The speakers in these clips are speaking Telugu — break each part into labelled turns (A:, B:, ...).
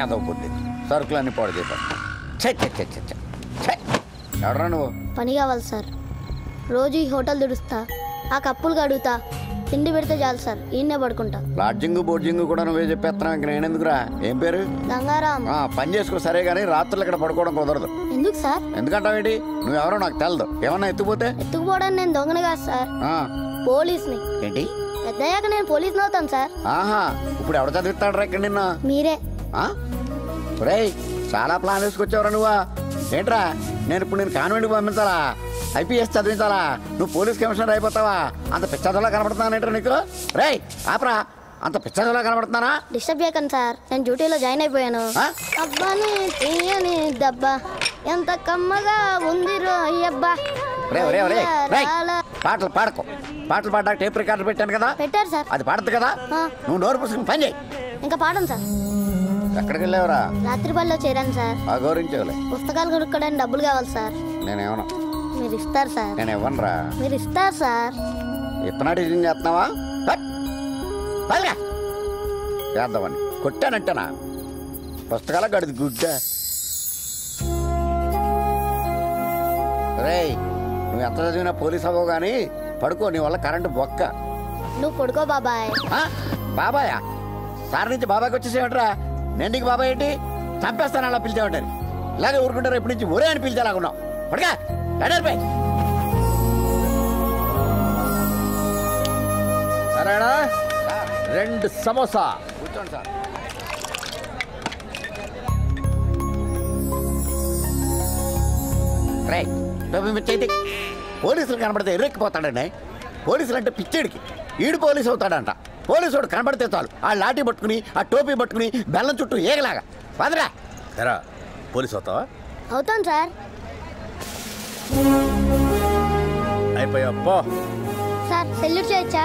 A: యాదవ్ బుద్ధి సరుకులన్నీ పాడు చేద్దాం. ఎవడరా నువ్వు?
B: పని కావాలి సార్. రోజు ఈ హోటల్ దుడుస్తా, ఆ కప్పులు కడుగుతా, తిండి పెడితే చాలు సార్, ఈయనే పడుకుంటా.
A: లాడ్జింగ్ బోర్జింగ్ కూడా నువ్వే చెప్పేస్తున్నావు, ఇంక నేనెందుకురా? ఏం పేరు?
B: గంగారాం.
A: పని చేసుకో సరే, కానీ రాత్రులు ఇక్కడ పడుకోవడం కుదరదు.
B: ఎందుకు సార్?
A: ఎందుకంటావేంటి? నువ్వెవరో నాకు తెలదు. ఏమన్నా ఎత్తుకుపోతే?
B: ఎత్తుకుపోవడానికి నేను దొంగను కాదు సార్, పోలీస్ని.
A: ఏంటి?
B: పెద్దయ్యాక నేను పోలీస్ని అవుతాను సార్.
A: ఆహా, ఇప్పుడు ఎవడ చదివిస్తాడు ఇక్కడ నిన్న?
B: మీరే.
A: రేయ్, చాలా ప్లాన్ వేసుకొచ్చావురా నువ్వా? ఏంట్రా, నేను ఇప్పుడు నేను కాన్వెంట్కి పంపించాలా? ఐపీఎస్ చదివించాలా? నువ్వు పోలీస్ కమిషనర్ అయిపోతావా? అంత పిచ్చదోలా కనబడుతున్నానేంట్రా నీకు? రేయ్ ఆపరా, అంత పిచ్చదోలా కనబడుతున్నానా?
B: డిస్టర్బ్ చేయకండి సార్, నేను డ్యూటీలో జాయిన్ అయిపోయాను. అబ్బాని తీయని దబ్బా ఎంత కమ్మగా ఉంది అయ్యబ్బా.
A: పాటలు పాడకు. పాటలు పాడడానికి టేప్ రికార్డు పెట్టాను కదా.
B: పెట్టారు సార్.
A: అది పాడదు కదా. నువ్వు నోరు పుస్తకం పని చేయి.
B: ఇంకా పాడను సార్.
A: ఎక్కడికి వెళ్ళావురా?
B: రాత్రి బడిలో చేరాను సార్.
A: గౌరవించలే.
B: పుస్తకాలు కొనుక్కోడానికి డబ్బులు కావాలి సార్.
A: నేనేమన్నా?
B: మీరు ఇస్తారు సార్.
A: నేను ఇవ్వనురా.
B: మీరు ఇస్తారు సార్.
A: ఇప్పనాటి ఏం చేస్తున్నావా? చేద్దామని కొట్టానంటేనా? పుస్తకాల గడిది గుడ్డ. రేయ్, నువ్వు ఎంత చదివినా పోలీస్ అవ్వవు కానీ పడుకో, నీ వల్ల కరెంటు బొక్క.
B: నువ్వు పడుకో బాబాయ్.
A: బాబాయా? సార్ నుంచి బాబాయ్కి వచ్చేసేమంటరా? నేను నీకు బాబాయ్ ఏంటి? చంపేస్తాను అలా పిలిచేమంటారు. ఇలాగే ఊరుకుంటారు, ఎప్పటి నుంచి ఒరే అని పిలిచేలాగున్నావు. పడగా పై.
C: సరేనా? 2 సమోసా.
A: కూర్చోండి సార్. రే, పోలీసులు కనబడితే ఎర్రెక్కిపోతాడండి. పోలీసులు అంటే పిచ్చేడికి. ఈడు పోలీసు అవుతాడంట. పోలీసుడు కనబడితే చాలు ఆ లాఠీ పట్టుకుని, ఆ టోపీ పట్టుకుని బెల్లం చుట్టూ ఏగలాగా వదరా.
C: ఎరా, పోలీసు అవుతావా?
B: అవుతాను సార్.
C: అయిపోయా పో.
B: సార్ సెల్యూట్ చేయొచ్చా?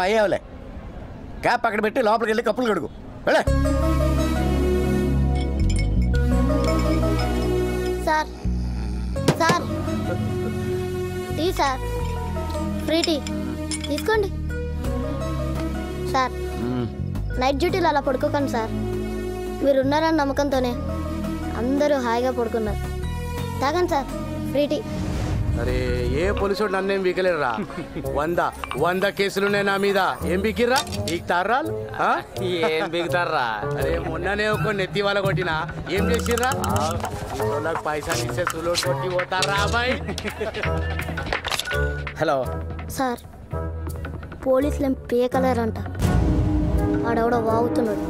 A: అయ్యావులే. క్యాప్ అక్కడ పెట్టి లోపలికి వెళ్ళి కప్పులు కడుగు. వెళ్ళే.
B: Sir sir tea sir, free tea తీసుకోండి సార్. నైట్ డ్యూటీలో అలా పడుకోకండి సార్. మీరున్నారన్న నమ్మకంతోనే అందరూ హాయిగా పడుకున్నారు. తాగండి సార్, ఫ్రీ టీ.
D: అరే, ఏ పోలీసు నన్నేం బీకలేరురా. 100 కేసులున్నాయి నా మీద. ఏం బీకిర్రా? బీకుతారా?
E: ఏం బీకుతారా?
D: అరే, మొన్ననే ఒక నెత్తి వాళ్ళ కొట్టినా. ఏం చేసిర్రా? వాళ్ళకి పైసలు ఇచ్చే సులో కొట్టి పోతారా అబ్బాయి?
C: హలో
B: సార్, పోలీసులు ఏం పీకలేరంట. ఆడెవడో వాగుతున్నాడు.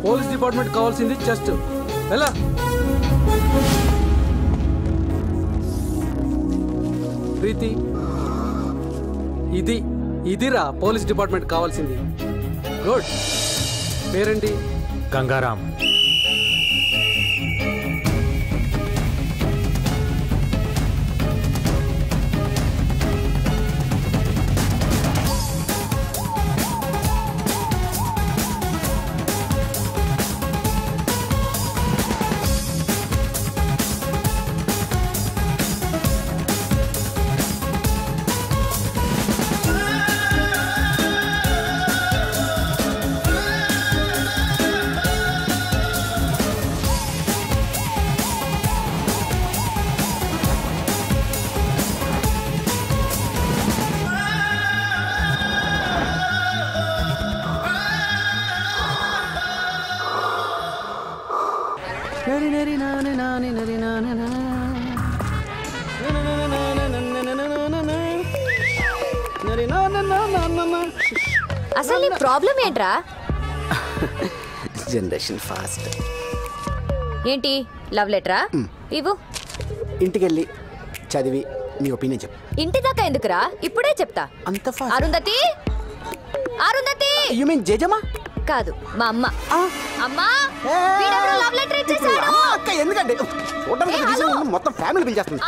F: పోలీస్ డిపార్ట్మెంట్ కావాల్సింది జస్ట్ ఎలా? ప్రీతి, ఇదిరా పోలీస్ డిపార్ట్మెంట్ కావాల్సింది. గుడ్. పేరేంటి?
E: గంగారాం.
G: అసలు నీ ప్రాబ్లం ఏంట్రా?
H: Generation fast.
G: ఏంటి లవ్ లెటరా? ఇవ్వు.
H: ఇంటికెళ్ళి చదివి నీ ఒపీనియన్ చెప్పు.
G: ఇంటి దాకా ఎందుకురా? ఇప్పుడే చెప్తా.
H: అంత fast?
G: Arundhati, Arundhati.
H: You mean Jejamma?
G: కాదు మా అమ్మ. అమ్మా, వీడెవరో లవ్ లెటర్ ఇచ్చేసాడు.
H: అక్క ఎందుకండి మొత్తం ఫ్యామిలీ పిలిచేస్తుంది.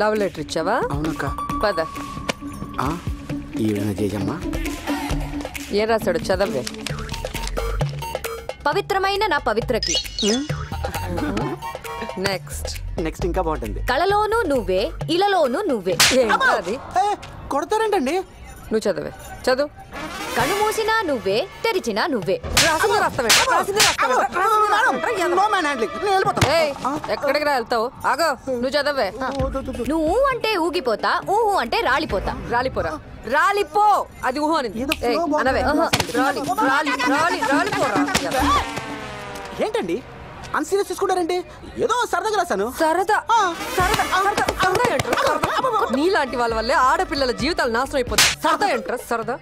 I: లవ్ లెటర్ ఇచ్చావా?
H: అవునక్క.
I: పద.
H: ఈవిడ జేజమ్మా
I: ఏం రాశాడు చదవే.
G: పవిత్రమైన నా పవిత్రకి.
I: నెక్స్ట్
H: నెక్స్ట్ ఇంకా బాగుంటుంది.
G: కళలోనూ నువ్వే, ఇలలోనూ నువ్వే.
I: అది
H: కొడతారేంటండి?
I: నువ్వు చదవే. చదువు.
G: కళ్ళు మూసినా నువ్వే, తెరిచినా నువ్వే.
I: ఎక్కడికి రా వెళ్తావు? ఆగో, నువ్వు చదవే.
G: నువ్వు అంటే ఊగిపోతా, ఊహు అంటే రాలిపోతా.
I: రాలిపోరా. రాలిపో. అది ఊహు అని అనవే. రాలి రాలి రాలి రాలిపోరా.
H: ఏంటండి అన్సీరియస్ తీసుకుంటారండి? ఏదో సరదాగా రాశాను.
I: సరదా సరదా సరదా సరదా ఏంట్రా? నీలాంటి వాళ్ళ వల్లే ఆడపిల్లల జీవితాలు నాశనం అయిపోతాయి. సరదా ఏంట్రా సరదా?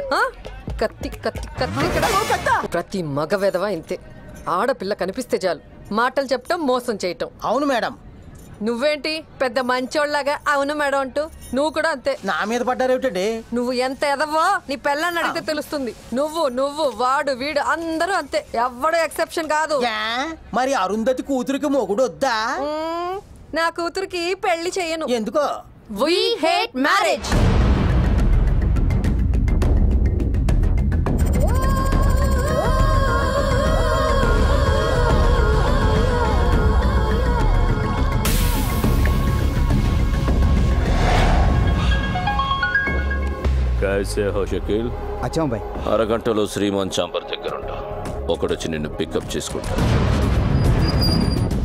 I: కత్తి కత్తి కత్తి. ప్రతి మగ వెధవ ఇంతే. ఆడపిల్ల కనిపిస్తే చాలు మాటలు చెప్పటం, మోసం చేయటం.
J: అవును మేడం.
I: నువ్వేంటి పెద్ద మంచోళ్ళలాగా అవును మేడం అంటూ? నువ్వు కూడా అంతే.
J: నా మీద పడ్డారేమిటండి?
I: నువ్వు ఎంత ఎదవో నీ పెళ్ళాన్ని అడిగితే తెలుస్తుంది. నువ్వు వాడు వీడు అందరూ అంతే. ఎవ్వడూ ఎక్సెప్షన్ కాదు.
J: మరి అరుంధతి కూతురికి మొగుడు వద్దా?
I: నా కూతురికి పెళ్లి చెయ్యను.
J: ఎందుకో?
G: We hate marriage.
C: कैसे हो शकील?
H: अच्छा भाई.
C: అరగంటలో శ్రీమాన్ చాంబర్ దగ్గర ఉంటా. ఒకడొచ్చి నిన్ను పికప్ చేసుకుంటా.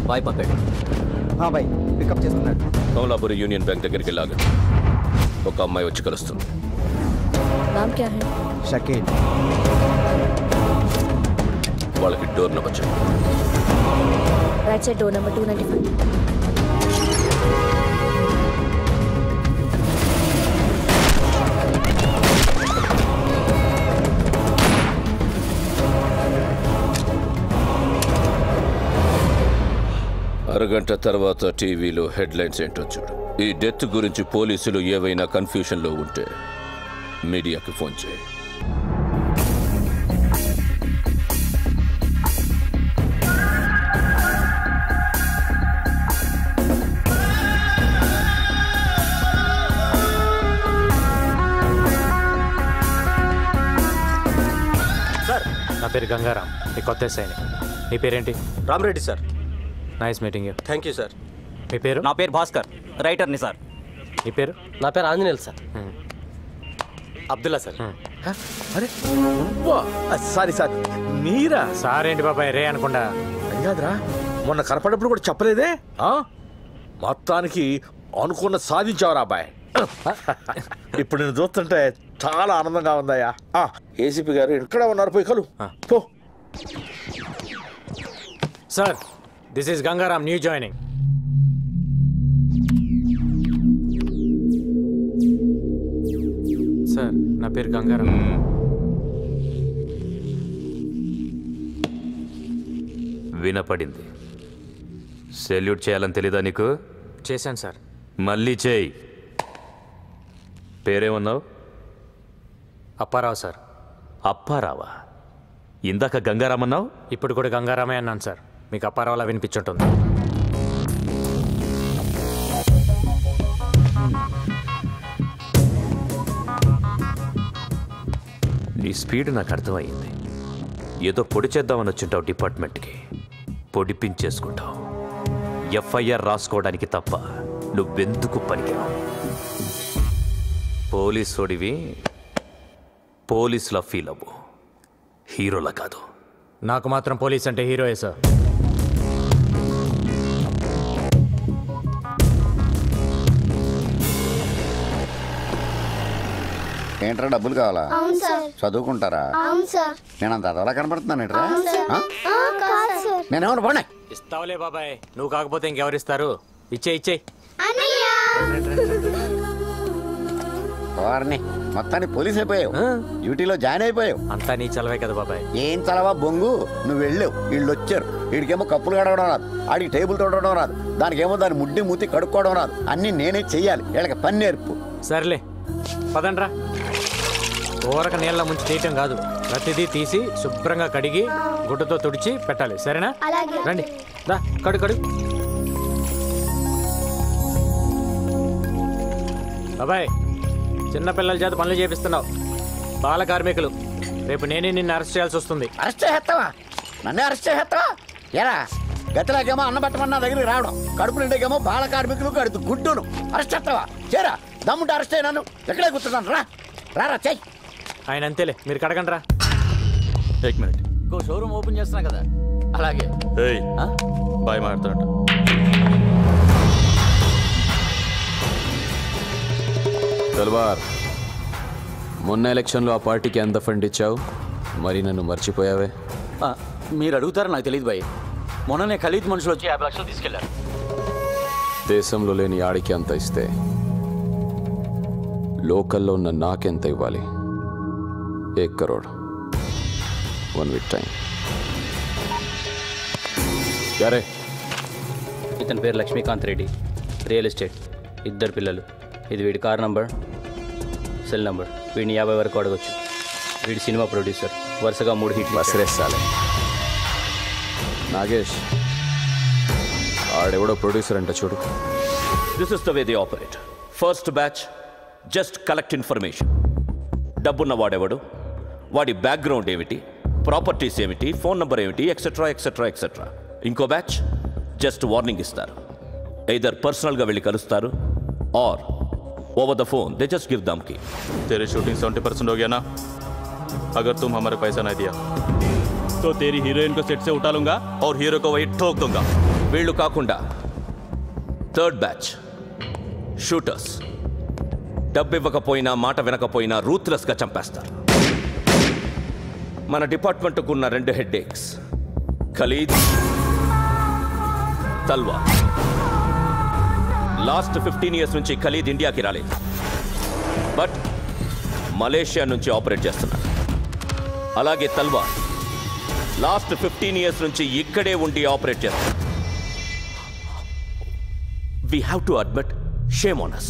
E: బాయ్ పక్కడి.
H: బాయ్ పికప్ చేసుకున్నాడు.
C: కమలాపురి యూనియన్ బ్యాంక్ దగ్గరికి వెళ్ళాగండి. ఒక అమ్మాయి వచ్చి కలుస్తుంది.
G: నామ్ క్యా హై?
H: షకీల్.
C: వాళ్ళకి డోర్ నెంబర్ చెప్పు.
G: Right side door number 295.
C: అరగంట తర్వాత టీవీలో హెడ్లైన్స్ ఏంటో చూడు. ఈ డెత్ గురించి పోలీసులు ఏవైనా కన్ఫ్యూషన్లో ఉంటే మీడియాకి ఫోన్ చేయి.
E: సార్, నా పేరు గంగారాం. నీ కొత్త ఎస్ఐని. నీ పేరేంటి?
J: Ramareddy sir.
E: Nice meeting you.
J: Thank you sir.
E: మీ పేరు?
K: నా పేరు భాస్కర్, రైటర్ని సార్.
E: నీ పేరు?
J: నా పేరు ఆంజనేయులు సార్.
E: అబ్దుల్లా సార్.
C: అరే సారీ సార్, మీరా?
E: సార్ ఏంటి బాబాయ్ రే అనుకుండా?
C: కాదురా, మొన్న కనపడప్పుడు కూడా చెప్పలేదే. మొత్తానికి అనుకున్న సాధించావురా అబ్బాయి. ఇప్పుడు నేను చూస్తుంటే చాలా ఆనందంగా ఉందయ్యా. ఏసీపీ గారు ఇక్కడ ఉన్నారు, పోయి కలు పో.
E: Sir, this is Gangaram, new joining. Sir, నా పేరు గంగారాం.
L: వినపడింది. సెల్యూట్ చేయాలని తెలీదా నీకు?
E: చేశాను సార్.
L: మళ్ళీ చేయి. పేరేమన్నావు?
E: అప్పారావు సార్.
L: అప్పారావా? ఇందాక గంగారాం అన్నావు.
E: ఇప్పుడు కూడా గంగారామే అన్నాను సార్. మీకు అప్పారావులా వినిపించుంటుంది.
L: నీ స్పీడ్ నాకు అర్థమయ్యింది. ఏదో పొడి చేద్దామని వచ్చింటావు డిపార్ట్మెంట్కి. పొడిపించేసుకుంటావు. ఎఫ్ఐఆర్ రాసుకోవడానికి తప్ప నువ్వెందుకు పనికిరావు? పోలీసోడివి పోలీసులా ఫీల్ అవ్వు, హీరోలా కాదు.
E: నాకు మాత్రం పోలీస్ అంటే హీరోయే సార్.
A: ఏంట్రా డబ్బులు కావాలా?
B: అవును సార్.
A: చదువుకుంటారా?
B: అవును సార్.
A: నేను అంత అదోలా కనపడుతున్నాను ఏంట్రా?
B: కాదు సార్.
A: నేనేమన్నా పోనీ.
E: ఇస్తావులే బాబాయ్, నువ్వు కాకపోతే ఇంకెవరిస్తారు? ఇచ్చే
A: వారిని మొత్తాన్ని పోలీస్ అయిపోయావు, డ్యూటీలో జాయిన్ అయిపోయావు.
E: అంతా నీ చలవే కదా బాబాయ్.
A: ఏం చలవా బొంగు, నువ్వు వెళ్ళావు, వీళ్ళు వచ్చారు. వీడికేమో కప్పులు కడగడం రాదు, ఆడికి టేబుల్ తోడడం రాదు, దానికేమో దాని ముడ్డి మూతి కడుక్కోవడం రాదు. అన్నీ నేనే చెయ్యాలి. వీళ్ళకి పని నేర్పు.
E: సర్లే పదండ్రా. ఊరక నీళ్ళ ముంచి తీయటం కాదు, ప్రతిదీ తీసి శుభ్రంగా కడిగి గుడ్డతో తుడిచి పెట్టాలి, సరేనా? రండి, దా కడు. బాబాయ్, చిన్నపిల్లల చేత పనులు చేపిస్తున్నావు, బాల కార్మికులు. రేపు నేనే నిన్ను అరెస్ట్ చేయాల్సి వస్తుంది.
A: అరెస్ట్ చేస్తావా? నన్నే అరెస్ట్ చేస్తావా? ఎరా గతిలాగేమో అన్న పెట్టమన్నా దగ్గరికి రావడం, కడుపు నిండేకేమో బాల కార్మికులు కడుపు గుడ్డును అరెస్ట్ చేస్తావా? చేరా, దమ్ముంటే అరెస్ట్ అయ్యాను. ఎక్కడే కూర్చున్నాను, రారా చెయ్యి.
E: ఆయన అంతేలే, మీరు కడగండి రా.
K: 1 minute.
J: ఇంకో షోరూమ్ ఓపెన్ చేస్తున్నా కదా.
K: అలాగే బాయ్ మాట్లాడుతున్నట్టు.
M: తల్వార్, మొన్న ఎలక్షన్లో ఆ పార్టీకి ఎంత ఫండ్ ఇచ్చావు? మరి నన్ను మర్చిపోయావే?
J: మీరు అడుగుతారా నాకు తెలియదు బాయ్. మొన్ననే ఖలీద్ మనుషులు వచ్చి 50 లక్షలు తీసుకెళ్లారు.
M: దేశంలో లేని ఆడికి అంత ఇస్తే లోకల్లో ఉన్న నాకెంత ఇవ్వాలి? 1 crore. 1 week time. యారే,
K: ఇతని పేరు లక్ష్మీకాంత్ రెడ్డి, రియల్ ఎస్టేట్, 2 పిల్లలు. ఇది వీడి కార్ నంబర్, సెల్ నంబర్. వీడిని 50 వరకు అడగొచ్చు. వీడి సినిమా ప్రొడ్యూసర్, వరుసగా 3 హిట్లు.
M: బసరేసాలే. నాగేష్, ఆడెవడో ప్రొడ్యూసర్ అంట చూడు.
L: This is the way they operate. First batch just collect information. డబ్బున్న వాడెవడు, వాడి బ్యాక్గ్రౌండ్ ఏమిటి, ప్రాపర్టీస్ ఏమిటి, ఫోన్ నెంబర్ ఏమిటి, ఎక్సెట్రా ఎక్సెట్రా ఎక్సెట్రా. ఇంకో బ్యాచ్ జస్ట్ వార్నింగ్ ఇస్తారు. ఎయిదర్ పర్సనల్గా వెళ్ళి కలుస్తారు और over the phone they just give धमकी.
K: तेरी शूटिंग 70% हो गया ना? अगर तुम हमारे पैसा नहीं दिया तो तेरी हीरोइन को सेट से उठा लूंगा और हीरो को वही ठोक दूंगा.
L: వీళ్ళు కాకుండా థర్డ్ బ్యాచ్ షూటర్స్. డబ్బు ఇవ్వకపోయినా మాట వినకపోయినా రూత్లెస్గా చంపేస్తారు. మన డిపార్ట్మెంట్కు ఉన్న 2 హెడ్ఏక్స్, ఖలీద్, తల్వార్. లాస్ట్ 15 years నుంచి ఖలీద్ ఇండియాకి రాలేదు, బట్ మలేషియా నుంచి ఆపరేట్ చేస్తున్నారు. అలాగే తల్వార్ లాస్ట్ 15 years నుంచి ఇక్కడే ఉండి ఆపరేట్ చేస్తున్నారు. We have to admit, shame on us.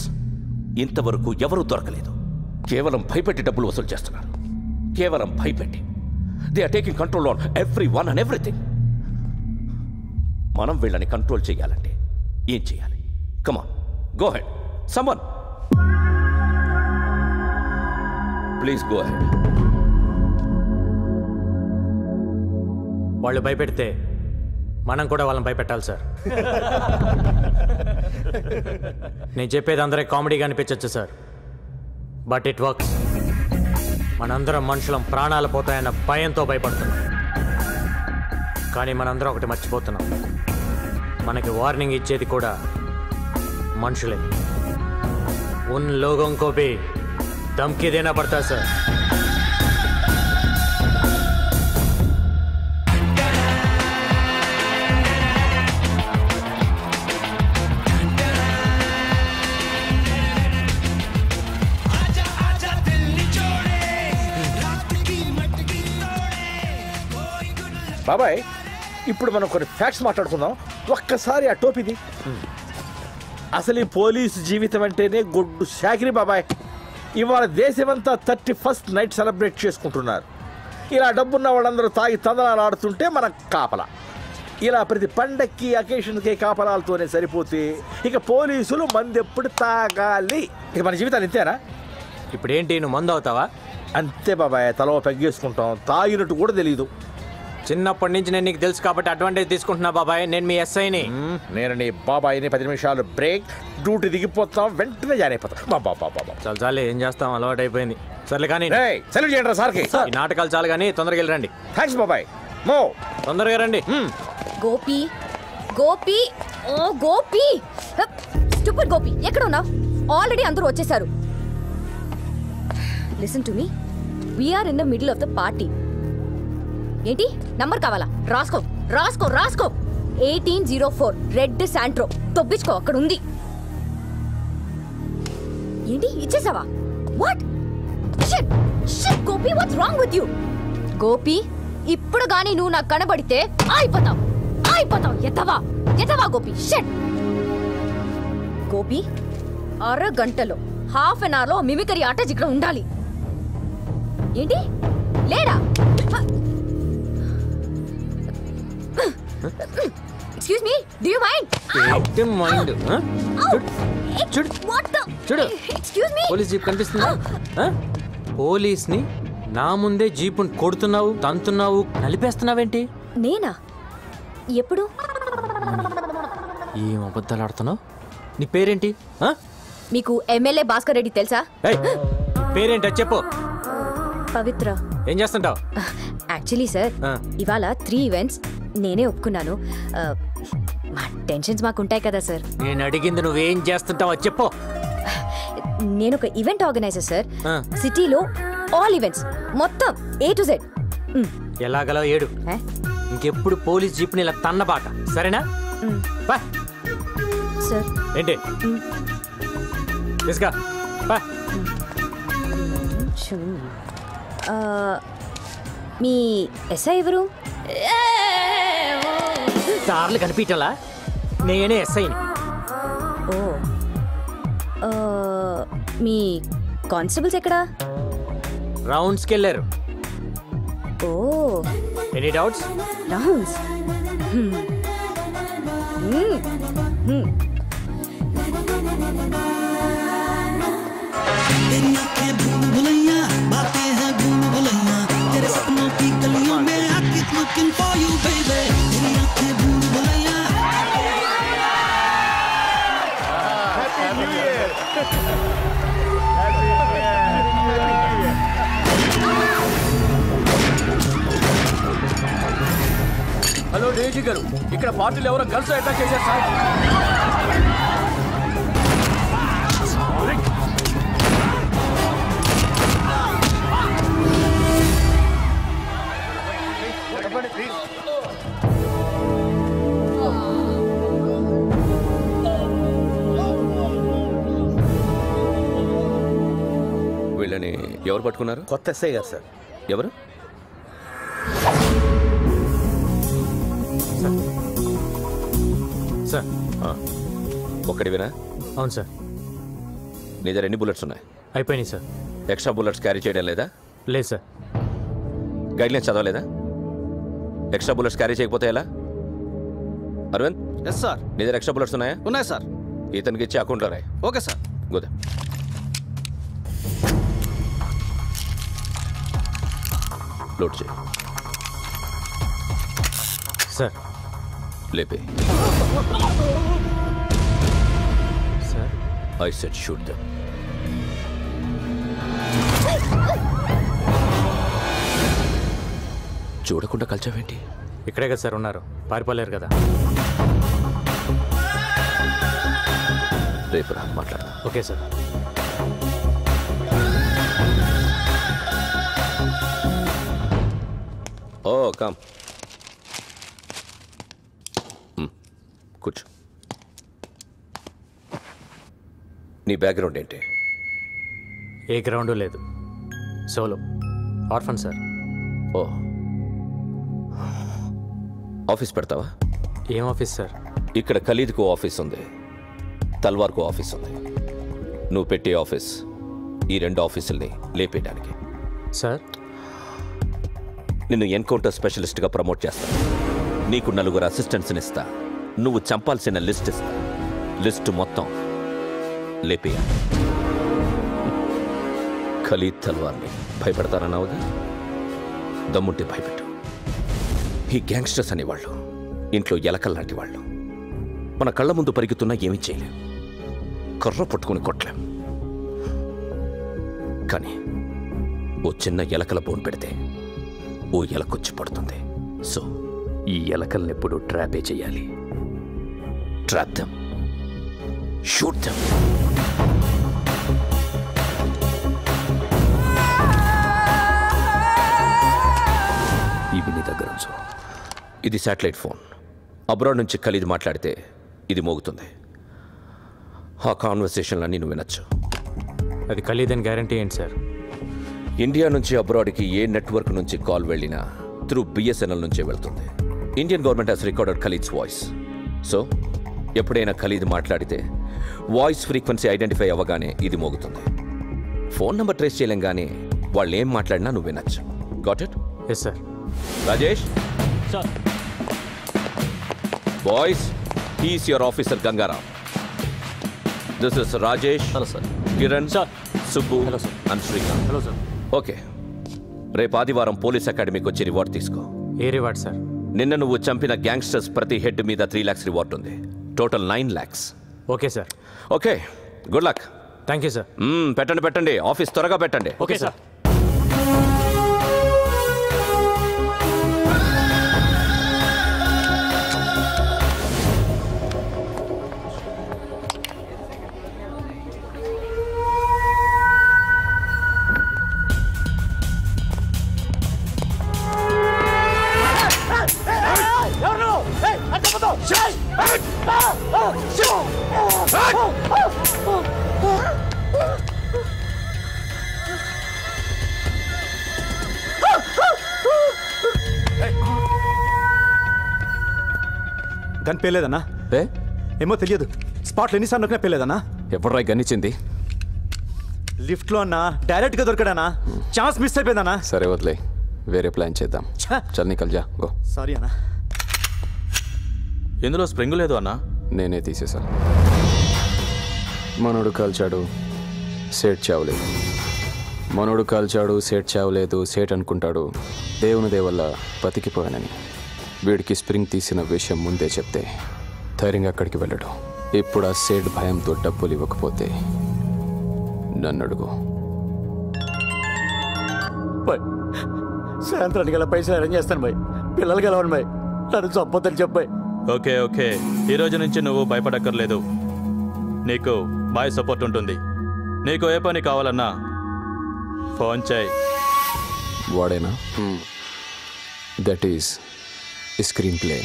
L: ఇంతవరకు ఎవరూ దొరకలేదు. కేవలం భయపెట్టి డబ్బులు వసూలు చేస్తున్నారు. కేవలం భయపెట్టి. They are taking control on every one and everything. మనం వీళ్ళని కంట్రోల్ చేయాలంటే ఏం చేయాలి? Come on, go ahead. Someone. Please go ahead.
E: వాళ్ళు భయపెడితే మనం కూడా వాళ్ళని భయపెట్టాలి సార్. నేను చెప్పేది అందరికీ కామెడీగా అనిపించచ్చు సార్, బట్ ఇట్ వర్క్స్. మనందరం మనుషులం ప్రాణాలు పోతాయన్న భయంతో భయపడుతున్నాం. కానీ మనందరం ఒకటి మర్చిపోతున్నాం, మనకి వార్నింగ్ ఇచ్చేది కూడా మనుషులే. उन लोगों को भी धमकी देना पड़ता है सर.
C: బాబాయ్, ఇప్పుడు మనం కొన్ని ఫ్యాక్ట్స్ మాట్లాడుకుందాం. ఒక్కసారి ఆ టోపీది. అసలు ఈ పోలీసు జీవితం అంటేనే గొడ్డు శాకిరి బాబాయ్. ఇవాళ దేశమంతా 31st నైట్ సెలబ్రేట్ చేసుకుంటున్నారు. ఇలా డబ్బున్న వాళ్ళందరూ తాగి తందనాలు ఆడుతుంటే మన కాపలా. ఇలా ప్రతి పండక్కి అకేషన్కి కాపలాలతోనే సరిపోతే ఇక పోలీసులు మందెప్పుడు తాగాలి? ఇక మన జీవితాలు ఇంతేనా?
E: ఇప్పుడు ఏంటి, నువ్వు మందు అవుతావా?
C: అంతే బాబాయ్, తలో పెగ్గేసుకుంటాం. తాగినట్టు కూడా తెలియదు.
E: చిన్నప్పటి నుంచి నేను నీకు తెలుసు కాబట్టి అడ్వాంటేజ్ తీసుకుంటున్నా బాబాయ్. నేను మీ ఎస్ఐని.
C: నేను నీ బాబాయ్ని. 10 నిమిషాలు బ్రేక్, డ్యూటీ దిగిపోతాం, వెంటనే జాయిన్ అయిపోతాం. బాబా
E: చాలు చాలే, ఏం చేస్తాం, అలవాటు అయిపోయింది. సర్లే కానీ
C: సెలవు చేయండి సార్కి.
E: ఈ నాటకాలు చాలు కానీ తొందరగా వెళ్ళరండి.
C: థ్యాంక్స్ బాబాయ్. మో
E: తొందరగా రండి.
G: గోపి, గోపి, ఓ గోపి, స్టూపిడ్ గోపి, ఎక్కడ ఉన్నావు? ఆల్రెడీ అందరూ వచ్చేసారు. Listen to me, we are in the middle of the party. ఏంటి నంబర్ కావాలా? రాసుకో రాసుకో రాసుకో. 1804 రెడ్ శాంట్రో. తొప్పించుకో, అక్కడ ఉంది. ఏంటి ఇచ్చేసావా? What shit shit Gopi, what's wrong with you? Gopi, ఇప్పుడు గానీ నువ్వు నాకు కనబడితే అయిపోతావు అయిపోతావు. ఎత్తవా ఎత్తవా గోపి. షిట్ గోపి, అరగంటలో హాఫ్ అన్ అవర్లో మిమికరీ ఆర్టిస్ట్ ఇక్కడ ఉండాలి. ఏంటి లేడా? Excuse me, do you mind?
E: Mind చూడు చూడు
G: ఎక్స్క్యూజ్ మీ,
E: పోలీస్ జీప్ కనిపిస్తుందా? పోలీస్ని నా ముందే జీపుని కొడుతున్నావు, తంతున్నావు, నలిపేస్తున్నావేంటి?
G: నేనా? ఎప్పుడు?
E: ఏం అబద్ధాలు ఆడుతున్నావు? నీ పేరేంటి?
G: మీకు ఎమ్మెల్యే భాస్కర్ రెడ్డి తెలుసా?
E: పేరేంటో చెప్పు.
G: పవిత్ర.
E: ఏం చేస్తుంటావు?
G: యాక్చువల్లీ సార్, ఇవాళ 3 ఈవెంట్స్ నేనే ఒప్పుకున్నాను. మా టెన్షన్స్ మాకుంటాయి కదా సార్.
E: నేను అడిగింది నువ్వేం చేస్తుంటావో చెప్పు.
G: నేను ఒక ఈవెంట్ ఆర్గనైజర్ సార్. సిటీలో ఆల్ ఈవెంట్స్ మొత్తం A to Z.
E: ఎలాగలో ఏడు. ఇంకెప్పుడు పోలీస్ జీప్ని ఇలా తన్నబాక, సరేనా?
G: సార్
E: ఏంటి తీసుకా?
G: మీ ఎస్ఐ ఎవరు?
E: సార్లు కనిపించలా? నేనే ఎస్ఐని.
G: ఓ, మీ కానిస్టేబుల్స్ ఎక్కడా?
E: రౌండ్స్కి వెళ్ళారు.
G: Oh,
E: any doubts?
G: Rounds.
J: Hello Daisy గారు, ఇక్కడ పార్టీలు ఎవరో గర్ల్స్ అటాక్ చేశారు సార్.
L: వీళ్ళని ఎవరు పట్టుకున్నారు?
C: కొత్త ఎస్ఐ గారు సార్.
L: ఎవరు?
E: సార్
L: ఒక్కడివేనా?
E: అవును సార్.
L: నీ దగ్గర ఎన్ని బుల్లెట్స్ ఉన్నాయి?
E: అయిపోయినాయి సార్.
L: ఎక్స్ట్రా బుల్లెట్స్ క్యారీ చేయడం లేదా?
E: లేదు సార్.
L: గైడ్లైన్స్ చదవలేదా? ఎక్స్ట్రా బుల్లెట్స్ క్యారీ చేయకపోతే ఎలా? అరవింద్.
N: Yes sir.
L: నీ దగ్గర ఎక్స్ట్రా బుల్లెట్స్ ఉన్నాయా?
N: ఉన్నాయి సార్.
L: ఇతనికి ఇచ్చి అకౌంట్లో రాయి.
N: Okay sir.
L: గోదా లోడ్ చేయి
E: సార్.
L: లేపే.
E: Sir
L: I said shoot them. చూడకుండా కలిచావేంటి?
E: ఇక్కడే కదా సార్ ఉన్నారు, పారిపోలేరు కదా.
L: రేపు రా మాట్లాడదాం.
E: Okay sir.
L: ఓ కమ్ కూర్చో. నీ బ్యాక్గ్రౌండ్ ఏంటి?
E: ఏ గ్రౌండ్ లేదు, సోలో ఆర్ఫన్ సార్.
L: ఓ, ఆఫీస్ పెడతావా?
E: ఏం ఆఫీస్ సార్?
L: ఇక్కడ ఖలీద్కు ఆఫీస్ ఉంది, తల్వార్కు ఆఫీస్ ఉంది. నువ్వు పెట్టే ఆఫీస్ ఈ 2 ఆఫీసుల్ని లేపేయడానికి.
E: సార్
L: నిన్ను ఎన్కౌంటర్ స్పెషలిస్ట్గా ప్రమోట్ చేస్తాను. నీకు 4 అసిస్టెంట్స్ని ఇస్తా. నువ్వు చంపాల్సిన లిస్ట్ ఇస్తా. లిస్ట్ మొత్తం లేపేయాలి. ఖలీద్ తల్వార్ని భయపెడతారన్నావుగా, దమ్ముంటే భయపెట్టు. ఈ గ్యాంగ్స్టర్స్ అనేవాళ్ళు ఇంట్లో ఎలకల్లాంటి వాళ్ళు. మన కళ్ళ ముందు పరిగెత్తున్నా ఏమీ చేయలేం, కర్ర పట్టుకుని కొట్టలేం. కానీ ఓ చిన్న ఎలకల బోన్ పెడితే ఓ ఎలకొచ్చి పడుతుంది. సో ఈ ఎలకల్ని ఎప్పుడు ట్రాపే చేయాలి. Trap them, shoot them. ఇవి నీ దగ్గర ఉంచు. ఇది శాటిలైట్ ఫోన్. అబ్రాడ్ నుంచి ఖలీద్ మాట్లాడితే ఇది మోగుతుంది. ఆ కాన్వర్సేషన్లన్నీ నువ్వు వినొచ్చు.
E: అది ఖలీద్ అని గ్యారంటీ ఏంటి సార్?
L: ఇండియా నుంచి అబ్రాడ్కి ఏ నెట్వర్క్ నుంచి కాల్ వెళ్ళినా త్రూ BSNL నుంచే వెళ్తుంది. Indian government has recorded Khalid's voice. So ఎప్పుడైనా ఖలీద్ మాట్లాడితే వాయిస్ ఫ్రీక్వెన్సీ ఐడెంటిఫై అవ్వగానే ఇది మోగుతుంది. ఫోన్ నెంబర్ ట్రేస్ చేయలేం, కానీ వాళ్ళు ఏం మాట్లాడినా నువ్వు వినొచ్చు. Got it?
E: Yes sir.
L: Rajesh
K: sir.
L: Boys, he's your officer Gangaram. This is Rajesh.
K: Hello sir.
L: Kiran sir, Subbu and Srikanth.
K: Hello sir.
L: Okay, రేపు ఆదివారం పోలీస్ అకాడమీకి వచ్చి రివార్డ్ తీసుకో.
E: ఏ రివార్డ్ సార్?
L: నిన్న నువ్వు చంపిన గ్యాంగ్స్టర్స్ ప్రతి హెడ్ మీద 3 lakhs రివార్డ్ ఉంది. Total 9 lakhs.
E: Okay sir.
L: Okay, good luck.
E: Thank you sir.
L: పెట్టండి, ఆఫీస్ త్వరగా పెట్టండి.
E: Okay sir.
N: గన్ పేలేదన్నా? ఏమో తెలియదు. స్పాట్లో ఎన్నిసార్లు నొక్కినా పేలేదన్నా?
M: ఎప్పుడు రాయి గన్నిచ్చింది?
N: లిఫ్ట్లో అన్నా, డైరెక్ట్గా దొరికాడనా? Chance miss అయిపోయిందన్నా.
M: సరే వదిలే, వేరే ప్లాన్ చేద్దాం. చల్ నికల్ జా, గో.
N: సారీ అన్నా.
K: ఇందులో స్ప్రింగ్ లేదు అన్నా.
M: నేనే తీసేసా. మనోడు కాల్చాడు, సేట్ చావలేదు. మనోడు కాల్చాడు, సేట్ చావలేదు. సేట్ అనుకుంటాడు దేవుని దేవల్ల బతికిపోయానని. వీడికి స్ప్రింగ్ తీసిన విషయం ముందే చెప్తే ధైర్యంగా అక్కడికి వెళ్ళడు. ఇప్పుడు ఆ సేట్ భయంతో డబ్బులు ఇవ్వకపోతే నన్ను అడుగు.
J: సాయంత్రానికి గల పైసలు అరేంజ్ చేస్తాను బాయ్. పిల్లలు గెలవండి బాయ్. నన్ను చంపొద్దని చెప్పాయి.
K: ఓకే ఓకే, ఈ రోజు నుంచి నువ్వు భయపడక్కర్లేదు. నీకు బాయ్ సపోర్ట్ ఉంటుంది. నీకు ఏ పని కావాలన్నా ఫోన్ చేయి.
M: వాడేనా? That is screenplay.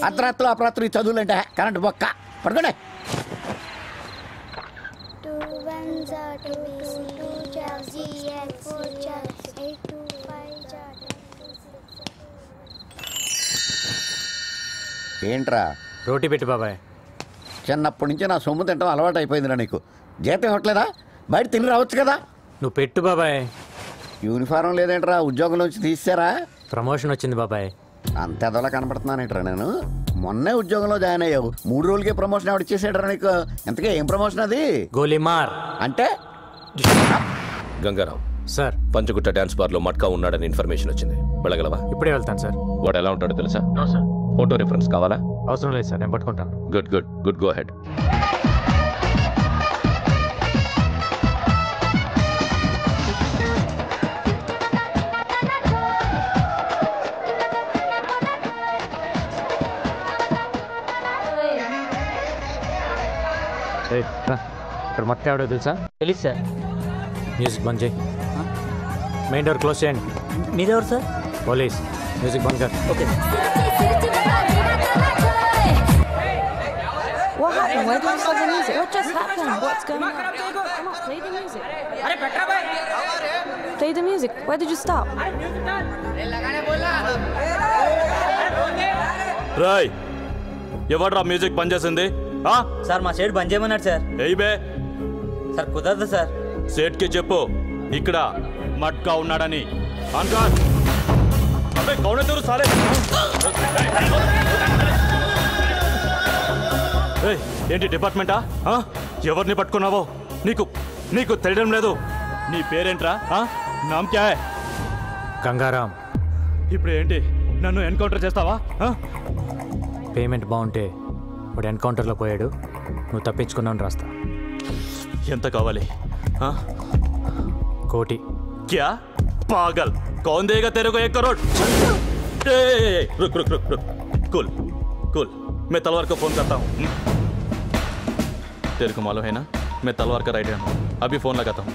A: అర్ధరాత్రులు అపరాత్రులు చదువులంటే కరెంట్ బొక్క పడుకోండి. ఏంట్రా?
E: రోటీ పెట్టి బాబాయ్.
A: చిన్నప్పటి నుంచి నా సొమ్ము తింటాం అలవాటు అయిపోయిందిరా నీకు. జీతం ఇవ్వట్లేదా? బయట తిని రావచ్చు కదా.
E: నువ్వు పెట్టు బాబాయ్.
A: యూనిఫారం లేదేంట్రా? ఉద్యోగంలోంచి తీసారా?
E: ప్రమోషన్ వచ్చింది బాబాయ్.
A: అంత ఎదలా కనపడుతున్నానేట్రా నేను? మొన్నే ఉద్యోగంలో జాయిన్ అయ్యావు, 3 రోజులకే ప్రమోషన్ ఎవడు ఇచ్చేసాడరా నీకు? ఎంతకే ఏం ప్రమోషన్ అది?
E: గోలీమార్
A: అంటే?
L: Gangaram
E: sir,
L: Panjagutta dance bar లో మట్కా ఉన్నాడని ఇన్ఫర్మేషన్ వచ్చింది. వెళ్ళగలవా?
E: ఇప్పుడే వెళ్తాను సార్.
L: వాడు ఎలా ఉంటాడో తెలుసా? ఫోటో రిఫరెన్స్ కావాలా?
E: అవసరం లేదు సార్, నేను పట్టుకుంటాను.
L: Good good good, go head.
E: ఇక్కడ మక్క ఎవడో తెలుసా?
K: తెలుసు సార్.
E: మ్యూజిక్ బంద్ చేయి. మెయిన్ డోర్ క్లోజ్ చేయండి.
K: మీరెవరు సార్?
E: పోలీస్. మ్యూజిక్ బంద్ కర్.
K: Okay.
O: What happened? Why don't you stop the music? What just happened? What's going on? Come on, play the music. Play the music. Why did you stop?
K: Roy, ఎవడ్రా మ్యూజిక్ బంద్ చేసింది?
P: సార్, మా సేట్ బంద్ చేయమన్నాడు సార్.
K: ఏయ్ బే.
P: సార్ కుదరదు సార్.
K: సేట్కి చెప్పు ఇక్కడ మట్కా ఉన్నాడని. అంకార్ అబ్బే కౌనే తెరు సాలే. ఏంటి డిపార్ట్మెంటా? ఎవరిని పట్టుకున్నావో నీకు నీకు తెలియడం లేదు. నీ పేరేంట్రా? నామ్ క్యా హై?
E: గంగారాం.
K: ఇప్పుడు ఏంటి, నన్ను ఎన్కౌంటర్ చేస్తావా?
E: పేమెంట్ బాగుంటే వాడు ఎన్కౌంటర్లో పోయాడు, నువ్వు తప్పించుకున్నాను రాస్తా.
K: ఎంత కావాలి?
E: కోటి.
K: क्या पागल, कौन देगा तेरे को 1 करोड़? रुक रुक रुक रुक, कूल कूल, मैं तलवार को फोन करता हूँ. तेरे को मालूम है ना, मैं तलवार का राइट हैंड हूँ. अभी फोन लगाता हूँ.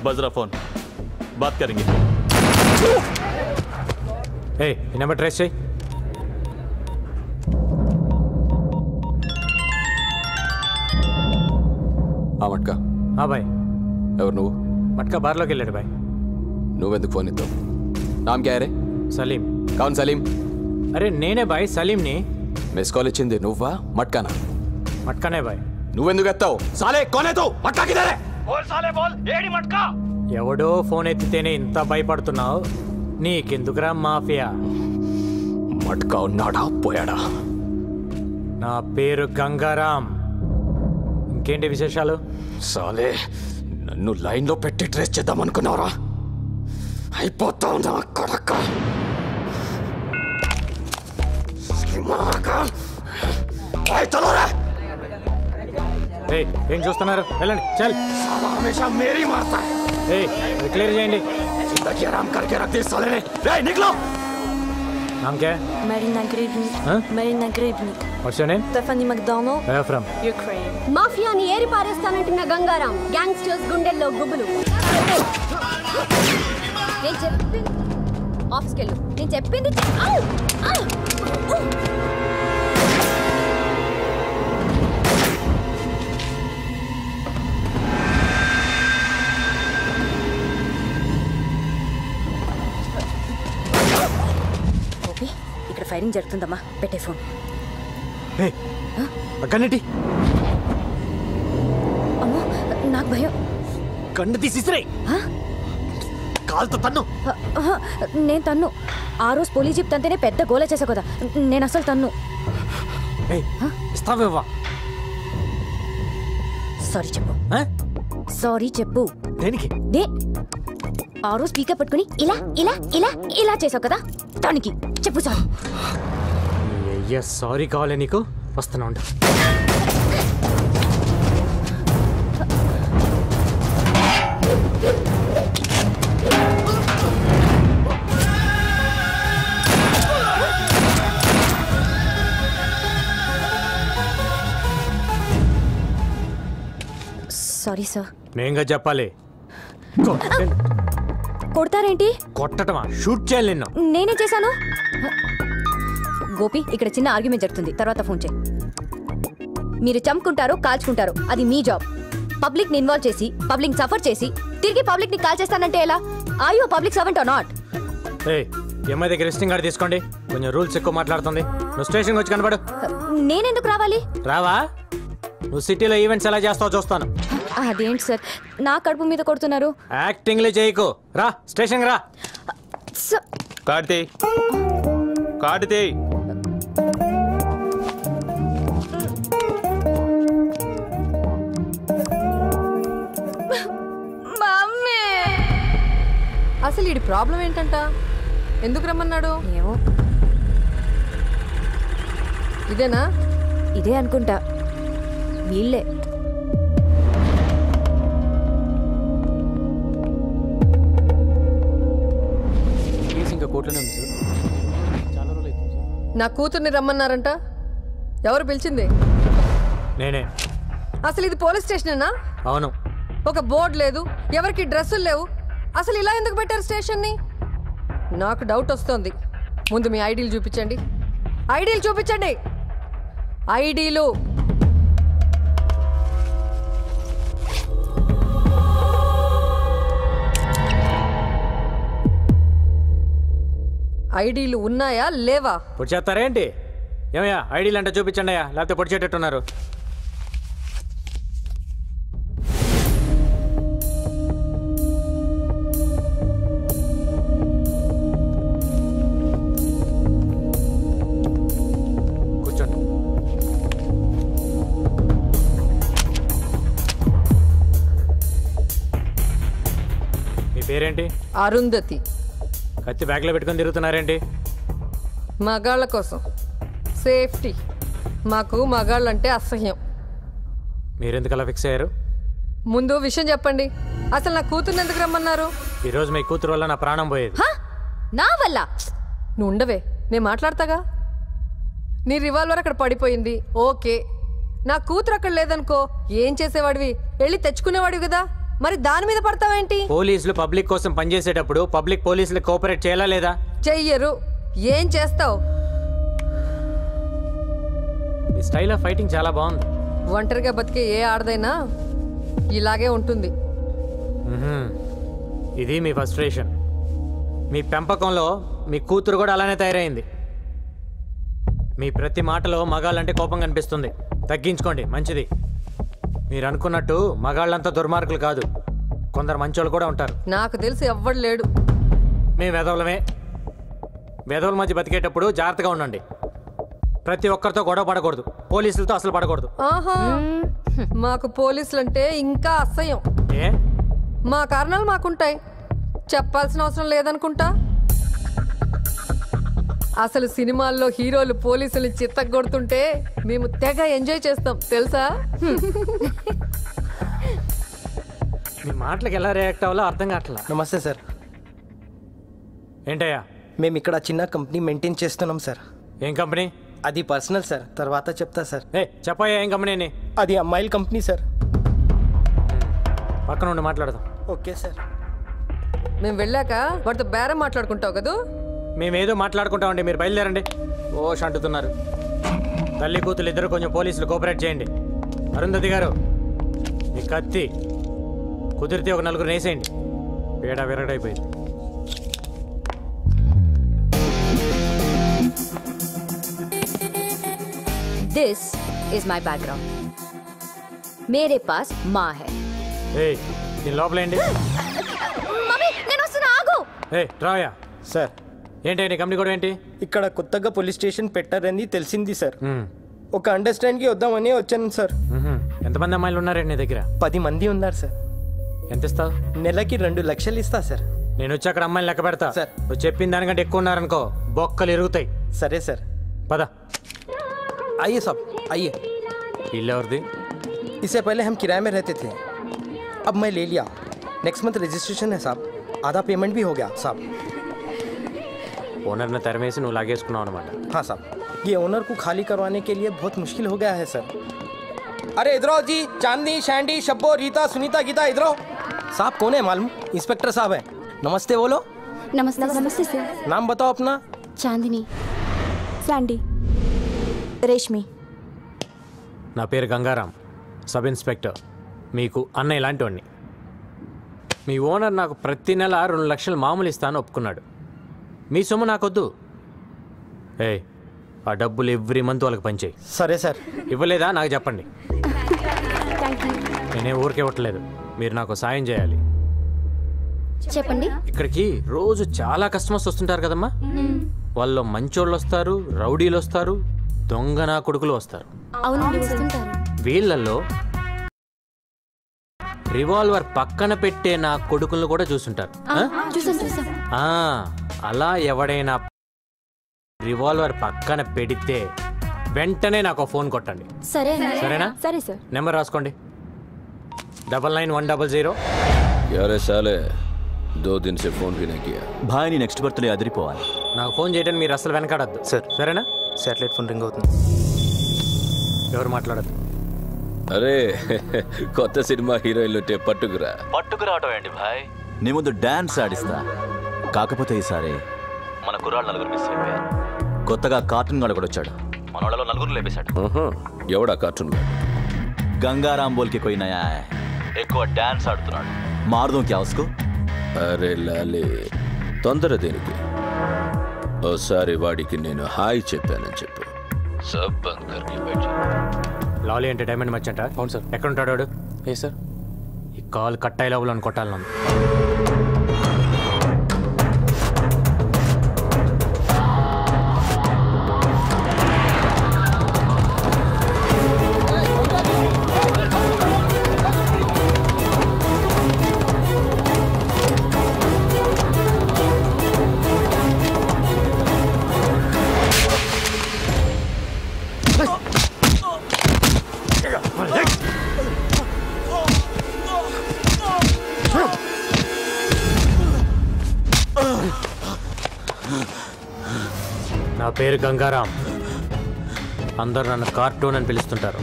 K: बज रहा फोन, बात करेंगे.
E: ఏ ఈ నెంబర్ ట్రేస్ చేయి.
M: మట్కా.
E: బాయ్.
M: ఎవరు నువ్వు?
E: మట్కా బార్లోకి వెళ్ళాడు బాయ్.
M: నువ్వెందుకు ఫోన్ ఇస్తావు? నామ్ క్యా రే?
E: సలీం.
M: కౌన్ సలీం?
E: అరే నేనే బాయ్ సలీంని.
M: మిస్ కాల్ ఇచ్చింది నువ్వా మట్కానా?
E: మట్కానే బాయ్.
M: నువ్వెందుకు ఎత్తావు? సాలే కోనే తో మట్కా కిదరే?
E: బోల్ సాలే బోల్, ఏడి మట్కా? ఎవడో ఫోన్ ఎత్తితేనే ఇంత భయపడుతున్నావు, నీకెందుకురా మాఫియా?
M: మట్కా ఉన్నాడా పోయాడా?
E: నా పేరు గంగారాం. ఇంకేంటి విశేషాలు?
M: సాలే నన్ను లైన్లో పెట్టి ట్రేస్ చేద్దాం అనుకున్నావురా? అయిపోతావు నా కొడక.
E: ఏం చూస్తున్నారు? వెళ్ళండి చల్.
M: హమేషా మేరీ మారతా హై.
E: క్లియర్ చేయండి.
M: జిందగీ ఆరామ్ करके रख दे साले ने. रे निकलो.
E: नाम क्या है?
O: Marina Gribnik. Marina Gribnik.
E: What's your name?
O: Stephanie McDonald.
E: Where are you from?
O: Ukraine.
Q: మాఫియాని eri పారేస్తానంటున్న Gangaram gangsters గుండెల్లో గుబులు. నేను చెప్పింది ఆఫీస్కి వెళ్ళు. నేను చెప్పింది
G: ఇక్కడ ఫైరింగ్ జరుగుతుందమ్మా, పెట్టే ఫోన్. అమ్మో నాకు భయం.
E: కన్ను తీసిరే కాల్తో తన్ను.
G: నేను తన్ను. ఆ రోజు పోలీస్ జీప్ తంతేనే పెద్ద గోల చేసా కదా, నేను అసలు తన్ను.
E: ఇస్తావేవా?
G: సారీ చెప్పు. సారీ చెప్పు.
E: దేనికి?
G: ఆ రోజు స్పీకర్ పట్టుకుని ఇలా ఇలా ఇలా ఇలా చేసావు కదా, దానికి చెప్పు సారీ.
E: సారీ కావాలి నీకు? వస్తున్నా ఉండు.
G: Sorry sir.
E: నేనుగా చెప్పాలి.
G: కొడతారేంటి?
E: కొట్టటమా? షూట్ చేయాలి నిన్ను.
G: నేనే చేశాను. గోపి ఇక్కడ చిన్న ఆర్గ్యుమెంట్ జరుగుతుంది, తర్వాత ఫోన్ చేయి. మీరు చంపుకుంటారో కాల్చుకుంటారో అది మీ జాబ్. పబ్లిక్ ని ఇన్వాల్వ్ చేసి పబ్లిక్ సఫర్ చేసి తిరిగి పబ్లిక్ ని కాల్ చేస్తానంటే ఎలా? Are you public servant or not?
E: MI దగ్గర రిజిస్టింగ్ కార్డు తీసుకోండి. కొంచెం రూల్స్ ఎక్కువ మాట్లాడుతుంది. నువ్వు స్టేషన్ వచ్చి కనబడు.
G: నేనెందుకు రావాలి?
E: రావా? నువ్వు సిటీలో ఈవెంట్స్ ఎలా చేస్తావో చూస్తాను.
G: అదేంటి సార్ నా కడుపు మీద కొడుతున్నారు?
E: యాక్టింగ్లే చేయకు. రా స్టేషన్ రా.
M: కార్తీ కార్తీ
I: అసలు ఈ ప్రాబ్లం ఏంటంట? ఎందుకు రమ్మన్నాడు?
G: ఏమో.
I: ఇదేనా?
G: ఇదే అనుకుంటా. వీళ్ళే.
I: నా కూతుర్ని రమ్మన్నారంట. ఎవరు పిలిచింది?
E: నేనే.
I: అసలు ఇది పోలీస్ స్టేషనేనా?
E: అవును.
I: ఒక బోర్డు లేదు, ఎవరికి డ్రెస్సులు లేవు. అసలు ఇలా ఎందుకు పెట్టారు స్టేషన్ని? నాకు డౌట్ వస్తుంది. ముందు మీ ఐడీలు చూపించండి. ఐడీలు చూపించండి. ఐడీలు. ఐడీలు ఉన్నాయా లేవా?
E: పొడి చేస్తారేంటి? ఏమయ్యా ఐడీలు అంటే చూపించండి అయ్యా, లేకపోతే పొడి చేటట్టున్నారు. కూర్చోండి. మీ పేరేంటి?
I: అరుంధతి.
E: కత్తి బ్యాగ్లో పెట్టుకొని తిరుగుతున్నారేంటి?
I: మగాళ్ళ కోసం సేఫ్టీ. మాకు మగాళ్ళంటే అసహ్యం.
E: మీరెందుకు అలా ఫిక్స్ అయ్యారు?
I: ముందు విషయం చెప్పండి. అసలు నా కూతుర్ని ఎందుకు రమ్మన్నారు?
E: ఈరోజు మీ కూతురు వల్ల నా ప్రాణం పోయేది.
I: నా వల్ల? నువ్వు ఉండవే, నేను మాట్లాడతాగా. నీ రివాల్వర్ అక్కడ పడిపోయింది, ఓకే. నా కూతురు అక్కడ లేదనుకో, ఏం చేసేవాడివి? వెళ్ళి తెచ్చుకునేవాడివి కదా, మరి దాని మీద పడతావేంటి?
E: పోలీసులు పబ్లిక్ కోసం పనిచేసేటప్పుడు పబ్లిక్ పోలీసులు కోఆపరేట్ చేయాలా లేదా?
I: చెయ్యరు. ఏం చేస్తావు?
E: మీ స్టైల్ ఆఫ్ ఫైటింగ్ చాలా బాగుంది.
I: ఒంటరిగా బతికే ఏ ఆడదైనా ఇలాగే ఉంటుంది.
E: ఇది మీ ఫ్రస్ట్రేషన్. మీ పెంపకంలో మీ కూతురు కూడా అలానే తయారైంది. మీ ప్రతి మాటలో మగాళ్ళంటే కోపం కనిపిస్తుంది. తగ్గించుకోండి, మంచిది. మీరు అనుకున్నట్టు మగాళ్ళంతా దుర్మార్గులు కాదు, కొందరు మంచోళ్ళు కూడా ఉంటారు.
I: నాకు తెలిసి ఎవ్వడు లేడు.
E: మేము వెధవులమే. వెధవుల మధ్య బతికేటప్పుడు జాగ్రత్తగా ఉండండి. ప్రతి ఒక్కరితో గొడవ పడకూడదు, పోలీసులతో అసలు పడకూడదు.
I: ఆహా, మాకు పోలీసులంటే ఇంకా అసహ్యం.
E: ఏ?
I: మా కారణాలు మాకుంటాయి, చెప్పాల్సిన అవసరం లేదనుకుంటా. అసలు సినిమాల్లో హీరోలు పోలీసులు చిత్తగొడుతుంటే మేము తెగ ఎంజాయ్ చేస్తాం తెలుసా.
E: మీ మాటలకు ఎలా రియాక్ట్ అవ్వాలో అర్థం కావట్లా.
R: నమస్తే సార్.
E: ఏంటయ్యా?
R: మేము ఇక్కడ చిన్న కంపెనీ మెయింటైన్ చేస్తున్నాం సార్.
E: ఏం కంపెనీ?
R: అది పర్సనల్ సార్, తర్వాత చెప్తా సార్.
E: చెప్పయ్యా, ఏం కంపెనీ?
R: అది అమ్మాయిల కంపెనీ సార్.
E: పక్కన ఉండి మాట్లాడదాం.
R: Okay sir.
I: మేము వెళ్ళాక వాటితో బేరం మాట్లాడుకుంటావు కదా.
E: మేమేదో మాట్లాడుకుంటామండి, మీరు బయలుదేరండి. ఓష్ అంటున్నారు. తల్లి కూతులు ఇద్దరు కొంచెం పోలీసులు కోఆపరేట్ చేయండి. అరుంధతి గారు, మీ కత్తి కుదిరితే ఒక నలుగురు వేసేయండి. పేడ విరగడైపోయింది.
G: This is my background. मेरे पास माँ है.
E: దీని లోపలేండి.
G: మమ్మీ నేను వస్తున్నా, ఆగు.
E: రాయా
R: సార్.
E: ఏంటి కంపెనీ కూడా ఏంటి?
R: ఇక్కడ కొత్తగా పోలీస్ స్టేషన్ పెట్టారని తెలిసింది సార్. ఒక అండర్స్టాండ్కి వద్దామని వచ్చాను సార్.
E: ఎంతమంది అమ్మాయిలు ఉన్నారండి నీ దగ్గర?
R: 10 మంది ఉన్నారు సార్.
E: ఎంత ఇస్తావు?
R: నెలకి 2 లక్షలు ఇస్తా సార్.
E: నేను వచ్చి అక్కడ అమ్మాయిలు లెక్క పెడతా
R: సార్.
E: నువ్వు చెప్పిన దానికంటే ఎక్కువ ఉన్నారనుకో బొక్కలు ఇరుగుతాయి.
R: సరే సార్.
E: పద.
R: आइए साहब, आइए.
E: इल्ल और दी?
R: इससे पहले हम किराए में रहते थे, अब मैं ले लिया. नेक्स्ट मंथ रजिस्ट्रेशन है साहब, आधा पेमेंट भी हो गया साहब.
E: ओनर ने तरमेसी నువ్వు లాగేసుకున్నావు అన్నమాట.
R: हाँ साहब, ये ओनर को खाली करवाने के लिए बहुत मुश्किल हो गया है सर. अरे इधर आओ जी, चांदनी, शैंडी, शब्बो, रीता, सुनीता, गीता, इधर आओ. साहब कौन है मालूम? इंस्पेक्टर साहब है. नमस्ते बोलो.
O: नमस्ते. नमस्ते सर.
R: नाम बताओ अपना.
O: चांदनी. सैंडी. రేష్మి.
E: నా పేరు గంగారాం, సబ్ ఇన్స్పెక్టర్. మీకు అన్నయ్య లాంటి వాడిని. మీ ఓనర్ నాకు ప్రతి నెల 2 లక్షలు మామూలు ఇస్తాను ఒప్పుకున్నాడు. మీ సొమ్ము నాకొద్దు. ఆ డబ్బులు ఎవ్రీ మంత్ వాళ్ళకి పంచేయి.
R: సరే సార్.
E: ఇవ్వలేదా నాకు చెప్పండి. నేనే ఊరికే ఇవ్వట్లేదు, మీరు నాకు సాయం చేయాలి.
B: చెప్పండి.
E: ఇక్కడికి రోజు చాలా కస్టమర్స్ వస్తుంటారు కదమ్మా. వాళ్ళు మంచోళ్ళు వస్తారు, రౌడీలు వస్తారు, దొంగ నా కొడుకులు వస్తారు.
O: అవునండి, వస్తుంటారు.
E: వీళ్ళల్లో రివాల్వర్ పక్కన పెట్టే నా కొడుకులను కూడా చూసుంటారు. అలా ఎవడైనా రివాల్వర్ పక్కన పెడితే వెంటనే నాకు ఫోన్ కొట్టండి. సరేనా?
O: సరే సార్.
E: నెంబర్ రాసుకోండి. 991000.
L: यार साले 2 दिन से फोन भी नहीं किया.
J: भाई नी नेक्स्ट बर्थडे అదిరిపోవాలి.
E: నాకు ఫోన్ చేయడానికి మీరు అసలు వెనకాడద్దు
R: సార్.
E: సరేనా?
R: శాటిలైట్ ఫోన్ రింగ్ అవుతుంది.
E: ఎవరు మాట్లాడద్దు.
L: అరే కొత్త సినిమా హీరోయిన్లుంటే
J: పట్టుకురావటం ఏంటి భాయ్? నీ ముందు డాన్స్ ఆడిస్తా. కాకపోతే ఈసారి మన కుర్రాళ్ళు 4 మిస్ అయిపోయారు. కొత్తగా కార్టూన్ గాడు కూడా వచ్చాడు, మన వాళ్ళలో 4 లేపేశాడు.
L: ఎవడా కార్టూన్ గాడు?
J: గంగారాం బోల్కి కోయి నయా హై, ఎక్కువ డాన్స్ ఆడుతున్నాడు. మారుదాం క్యా ఉస్కో?
L: అరే లాలే, తొందర దేనికి? ఓసారి వాడికి నేను హాయ్ చెప్పానని చెప్పు. సబ్ బంద్ కర్కే బైఠ.
E: లాలీ ఎంటర్టైన్మెంట్ మర్చెంట్. అవును సార్. ఎక్కడ ఉంటాడు వాడు?
R: ఏ సార్,
E: ఈ కాల్ కట్ అయ్యే లోపల కొట్టాలి నన్ను. నా పేరు గంగారాం, అందరు నన్ను కార్టూన్ అని పిలుస్తుంటారు.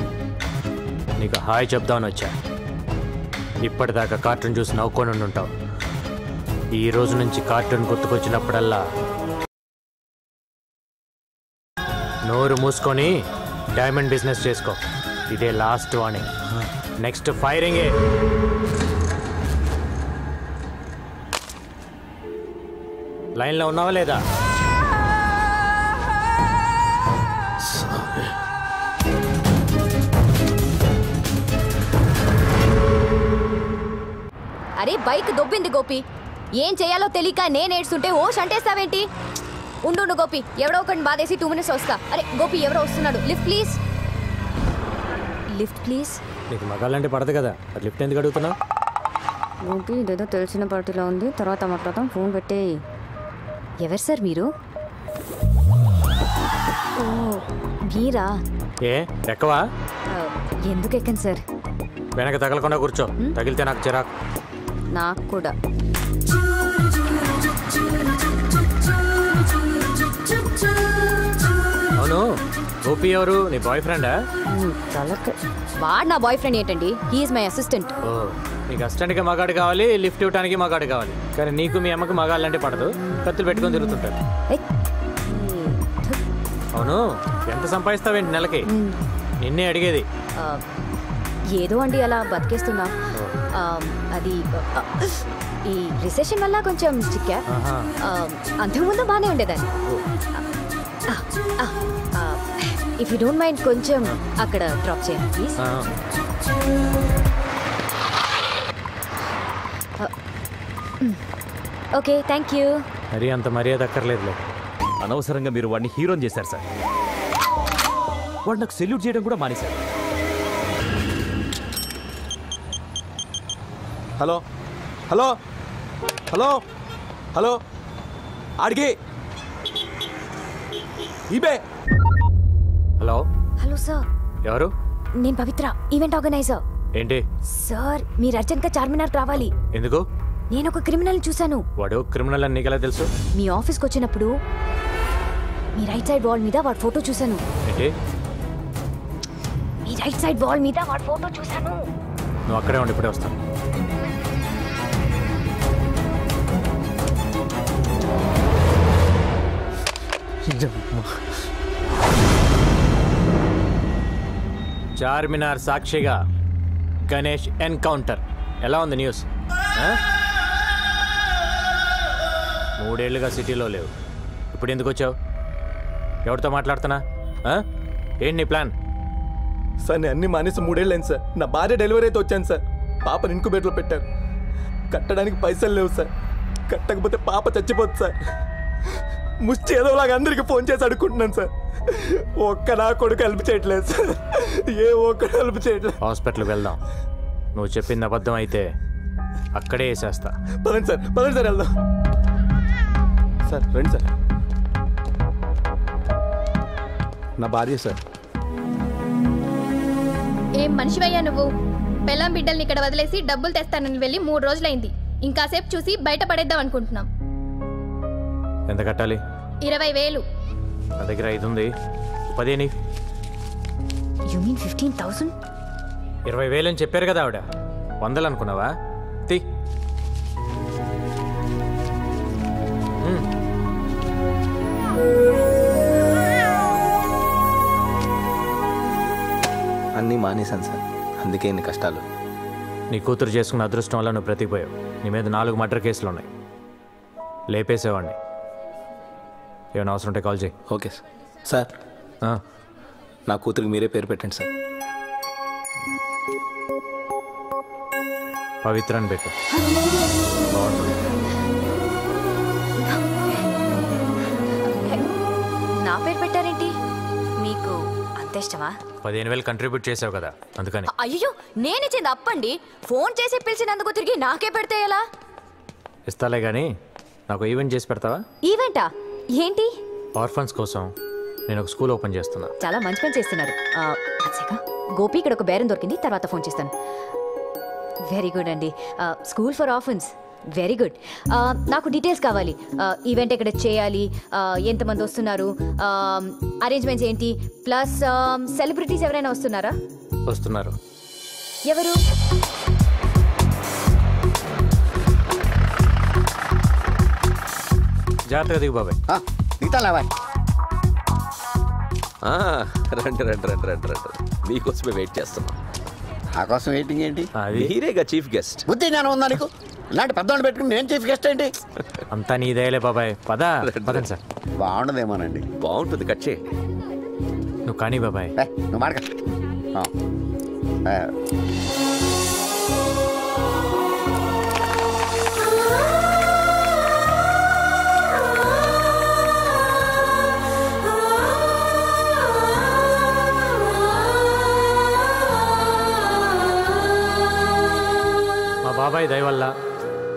E: నీకు హాయ్ చెప్దామని వచ్చా. ఇప్పటిదాకా కార్టూన్ చూసి నవ్వుకొని ఉంటావు. ఈ రోజు నుంచి కార్టూన్ గుర్తుకొచ్చినప్పుడల్లా నోరు మూసుకొని డైమండ్ బిజినెస్ చేసుకో. ఇదే లాస్ట్ వార్నింగ్. నెక్స్ట్ ఫైరింగే. లైన్లో ఉన్నావా లేదా?
G: అరే బైక్ దొబ్బింది గోపి. ఏం చేయాలో తెలియక నేను ఏడ్చుంటే ఓష్ అంటేస్తావేంటి? ఉండు గోపి, ఎవడో ఒకటి బాధేసి 2 minutes వస్తా. అరే గోపి ఎవరో వస్తున్నాడు. Lift please, lift please.
E: నీకు మగాళ్ళంటే పడదు కదా, అది లిఫ్ట్ ఎందుకు అడుగుతున్నావు?
G: గోపి ఇదేదో తెలిసిన పార్టీలో ఉంది, తర్వాత మాట్లాడతాం. ఫోన్ పెట్టే. ఎవరు సార్ మీరు? ఓ మీరా?
E: ఏ ఎక్కవా?
G: ఎందుకు ఎక్కండి సార్?
E: వెనక తగలకుండా కూర్చో, తగిలితే నాకు చిరాకు.
G: నాకు కూడా.
E: అవును, గోపి ఎవరు? నీ బాయ్ ఫ్రెండా?
G: వాడు నా బాయ్ ఫ్రెండ్ ఏంటండి? He is my assistant.
E: ఓ, నీకు అసిస్టెంట్గా మగాడు కావాలి, లిఫ్ట్ ఇవ్వడానికి మగాడు కావాలి. కానీ నీకు మీ అమ్మకు మగాళ్ళంటే పడదు, కత్తులు పెట్టుకొని తిరుగుతుంటారు. అవును, ఎంత సంపాదిస్తావేంటి నెలకి? నిన్నే అడిగేది.
G: ఏదో అండి అలా బతికేస్తున్నా. అది ఈ రిసెషన్ వల్ల కొంచెం చిక్కా. అంతకుముందు బాగానే ఉండేదాన్ని. ఇఫ్ యూ డోంట్ మైండ్ కొంచెం అక్కడ డ్రాప్ చేయండి ప్లీజ్. Okay, thank you.
E: మరి అంత మర్యాద అక్కర్లేదులే.
S: అనవసరంగా మీరు వాడిని హీరోని చేశారు సార్. వాడు నాకు సెల్యూట్ చేయడం కూడా మానేశారు.
N: హలో హలో హలో హలో ఆడికి ఈబే.
E: Hello
G: hello sir.
E: ఎవరు?
G: నేను పవిత్ర, ఈవెంట్ ఆర్గనైజర్.
E: ఏంటి
G: సార్, మీరు అర్జెంట్గా చార్మినార్ రావాలి.
E: ఎందుకు?
G: నేను ఒక క్రిమినల్ చూశాను.
E: వాడు క్రిమినల్ అని నీకెలా తెలుసు?
G: మీ ఆఫీస్కి వచ్చినప్పుడు మీ రైట్ సైడ్ వాల్ మీద వాడి ఫోటో చూశాను.
E: ఏంటి?
G: మీ రైట్ సైడ్ వాల్ మీద వాడి ఫోటో చూశాను.
E: నువ్వు అక్కడే ఉండి ఇప్పుడే వస్తాను. చార్మినార్ సాక్షిగా గణేష్ ఎన్కౌంటర్. ఎలా ఉంది న్యూస్? 3 ఏళ్లుగా సిటీలో లేవు, ఇప్పుడు ఎందుకు వచ్చావు? ఎవరితో మాట్లాడుతున్నా? ఏంటి నీ ప్లాన్?
N: సార్ నేను అన్ని మానేసి 3 ఏళ్ళు అయింది సార్. నా భార్య డెలివరీ అయితే వచ్చాను సార్. పాపని ఇంకుబేట్లో పెట్టారు. కట్టడానికి పైసలు లేవు సార్. కట్టకపోతే పాప చచ్చిపోతుంది సార్. ముష్టి ఏదోలాగా అందరికి ఫోన్ చేసి అడుక్కుంటున్నాను సార్. ఒక్క నా కొడుకు హెల్ప్ చేయట్లేదు సార్. ఏ ఒక్కడు హెల్ప్ చేయట్లేదు.
E: హాస్పిటల్కి వెళ్దాం. నువ్వు చెప్పింది అబద్ధం అయితే అక్కడే వేసేస్తా.
N: పదండి సార్ వెళ్దాం. సార్ రండి సార్. నా భార్య సార్.
T: ఏం మనిషివయ్యా నువ్వు? పెళ్ళాం బిడ్డల్ని ఇక్కడ వదిలేసి డబ్బులు తెస్తానని వెళ్ళి 3 రోజులైంది. ఇంకాసేపు చూసి బయట పడేద్దాం అనుకుంటున్నాం.
E: ఎంత కట్టాలి?
T: 20,000.
E: నా దగ్గర 5 ఉంది. 10
G: You mean 15,000?
E: 20,000 అని చెప్పారు కదా ఆవిడ. 100 అనుకున్నావా? తీ.
M: అన్నీ మానేశాను సార్, అందుకే ఇన్ని కష్టాలు.
E: నీ కూతురు చేసుకున్న అదృష్టం వల్ల నువ్వు బ్రతికిపోయావు. నీ మీద 4 మర్డర్ కేసులు ఉన్నాయి. లేపేసేవాడిని. ఏమైనా అవసరం ఉంటే కాల్ చేయి.
M: Okay sir. నా కూతురికి మీరే పేరు పెట్టండి సార్.
E: పవిత్ర అని పెట్టు.
G: నా పేరు పెట్టారేంటి? మీకు అంత ఇష్టమా?
E: 15,000 కంట్రిబ్యూట్ చేసావు కదా, అందుకని.
G: అయ్యో, నేనిచ్చింది అప్పండి. ఫోన్ చేసి పిలిచినందుకు తిరిగి నాకే పెడితే ఎలా?
E: ఇస్తాలే కానీ నాకు ఈవెంట్ చేసి పెడతావా?
G: ఈవెంటా? ఏంటి?
E: ఆర్ఫన్స్ కోసం నేను ఒక స్కూల్ ఓపెన్ చేస్తున్నా.
G: చాలా మంచి పని చేస్తున్నారు. గోపి, ఇక్కడ ఒక బేరం దొరికింది, తర్వాత ఫోన్ చేస్తాను. వెరీ గుడ్ అండి. School for orphans, very good. నాకు డీటెయిల్స్ కావాలి. ఈవెంట్ ఎక్కడ చేయాలి, ఎంతమంది వస్తున్నారు, అరేంజ్మెంట్స్ ఏంటి, ప్లస్ సెలబ్రిటీస్ ఎవరైనా వస్తున్నారా?
E: వస్తున్నారు.
G: ఎవరు?
E: జాగ్రత్తగా దిగు బాబాయ్.
A: దిగుతావా?
L: రండి రండి రండి రండి రండి, మీకోసమే వెయిట్ చేస్తున్నాం.
A: నా కోసం వెయిటింగ్ ఏంటి?
L: మీరేగా చీఫ్ గెస్ట్.
A: బుద్ధి జ్ఞానం ఉందా నీకు? ఇలాంటి పెద్దవాళ్ళు పెట్టుకుని నేను చీఫ్ గెస్ట్ ఏంటి?
E: అంతా నీదేలే బాబాయ్. పదండి సార్.
A: బాగుండదేమోనండి.
L: బాగుంటుంది, కట్ చేయండి.
E: నువ్వు కానీ బాబాయ్.
A: నువ్వు మాడక.
E: దయ వల్ల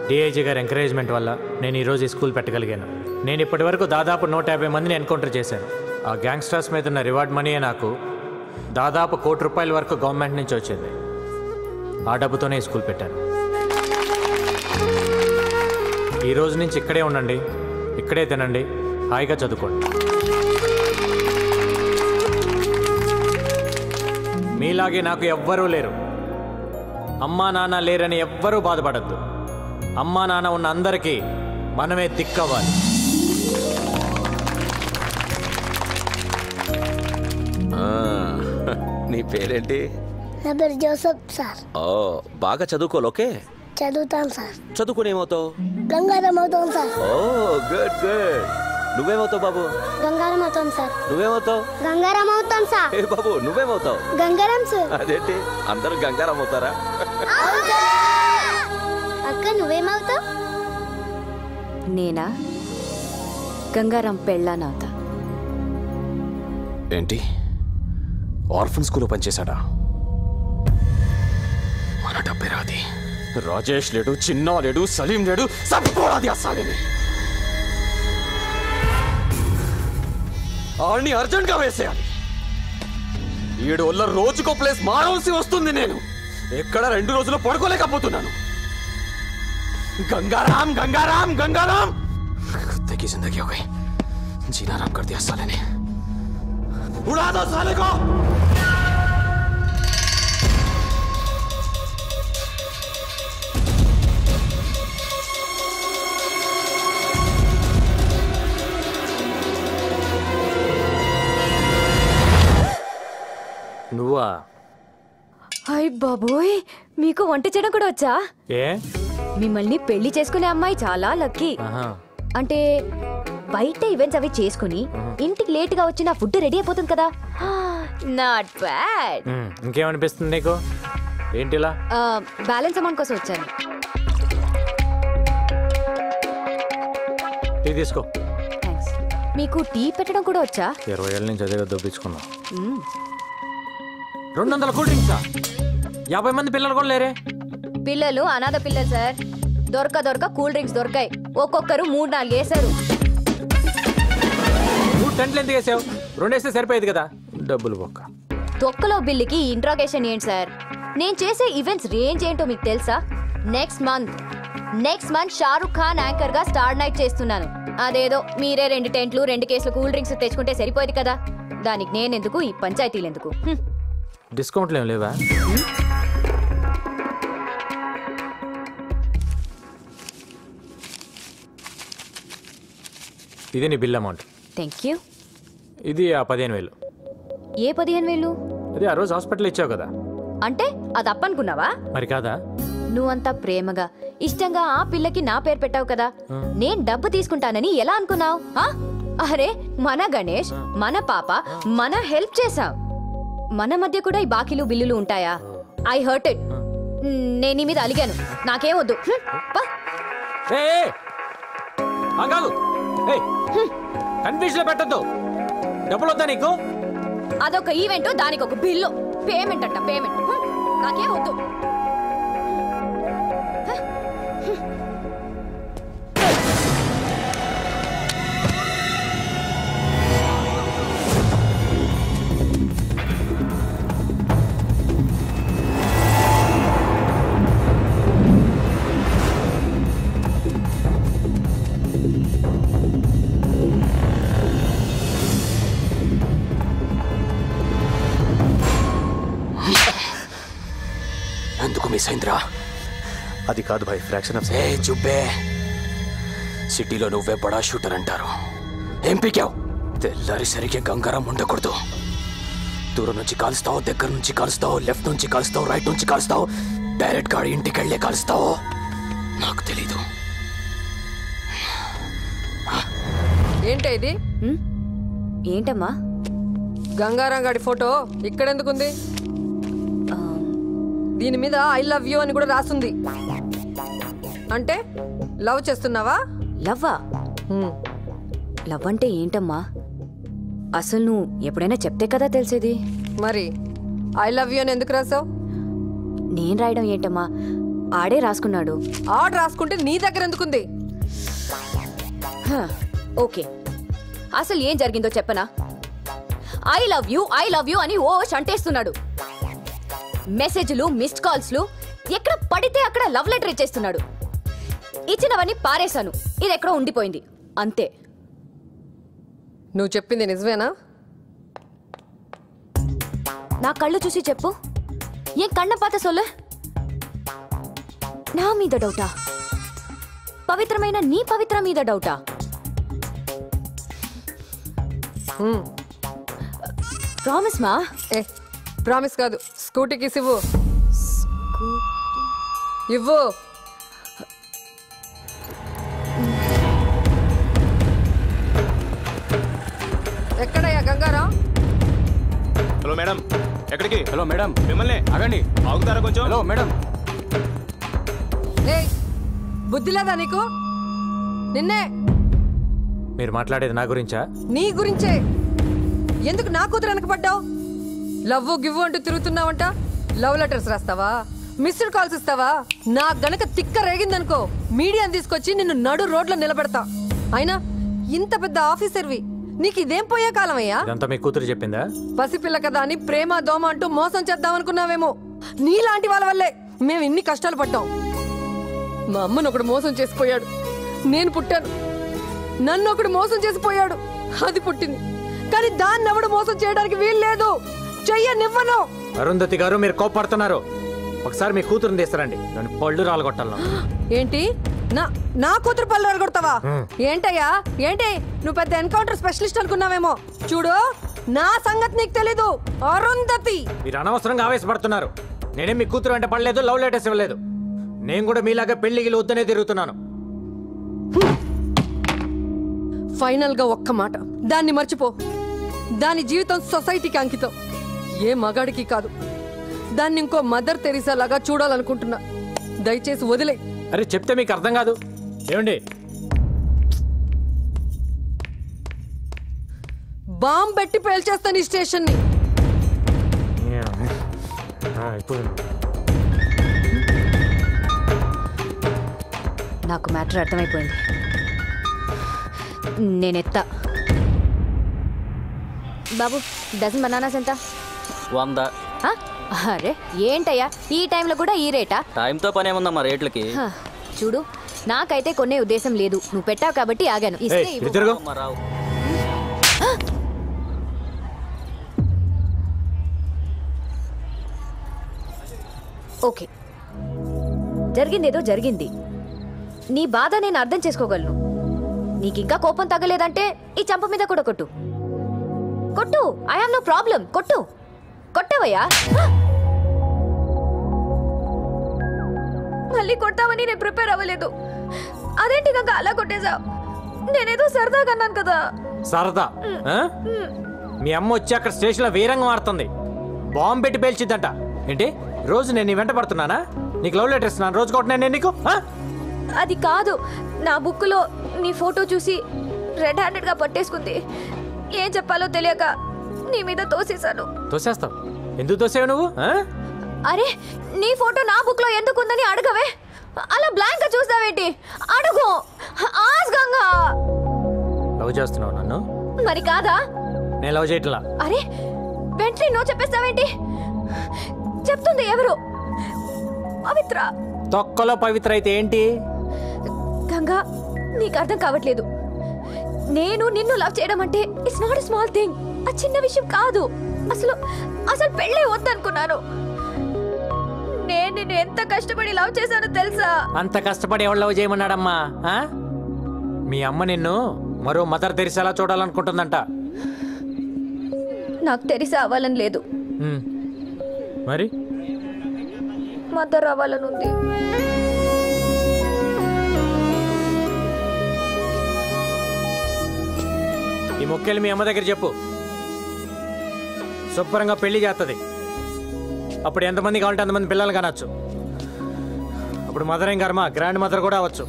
E: డిఐజీ గారి ఎంకరేజ్మెంట్ వల్ల నేను ఈరోజు ఈ స్కూల్ పెట్టగలిగాను. నేను ఇప్పటి వరకు దాదాపు 150 మందిని ఎన్కౌంటర్ చేశాను. ఆ గ్యాంగ్స్టర్స్ మీద ఉన్న రివార్డ్ మనీయే నాకు దాదాపు ₹1 కోటి వరకు గవర్నమెంట్ నుంచి వచ్చింది. ఆ డబ్బుతోనే ఈ స్కూల్ పెట్టాను. ఈ రోజు నుంచి ఇక్కడే ఉండండి, ఇక్కడే తినండి, హాయిగా చదువుకోండి. మీలాగే నాకు ఎవ్వరూ లేరు. అమ్మా నాన్న లేరని ఎవ్వరూ బాధపడద్దు. అమ్మా నాన్న ఉన్న అందరికీ మనమే దిక్కవ్వాలి.
L: నీ పేరేంటి?
B: నా పేరు జోసఫ్ సార్.
L: ఓ, బాగా చదువుకోలోకే?
B: చదువుతాను సార్.
L: చదువుకుని ఏమవుతావు?
B: గంగారం అవుతాను సార్.
L: ఓ గుడ్ గుడ్. నువ్వేమవుతావు బాబు?
B: గంగారం అవుతాను సార్.
L: నువ్వేమవుతావు?
B: గంగారం అవుతాను సార్.
L: ఏ బాబు నువ్వేమవుతావు?
B: గంగారం సార్.
L: అదేంటి అందరూ గంగారం అవుతారా?
B: అక్క నువ్వేమవుతావు?
G: నేనా గంగారం పెళ్ళానవుతా.
M: ఏంటి ఆర్ఫన్ స్కూల్లో పనిచేశాడా? మన డబ్బే రాది. రాజేష్ లేడు, చిన్నా లేడు, సలీం లేడు, సబ్బోరాది అస్సాలిని. ఆడిని అర్జెంట్గా వేసేయాలి. 7 వల్ల రోజుకో ప్లేస్ మారవలసి వస్తుంది. నేను ఎక్కడ 2 రోజులు పడుకోలేకపోతున్నాను. गंगाराम गंगाराम गंगाराम कुत्ते की जिंदगी हो गई. जीना आराम कर दिया साले ने. उड़ा दो साले को.
E: నువ్వా?
G: హాయ్ బాబోయ్, మీకు వంట చేయడం కూడా వచ్చా?
E: ఏ
G: మిమ్మల్ని పెళ్లి చేసుకునే అమ్మాయి చాలా లక్కీ. అంటే బయట ఈవెంట్స్ అవి చేసుకుని ఇంటికి లేట్ గా వచ్చి నా ఫుడ్ రెడీ అయిపోతుంది కదా. Not bad.
E: ఇంకేమనిపిస్తుంది నీకు? ఏంటిలా?
G: బ్యాలెన్స్ అమౌంట్ కోసం వచ్చాను.
E: టీ తీసుకో.
G: మీకు టీ పెట్టడం కూడా వచ్చా?
E: 20 ఏళ్ళ నుంచి అదే దొబ్బించుకున్నా. 200 కూల్ డ్రింక్సా? 50 మంది పిల్లలు కూడా లేరే?
G: పిల్లలు అనాథ పిల్లలు సార్. దొరక కూల్ డ్రింక్స్ దొరకాయి. ఒక్కొక్కరు 3-4 వేసారు.
E: నువ్వు టెంట్లు ఎందుకు వేసావు? 2 వేస్తే సరిపోయేది కదా. డబ్బులు బొక్క.
G: తొక్కలో బిల్లుకి ఇంట్రాగేషన్ ఏంటి సార్? నేను చేసే ఈవెంట్స్ రేంజ్ ఏంటో మీకు తెలుసా? Next month Shahrukh Khan anchor గా స్టార్ నైట్ చేస్తున్నాను. అదేదో మీరే 2 టెంట్లు 2 కేసులు కూల్ డ్రింక్స్ తెచ్చుకుంటే సరిపోయేది కదా. దానికి నేనెందుకు, ఈ పంచాయతీలు ఎందుకు?
E: డిస్కౌంట్లు ఏం లేవా? ఇది నీ బిల్ అమౌంట్.
G: Thank you.
E: ఇది ఆ 15,000.
G: ఏ 15,000?
E: అది ఆ రోజు హాస్పిటల్ ఇచ్చావు కదా.
G: అంటే అది అప్పనుకున్నావా?
E: మరి కాదా?
G: నువ్వంతా ప్రేమగా ఇష్టంగా ఆ పిల్లకి నా పేరు పెట్టావు కదా. నేను డబ్బు తీసుకుంటానని ఎలా అనుకున్నావు? అరే మన గణేష్, మన పాప, మన హెల్ప్ చేసాం. మన మధ్య కూడా ఈ బాకీలు బిల్లులు ఉంటాయా? I hurt it. నేను నీ మీద అలిగాను. నాకేం వద్దు.
E: కన్ఫ్యూజన్ లో పెట్టద్దు. డబ్బులు వద్దా నీకు?
G: అదొక ఈవెంట్, దానికి ఒక బిల్లు. పేమెంట్ అంట పేమెంట్. నాకేం వద్దు.
M: ఎందుకు మిస్ అయిందిరా?
N: అది కాదు భాయ్, ఫ్రాక్షన్ ఆఫ్
M: చుబ్బే. సిటీలో నువ్వే బడా షూటర్ అంటారు. ఏం పీకావు? తెల్లారి సరిగ్గా గంగారం ఉండకూడదు. దూరం నుంచి కాలుస్తావు, దగ్గర నుంచి కాలుస్తావు, లెఫ్ట్ నుంచి కాలుస్తావు, రైట్ నుంచి కాలుస్తావు, డైరెక్ట్ గాడి ఇంటికి వెళ్ళే కాలుస్తావు. నాకు తెలీదు.
I: ఏంటి ఇది?
G: ఏంటమ్మా?
I: గంగారాం గాడి ఫోటో ఇక్కడెందుకుంది? దీని మీద ఐ లవ్ యూ అని కూడా రాస్తుంది. అంటే లవ్ చేస్తున్నావా?
G: లవ్వా? లవ్ అంటే ఏంటమ్మా? అసలు నువ్వు ఎప్పుడైనా చెప్తే కదా తెలిసేది.
I: మరి ఐ లవ్ యూ అని ఎందుకు రాసావు?
G: నేను రాయడం ఏంటమ్మా? ఆడే రాసుకున్నాడు.
I: ఆర్డర్ రాసుకుంటే నీ దగ్గర ఎందుకుంది?
G: ఓకే, అసలు ఏం జరిగిందో చెప్పనా? ఐ లవ్ యూ అని ఓ అంటేస్తున్నాడు. మెసేజ్లు, మిస్డ్ కాల్స్లు, ఎక్కడ పడితే అక్కడ లవ్ లెటర్ ఇచ్చేస్తున్నాడు. ఇచ్చినవన్నీ పారేశాను, ఇది ఎక్కడో ఉండిపోయింది అంతే.
I: నువ్వు చెప్పింది నిజమేనా?
G: నా కళ్ళు చూసి చెప్పు. ఏం కண்ண పాత సొల్లు? నా మీద డౌటా? పవిత్రమైన నీ పవిత్ర మీద డౌటా? ప్రామిస్ మా?
I: ప్రామిస్ కాదు, స్కూటీకి ఇవ్వు. ఇవ్వు. ఎక్కడయ్యా గంగారాం?
U: హలో మేడం, ఎక్కడికి? హలో మేడం, మిమ్మల్ని ఆగండి, ఆగుతారా కొంచెం? Hello madam.
I: ఏయ్, బుద్ధి లేదా నీకు? నిన్నే.
E: మీరు మాట్లాడేది నా గురించా?
I: నీ గురించే. ఎందుకు నా కూతురు వెనకపడ్డావు? లవ్వు గివ్వు అంటూ తిరుగుతున్నావంట. లవ్ లెటర్స్ రాస్తావా? మిస్డ్ కాల్స్ ఇస్తావా? నా గనక తిక్క రేగిందనుకో, మీడియాని తీసుకొచ్చి నిన్ను నడు రోడ్లో నిలబెడతా. అయినా ఇంత పెద్ద ఆఫీసర్వి, నీకు ఇదేం పోయే కాలమయ్యా?
E: ఇదంతా మీ కూతురు చెప్పిందా?
I: పసిపిల్ల కదా అని ప్రేమ దోమ అంటూ మోసం చేద్దాం అనుకున్నావేమో. నీలాంటి వాళ్ళ వల్లే మేము ఇన్ని కష్టాలు పడ్డాం. మా అమ్మను ఒకడు మోసం చేసిపోయాడు, నేను పుట్టాను. నన్ను ఒకడు మోసం చేసిపోయాడు, అది పుట్టింది. కానీ దాన్ని ఎవడు మోసం చేయడానికి వీలు లేదు. చెయ్యనివ్వను.
E: అరుంధతి గారు, మీరు కోపడుతున్నారు. ఒకసారి మీ కూతురుని తీస్తారండి, దాని పళ్ళు రాలగొట్టాలను.
I: ఏంటి? నా కూతురు పళ్ళు రాలగొడతావా? ఏంటయ్యా ఏంటి? నువ్వు పెద్ద ఎన్కౌంటర్ స్పెషలిస్ట్ అనుకున్నావేమో. చూడు, నా సంగతి నీకు తెలీదు. అరుంధతి,
E: మీరు అనవసరంగా ఆవేశపడుతున్నారు. నేనేం మీ కూతురు వెంట పడలేదు, లవ్ లెటర్స్ ఇవ్వలేదు. నేను కూడా మీలాగా పెళ్లికి వద్దనే తిరుగుతున్నాను.
I: ఫైనల్ గా ఒక్క మాట, దాన్ని మర్చిపో. దాని జీవితం సొసైటీకి అంకితం, ఏ మగాడికి కాదు. దాన్ని ఇంకో మదర్ తెరీసా లాగా చూడాలనుకుంటున్నా. దయచేసి వదిలే.
E: అరే చెప్తే మీకు అర్థం కాదు. ఏమండి,
I: బాంబు పెట్టి పేల్చేస్తాను ఈ స్టేషన్ ని.
G: నాకు మ్యాటర్ అర్థమైపోయింది. నేనెత్తా. బాబు, డజన్ బనానాస్ ఎంత?
K: 100.
G: అరే ఏంటయ్యా, ఈ టైంలో కూడా ఈ రేటా?
K: టైంతో పని ఏముందమ్మా రేట్లకి?
G: చూడు, నాకైతే కొనే ఉద్దేశం లేదు. నువ్వు పెట్టావు కాబట్టి ఆగాను. ఇస్తే
K: రావు.
G: ఓకే, జరిగిందేదో జరిగింది. నీ బాధ నేను అర్థం చేసుకోగలను. నీకింకా కోపం తగ్గలేదంటే ఈ చంప మీద కూడా కొట్టు. కొట్టు, ఐ హావ్ నో ప్రాబ్లం. కొట్టు. కొట్టవయ్యా. మళ్ళీ కొట్టావని నేను ప్రిపేర్ అవ్వలేదు. అదేంటి ఇంకా అలా కొట్టేశావు? నేనేదో సరదాగా అన్నాను కదా.
E: సరదా? మీ అమ్మ వచ్చి అక్కడ స్టేషన్ లో వీరంగం ఆడుతుంది, బాంబు పెట్టి పేల్చిద్దంట. ఏంటి రోజు నేను నీ వెంట పడుతున్నానా? నీకు లవ్ లెటర్ ఇస్తున్నాను, రోజు కొట్టినా నేను నీకు?
G: అది కాదు, నా బుక్లో నీ ఫోటో చూసి రెడ్ హ్యాండెడ్ గా పట్టేసుకుంది. ఏం చెప్పాలో తెలియక నీ మీద తోసేశాను.
E: తోసేస్తావు? ఎందుకు తోసేవు నువ్వు?
G: అరే, నీ ఫోటో నా బుక్ లో ఎందుకుందని అడగవే. అలా బ్లాంక్ గా చూస్తావేంటి? అడుగు. ఆస్గంగా
E: లవ్ చేస్తున్నావు నన్ను?
G: మరి కాదా?
E: నేను లవ్ చేయట్లా.
G: అరే, వెంటనే నో చెప్పేస్తావేంటి? చెప్తుంది ఎవరు? పవిత్ర.
E: తొక్కలో పవిత్ర అయితే ఏంటి?
G: గంగా, నీకు అర్థం కావట్లేదు. నేను నిన్ను లవ్ చేయడం అంటే it's not a small thing. ఆ చిన్న విషయం కాదు. అసలు అసలు పెళ్ళే వద్దనుకున్నాను. నేను నిన్ను ఎంత కష్టపడి లవ్ చేశానో తెలుసా?
E: అంత కష్టపడి ఎవరు లవ్ చేయమన్నాడమ్మా? మీ అమ్మ నిన్ను మరో మదర్ తెరిసేలా చూడాలనుకుంటుందంట.
G: నాకు తెరిసే అవ్వాలని లేదు,
E: మరి
G: మదర్ అవ్వాలని ఉంది.
E: ఈ మొక్కెళ్ళి మీ అమ్మ దగ్గర చెప్పు, శుభ్రంగా పెళ్లి చేస్తుంది. అప్పుడు ఎంతమంది కావాలంటే అంతమంది పిల్లలు కానొచ్చు. అప్పుడు మదర్ ఏం కర్మ, గ్రాండ్ మదర్ కూడా అవ్వచ్చు.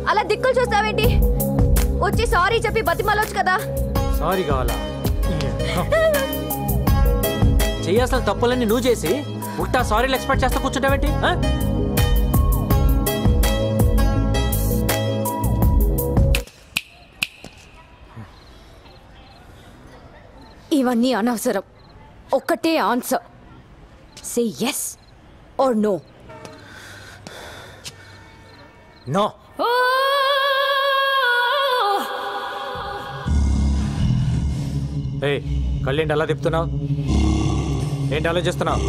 G: అలా దిక్కులు చూస్తావేంటి? వచ్చి సారీ చెప్పి బతిమాలొచ్చు కదా.
E: సారీ కావాలా? చేయాల్సిన తప్పులన్నీ నువ్వు చేసి ఉల్టా సారీలు ఎక్స్పెక్ట్ చేస్తా కూర్చుంటావేంటి?
G: ఇవన్నీ అనవసరం. ఒక్కటే answer. Say yes or no.
E: No. ఏ కళ్ళేంటి అలా తిప్పుతున్నావు? ఏంటి ఆలోచిస్తున్నావు?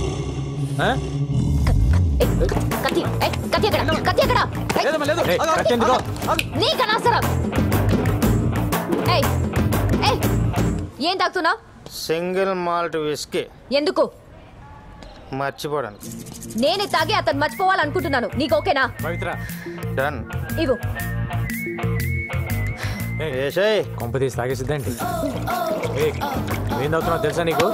G: ఏం తాగుతున్నా?
D: Single malt whisky.
G: ఎందుకు?
D: మర్చిపోవడానికి.
G: నేనే తాగి అతను మర్చిపోవాలనుకుంటున్నాను. నీకు ఓకేనా?
D: డన్.
G: ఇవ్వు.
E: కొంప తీసి తాగేసిద్దండి. ఏం తాగుతున్నావు తెలుసా నీకు?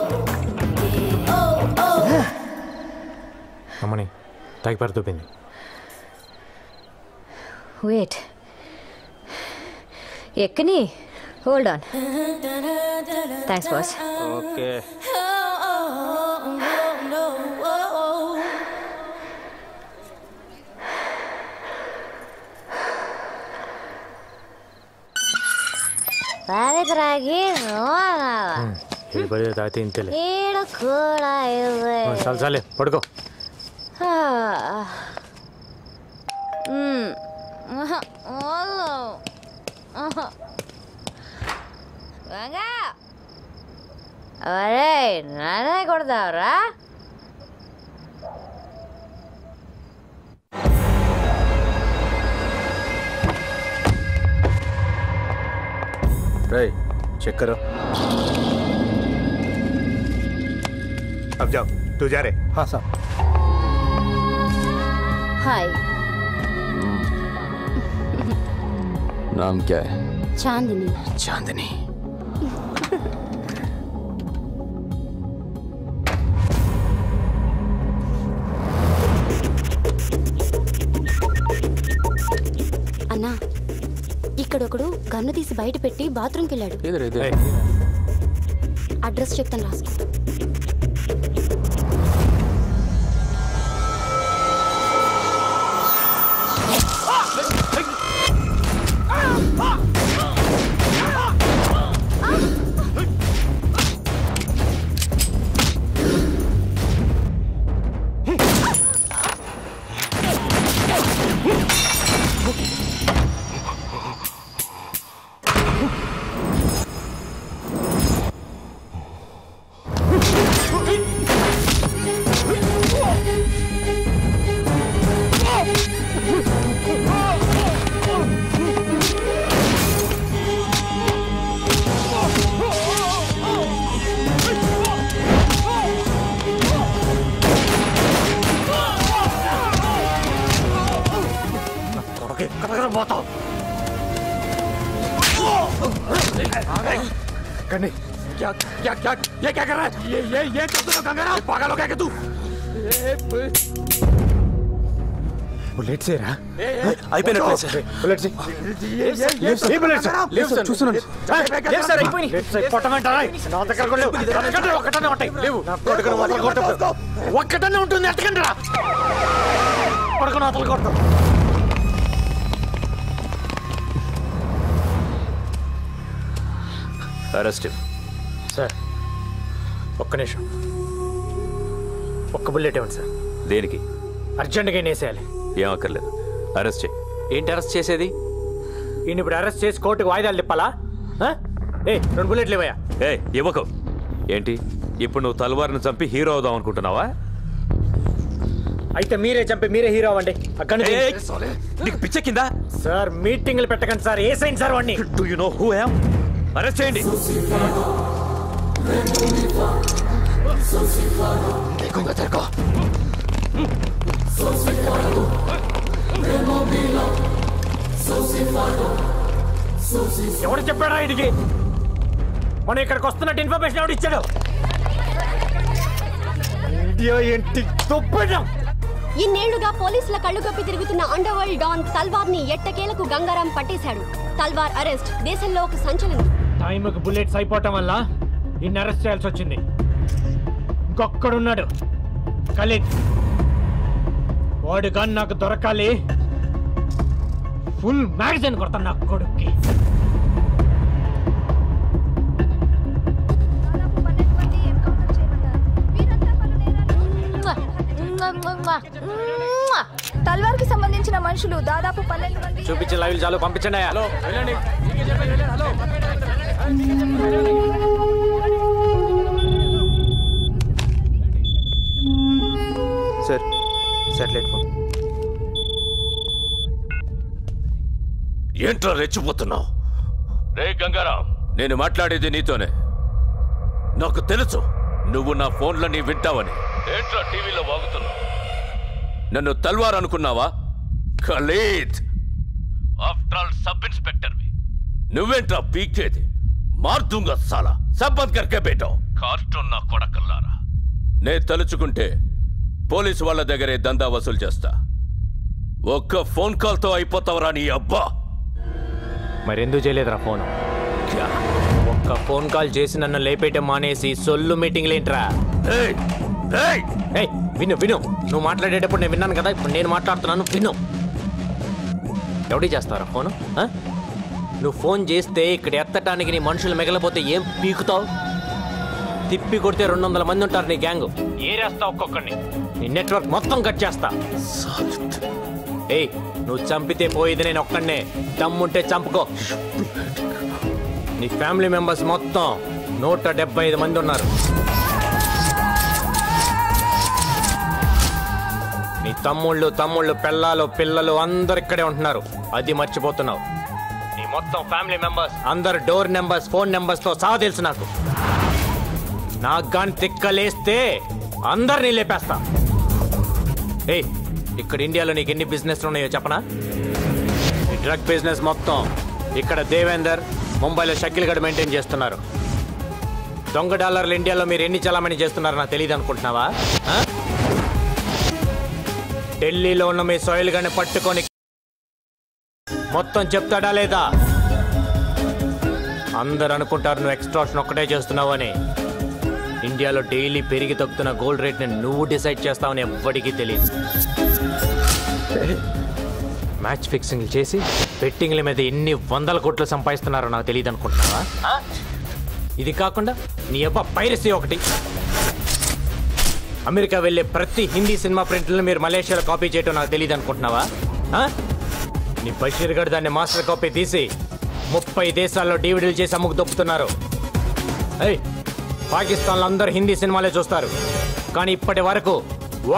E: అమ్మని తాగి పరితూపింది.
G: వెయిట్, ఎక్కని. Hold on. Thanks boss.
D: Okay.
B: తాగి
E: తాగితే ఇంతలే.
B: ఈడ కూడా
E: చాలు చాలే పడుకో.
B: అరే నానే కొడతావురా?
V: चेक करो। अब जाओ, तू जा रहे? हाँ साहब।
B: हाय।
M: नाम क्या है?
B: चांदनी।
M: चांदनी।
B: అన్నా, ఇక్కడొకడు గన్ను తీసి బయట పెట్టి బాత్రూమ్కి వెళ్ళాడు. అడ్రస్ చెప్తాను రాసుకో.
C: क्या क्या क्या ये क्या कर रहा है? ये कर तू गंगाराम, पागल हो गया क्या तू? बुलेट से रहा?
V: అయిపోయినట్లే సార్.
C: बुलेट से ये बुलेट से
V: లేవు సార్, చూస్తున్నాను.
C: లేవు సార్, అయిపోయినాయి. లేవు సార్, కొట్టమంటారా? నా దగ్గర కూడా లేవు. ఒక్కటనే ఉంటాయి. లేవు. నా కొడుకును వదలు కొట్టు. ఒక్కటనే ఉంటుంది, ఎట్టకండి రా. కొడుకును వదలు కొట్టు.
V: అరెస్ట్.
E: సార్ ఒక్క నిమిషం, ఒక్క బుల్లెట్ ఇవ్వండి సార్.
V: దేనికి?
E: అర్జెంట్గా వేసేయాలి.
V: ఏం అక్కర్లేదు, అరెస్ట్ చేయి.
E: ఏంటి అరెస్ట్ చేసేది? ఈయన ఇప్పుడు అరెస్ట్ చేసి కోర్టుకు వాయిదాలు తిప్పాలా? రెండు బుల్లెట్లు ఇవ్వయా?
V: ఇవ్వకు. ఏంటి ఇప్పుడు నువ్వు తల్వార్ని చంపి హీరో అవుదాం అనుకుంటున్నావా?
E: అయితే మీరే చంపి మీరే హీరో అవ్వండి. అక్కడ
V: నీకు పిచ్చెక్కిందా?
E: సార్ మీటింగ్లు పెట్టకండి సార్. ఏ సైన్ సార్ వాడిని?
V: Do you know who I am? Arrest చేయండి.
E: ఎవరు చెప్పాడా ఇదికి? మనం ఇక్కడికి వస్తున్నట్టు ఇన్ఫర్మేషన్ ఎవడు ఇచ్చాడు? ఇండియా ఏంటి తొప్పడం?
Q: ఇన్నేళ్లుగా పోలీసుల కళ్ళు కప్పి తిరుగుతున్న అండర్ వరల్డ్ డాన్ తల్వార్ ని ఎట్టకేలకు గంగారాం పట్టేశాడు. తల్వార్ అరెస్ట్ దేశంలో ఒక సంచలనం.
E: టైంకి బుల్లెట్స్ అయిపోవటం వల్ల ఇన్ని అరెస్ట్ చేయాల్సి వచ్చింది. ఇంకొక్కడున్నాడు ఖలీద్. వాడు కానీ నాకు దొరకాలి. ఫుల్ మ్యాగజైన్ కొడతాను నా కొడుక్కి.
F: తల్వార్ కి సంబంధించిన మనుషులు దాదాపు 12 మంది.
E: చూపించే లైవ్ చాలు, పంపించండి. Hello
D: sir satellite phone.
L: ఏంట్రా రెచ్చిపోతున్నావు? రే గంగారాం, నేను మాట్లాడేది నీతోనే. నాకు తెలుసు నువ్వు నా ఫోన్లని వింటావని. ఏంట్రా టీవీలో వాగుతున్నావు? నన్ను తల్వార్ అనుకున్నావా? ఖలీద్, ఆఫ్టర్ ఆల్ సబ్ ఇన్స్పెక్టర్వి. నువ్వేంట్రా పీకేది? మార్దుంగ సాలా సబ్బంద్ కర్కే బేటో. కార్టూన్ నా కొడకల్లారా. నే తలుచుకుంటే పోలీసు వాళ్ళ దగ్గరే దందా వసూలు చేస్తా. ఒక్క ఫోన్ కాల్తో అయిపోతావరా నీ అబ్బా.
E: మరెందుకు చేయలేదురా ఫోన్? ఒక్క ఫోన్ కాల్ చేసి నన్ను లేపేయటం మానేసి సొల్లు మీటింగ్ లేంట్రా. విను విను, నువ్వు మాట్లాడేటప్పుడు నేను విన్నాను కదా, ఇప్పుడు నేను మాట్లాడుతున్నాను విను. ఎవడి చేస్తారా ఫోను? నువ్వు ఫోన్ చేస్తే ఇక్కడ ఎత్తటానికి నీ మనుషులు మిగలపోతే ఏం పీకుతావు? తిప్పి కొడితే 200 మంది ఉంటారు నీ గ్యాంగ్. ఏరేస్తా ఒక్కొక్కడిని. నీ నెట్వర్క్ మొత్తం కట్ చేస్తా. ఏయ్, నువ్వు చంపితే పోయేది నేను ఒక్కడనే. దమ్ముంటే చంపుకో. నీ ఫ్యామిలీ మెంబర్స్ మొత్తం 175 మంది ఉన్నారు. నీ తమ్ముళ్ళు పెళ్ళాలు పిల్లలు అందరు ఇక్కడే ఉంటున్నారు. అది మర్చిపోతున్నావు. నీ మొత్తం ఫ్యామిలీ మెంబర్స్ అందరు డోర్ నెంబర్స్ ఫోన్ నెంబర్స్ తో సహా తెలుసు నాకు. నాకు గాని తిక్కలేస్తే అందరినీ లేపేస్తా. ఏయ్, ఇక్కడ ఇండియాలో నీకు ఎన్ని బిజినెస్ ఉన్నాయో చెప్పనా? ఈ డ్రగ్ బిజినెస్ మొత్తం ఇక్కడ దేవేందర్, ముంబైలో షకిల్ గడ్ మెయింటైన్ చేస్తున్నారు. దొంగ డాలర్లు ఇండియాలో మీరు ఎన్ని చలామణి చేస్తున్నారో నాకు తెలియదు అనుకుంటున్నావా? ఢిల్లీలో ఉన్న మీ సోయిల్ గని పట్టుకొని మొత్తం చెప్తాడా లేదా? అందరు అనుకుంటారు నువ్వు ఎక్స్ట్రాక్షన్ ఒక్కటే చేస్తున్నావు అని. ఇండియాలో డైలీ పెరిగి తగ్గుతున్న గోల్డ్ రేట్ని నువ్వు డిసైడ్ చేస్తావని ఎవ్వడికి తెలియదు. మ్యాచ్ ఫిక్సింగ్ చేసి బెట్టింగ్ల మీద ఎన్ని 100 కోట్లు సంపాదిస్తున్నారో నాకు తెలియదు అనుకుంటున్నావా? ఇది కాకుండా నీ అబ్బా పైరసీ ఒకటి. అమెరికా వెళ్ళే ప్రతి హిందీ సినిమా ప్రింట్లను మీరు మలేషియాలో కాపీ చేయటం నాకు తెలియదు అనుకుంటున్నావా? నీ బషీర్ గడ్ దాన్ని మాస్టర్ కాపీ తీసి 30 దేశాల్లో డివిడీలు చేసి అమ్ముకు దొప్పుతున్నారు. పాకిస్తాన్లో అందరూ హిందీ సినిమాలే చూస్తారు, కానీ ఇప్పటి వరకు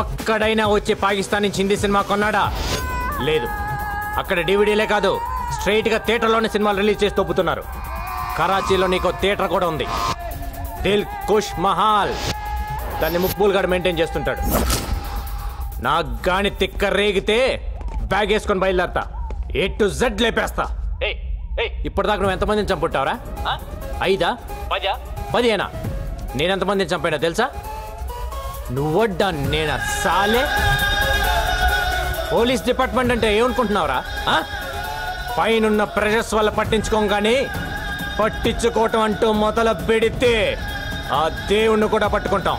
E: ఒక్కడైనా వచ్చి పాకిస్తాన్ నుంచి హిందీ సినిమా కొన్నాడా? లేదు. అక్కడ డివిడీలే కాదు, స్ట్రైట్గా థియేటర్లోనే సినిమాలు రిలీజ్ చేసి దొప్పుతున్నారు. కరాచీలో నీకు థియేటర్ కూడా ఉంది, దిల్ కుష్ మహాల్. దాన్ని ముక్బూల్ గడ్ మెయింటైన్ చేస్తుంటాడు. నాకు గాని తిక్క రేగితే బ్యాగ్ వేసుకొని బయలుదేరతా, A to Z లేపేస్తా. ఇప్పటిదాకా నువ్వు ఎంతమందిని చంపుంటావురా? 5, 10, 10 నేనెంతమందిని చంపానో తెలుసా? నువ్వడ్డా నేనా సాలే? పోలీస్ డిపార్ట్మెంట్ అంటే ఏమనుకుంటున్నావురా? పైనున్న ప్రెషర్స్ వల్ల పట్టించుకోగానే పట్టించుకోవటం అంటూ మొదలు పెడితే ఆ దేవుణ్ణి కూడా పట్టుకుంటాం.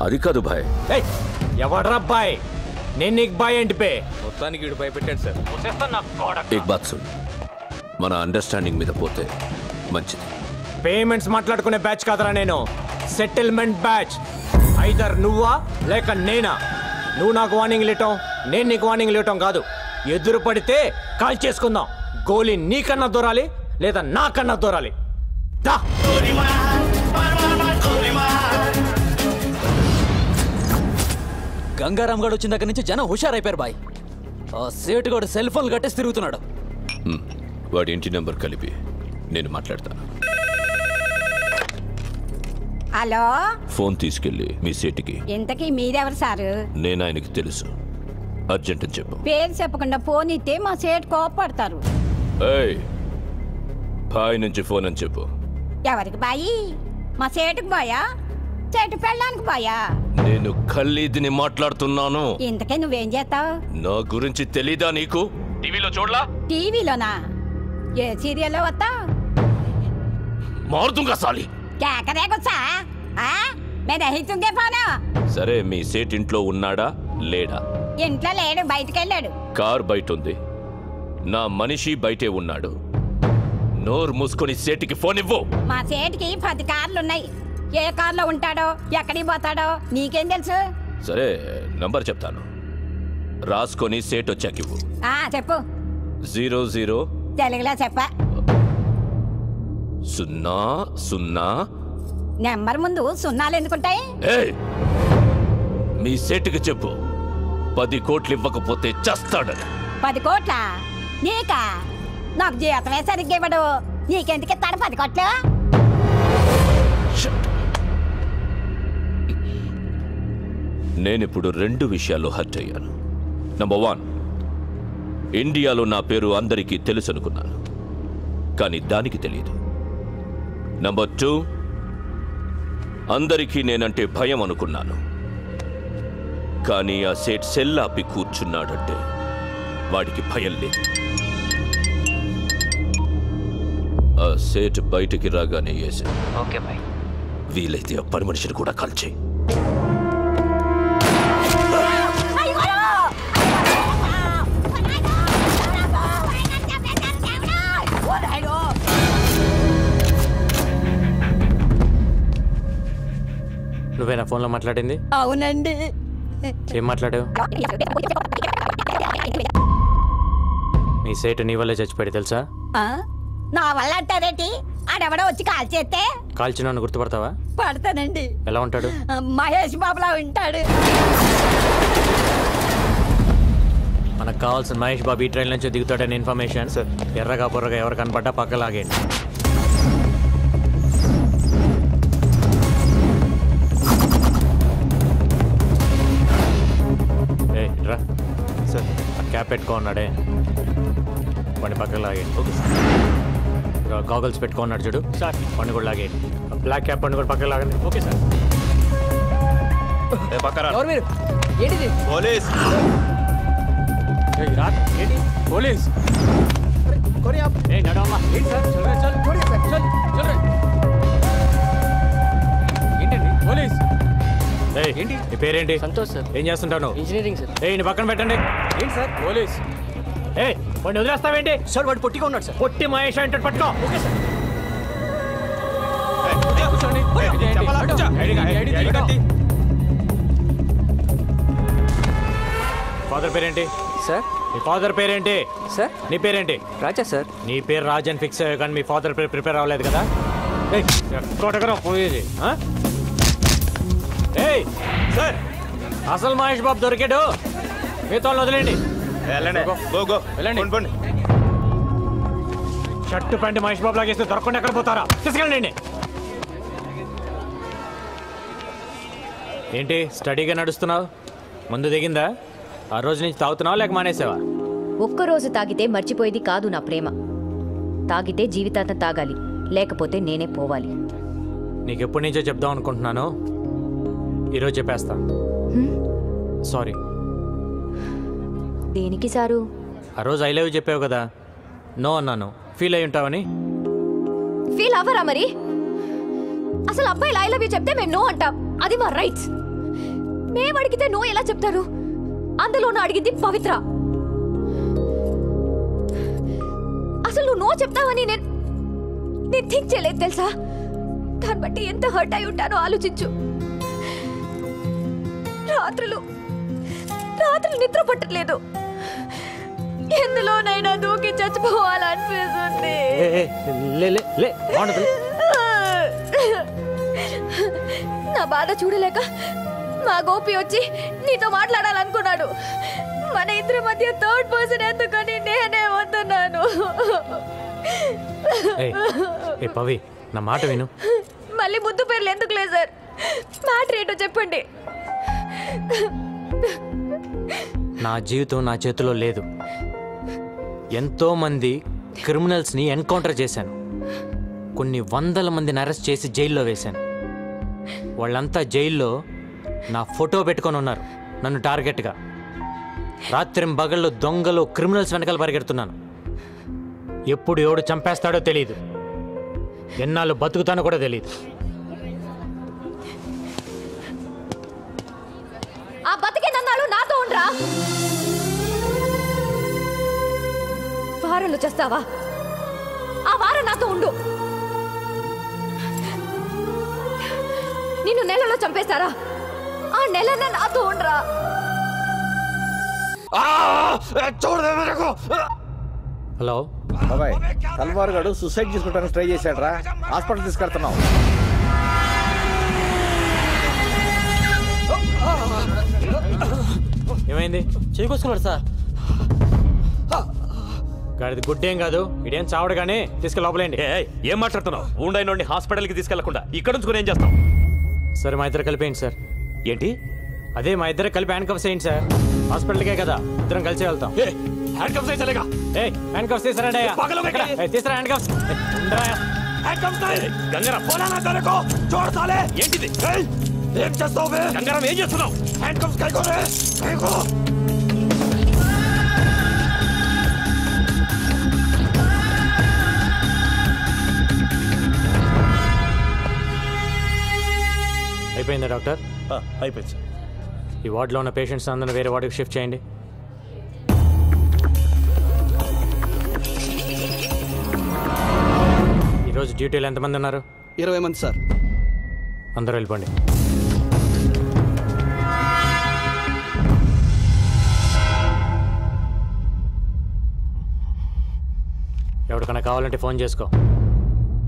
L: అది కాదు భాయ్.
E: ఎవడ్రా బాయ్? నేను నీకు బాయ్ ఏంటి పే?
V: మొత్తానికి వీడు భయపెట్టాడు సార్.
L: ఏక్ బాత్ సున్, మన అండర్స్టాండింగ్ మీద పోతే మంచిది.
E: పేమెంట్స్ మాట్లాడుకునే బ్యాచ్ కాదరా నేను, సెటిల్మెంట్ బ్యాచ్. ఐదర్ నువ్వా లేక నేనా. నువ్వు నాకు వార్నింగ్ లేటం, నేను నీకు వార్నింగ్ లేటం కాదు. ఎదురు పడితే కాల్ చేసుకుందాం. గోలీ నీకన్నా దూరాలి లేదా నాకన్నా దూరాలి. దా
J: గంగారాం గడు వచ్చిన దగ్గర నుంచి జనం హుషారైపోయారు బాయ్. ఆ సేటు గడు సెల్ ఫోన్ కట్టేసి తిరుగుతున్నాడు.
L: వాడి ఇంటి నెంబర్ కలిపి నేను మాట్లాడతా.
H: హలో,
L: ఫోన్ తీసుకెళ్ళి మీ సేటుకి.
H: ఇంతకీ మీరెవరు సారు?
L: నేను ఆయనకి తెలుసు, అర్జెంట్ అని చెప్పు.
H: పేరు చెప్పకుండా ఫోన్ ఇస్తే మా సేటు కోపడతారు.
L: బాయ్ నుంచి ఫోన్ అని చెప్పు.
H: ఎవరికి బాయి? మా సేటుకు బాయా? సేటు పెళ్ళడానికి బాయా?
L: నేను ఖలీద్ని మాట్లాడుతున్నాను.
H: ఇంతకే నువ్వేం చేస్తావు?
L: నా గురించి తెలీదా నీకు? టీవీలో చూడలా?
H: టీవీలోనా? ఏ సీరియల్లో వస్తా?
L: మారుతుంగా సాలి.
H: కేకరేకొచ్చా? मैं रहीతుంగే ఫోను.
L: సరే మీ సేట్ ఇంట్లో ఉన్నాడా లేడా?
H: ఇంట్లో లేడు, బయటికి వెళ్ళాడు.
L: కార్ బయట ఉంది, నా మనిషి బయటే ఉన్నాడు. నోరు మూసుకొని సేటికి ఫోన్ ఇవ్వు.
H: మా సేటికి 10 కార్లు ఉన్నాయి. ఏ కార్లో ఉంటాడో ఎక్కడికి పోతాడో నీకేం తెలుసు?
L: సరే నంబర్ చెప్తాను, రాసుకొని సేట్ వచ్చాక ఇవ్వు.
H: చెప్పు.
L: 00
H: తెలుగులో చెప్ప.
L: 00
H: నెంబర్ ముందు సున్నాలు ఎందుకుంటాయి?
L: మీ సేటుకి చెప్పు 10 కోట్లు ఇవ్వకపోతే చస్తాడని.
H: 10 కోట్ల నీకా? నాకు జీతమే సరిగ్గా ఇవ్వడు, నీకెందుకు ఇస్తాడు 10 కోట్లు?
L: నేనిప్పుడు 2 విషయాల్లో హర్ట్ అయ్యాను. నంబర్ 1, ఇండియాలో నా పేరు అందరికీ తెలుసు అనుకున్నాను, కానీ దానికి తెలియదు. నంబర్ 2, అందరికీ నేనంటే భయం అనుకున్నాను, కానీ ఆ సేట్ సెల్లాపి కూర్చున్నాడంటే వాడికి భయం లేదు. ఆ సేట్ బయటికి రాగానే వేసా.
K: Okay bye.
L: వీలైతే ఆ పని మనిషిని కూడా కాల్చేయి.
E: నువ్వేనా ఫోన్లో మాట్లాడింది?
H: అవునండి.
E: ఏం మాట్లాడావు? నీ సేటు నీ వల్లే చచ్చిపోయాడు తెలుసా?
H: నా వల్ల అంటారేంటి? ఆడెవడో వచ్చి కాల్ చేస్తే
E: కాల్చిన గుర్తుపడతావా?
H: పడతానండి.
E: ఎలా ఉంటాడు?
H: మహేష్ బాబులా ఉంటాడు.
E: మనకు కావాల్సిన మహేష్ బాబు ఈ ట్రైన్ నుంచి దిగుతాడని ఇన్ఫర్మేషన్. ఎర్రగా బుర్రగా ఎవరు కనపడ్డా పక్క లాగేయండి. రా సార్, ఆ క్యాప్ పెట్టుకో ఉన్నాడే వాడిని పక్కకు లాగేయండి. Okay sir. గాగల్స్ పెట్టుకో ఉన్నాడు చూడు సార్, వాడిని కూడా లాగేయండి. బ్లాక్ క్యాప్ వాడిని కూడా పక్కకు లాగండి. Okay sir.
R: ఎవరు మీరు? ఏంటిది?
U: పోలీస్.
E: ఏంటి పోలీస్? నడవమ్మా. ఏంటి సార్? ఏంటండి పోలీస్? ఏంటి నీ పేరేంటి?
K: సంతోష్ సార్.
E: ఏం చేస్తుంటాను?
K: Engineering sir.
E: నీ పక్కన పెట్టండి. ఏంటి సార్ పోలీస్? వాడిని వదిలేస్తావేంటి?
R: సార్ వాడు పొట్టిగా ఉన్నాడు సార్.
E: పొట్టి మహేష్ అంటే పట్టుకో. Okay sir. ఫాదర్ పేరేంటి
K: సార్?
E: మీ ఫాదర్ పేరేంటి
K: సార్?
E: నీ పేరేంటి?
K: రాజా సార్.
E: నీ పేరు రాజ్ అని ఫిక్స్ అయ్యా, కానీ మీ ఫాదర్ పేరు ప్రిపేర్ అవ్వలేదు కదా? ఎక్కడెక్కడ పోయేది సార్. అసలు మహేష్ బాబు దొరికాడు, మీతో వదిలేండి.
U: వెళ్ళండి.
E: షర్టు ప్యాంట్ మహేష్ బాబు లాగేస్తే దొరకకుండా ఎక్కడ పోతారా? తీసుకెళ్ళండి. ఏంటి స్టడీగా నడుస్తున్నావు? ముందు దిగిందా? ఆ రోజు నుంచి తాగుతున్నావా లేక మానేసావా?
G: ఒక్కరోజు తాగితే మర్చిపోయేది కాదు నా ప్రేమ. తాగితే జీవితాంతం తాగాలి, లేకపోతే నేనే పోవాలి.
E: నీకు ఎప్పటి నుంచో చెప్దాం అనుకుంటున్నాను, ఈరోజు చెప్పేస్తా. సారీ.
G: దేనికి సారు?
E: ఆ రోజు ఐ లవ్ యూ చెప్పావు కదా, నో అన్నాను. ఫీల్ అయి ఉంటావని.
G: ఫీల్ అవ్వరా మరి? అసలు అబ్బాయిలు ఐ లవ్ యూ చెప్తే మేము నో అంటాం, అది మా రైట్స్. మేము అడిగితే నో ఎలా చెప్తారు? అందులోనూ అడిగింది పవిత్ర. అసలు నువ్వు నో చెప్తావని నేను థింక్ చేయలేదు తెలుసా? దాన్ని బట్టి ఎంత హర్ట్ అయి ఉంటానో ఆలోచించు. రాత్రులు నిద్ర పట్టట్లేదు, ఎందులోనైనా దూకి చచ్చిపోవాలనిపిస్తుంది. నా బాధ చూడలేక మా గోపి వచ్చి నీతో మాట్లాడాలనుకున్నాడు. మన ఇద్దరి మధ్య థర్డ్ పర్సన్ ఎందుకని నేనే వస్తున్నాను.
E: పవి నా మాట విను.
G: మళ్ళీ ముద్దు పేర్లు ఎందుకు లేదు సార్? మ్యాటర్ ఏంటో చెప్పండి.
E: నా జీవితం నా చేతిలో లేదు. ఎంతో మంది క్రిమినల్స్ని ఎన్కౌంటర్ చేశాను, కొన్ని వందల మందిని అరెస్ట్ చేసి జైల్లో వేశాను. వాళ్ళంతా జైల్లో నా ఫోటో పెట్టుకొని ఉన్నారు నన్ను టార్గెట్గా. రాత్రి బగళ్ళు దొంగలు క్రిమినల్స్ వెనకాల పరిగెడుతున్నాను. ఎప్పుడు ఎవడు చంపేస్తాడో తెలియదు, ఎన్నాళ్ళు బతుకుతానో కూడా తెలియదు.
G: ఎన్నాళ్ళు నాతో ఉండరా? వారంలో చేస్తావా? ఆ వారం నాతో ఉండు. నిన్ను నెలలో చంపేస్తారా? ఆ నెలన నాతో ఉండరా?
E: హలో
C: బాబాయ్, తల్వార్ గారు సూసైడ్ చేసుకోవడానికి ట్రై చేశాడు రా. హాస్పిటల్ తీసుకెళ్తున్నాం.
E: ఏమైంది?
R: చేకొస్తున్నాడు సార్.
E: గాడిది గుడ్డేం కాదు, ఇదేం చావడు కానీ తీసుకెళ్ళి లోపలేండి.
V: ఏం మాట్లాడుతున్నావు? ఉండైనోడిని హాస్పిటల్కి తీసుకెళ్లకుండా ఇక్కడ నుంచి ఏం చేస్తాం?
E: సరే మా ఇద్దరు కలిపేయండి సార్.
V: ఏంటి?
E: అదే మా ఇద్దరు కలిపి హ్యాండ్ కప్స్ వేయండి సార్. హాస్పిటల్కే కదా, ఇద్దరం కలిసి వెళ్తాం.
V: హ్యాండ్ కప్స్ వేసలేగా?
E: హ్యాండ్ కప్స్ తీసారండి. తీసారా హ్యాండ్ కప్స్?
V: గంగారాం పోలానా తనకో చూడ సాలే. ఏంటిది? ఏం చేస్తావు? గంగారాం ఏం చేస్తున్నావు? హ్యాండ్ కప్స్ కైకోరే కైకో.
E: అయిపోయిందా డాక్టర్?
C: అయిపోయింది సార్.
E: ఈ వార్డులో ఉన్న పేషెంట్స్ అందరిని వేరే వార్డుకి షిఫ్ట్ చేయండి. ఈరోజు డ్యూటీలో ఎంతమంది ఉన్నారు?
O: 20 మంది సార్.
E: అందరూ వెళ్ళిపోండి. ఎవరికైనా కావాలంటే ఫోన్ చేసుకో.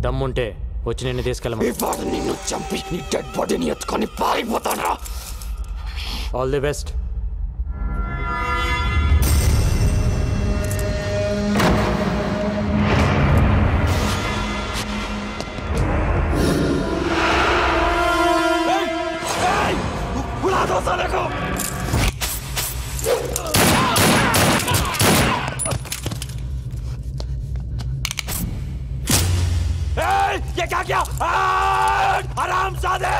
E: దమ్ముంటే వచ్చి నిన్ను తీసుకెళ్ళమని.
V: నిన్ను చంపి నీ డెడ్ బాడీని ఎత్తుకొని పారిపోతాను.
E: All the best.
V: ये क्या किया? हरामजादे!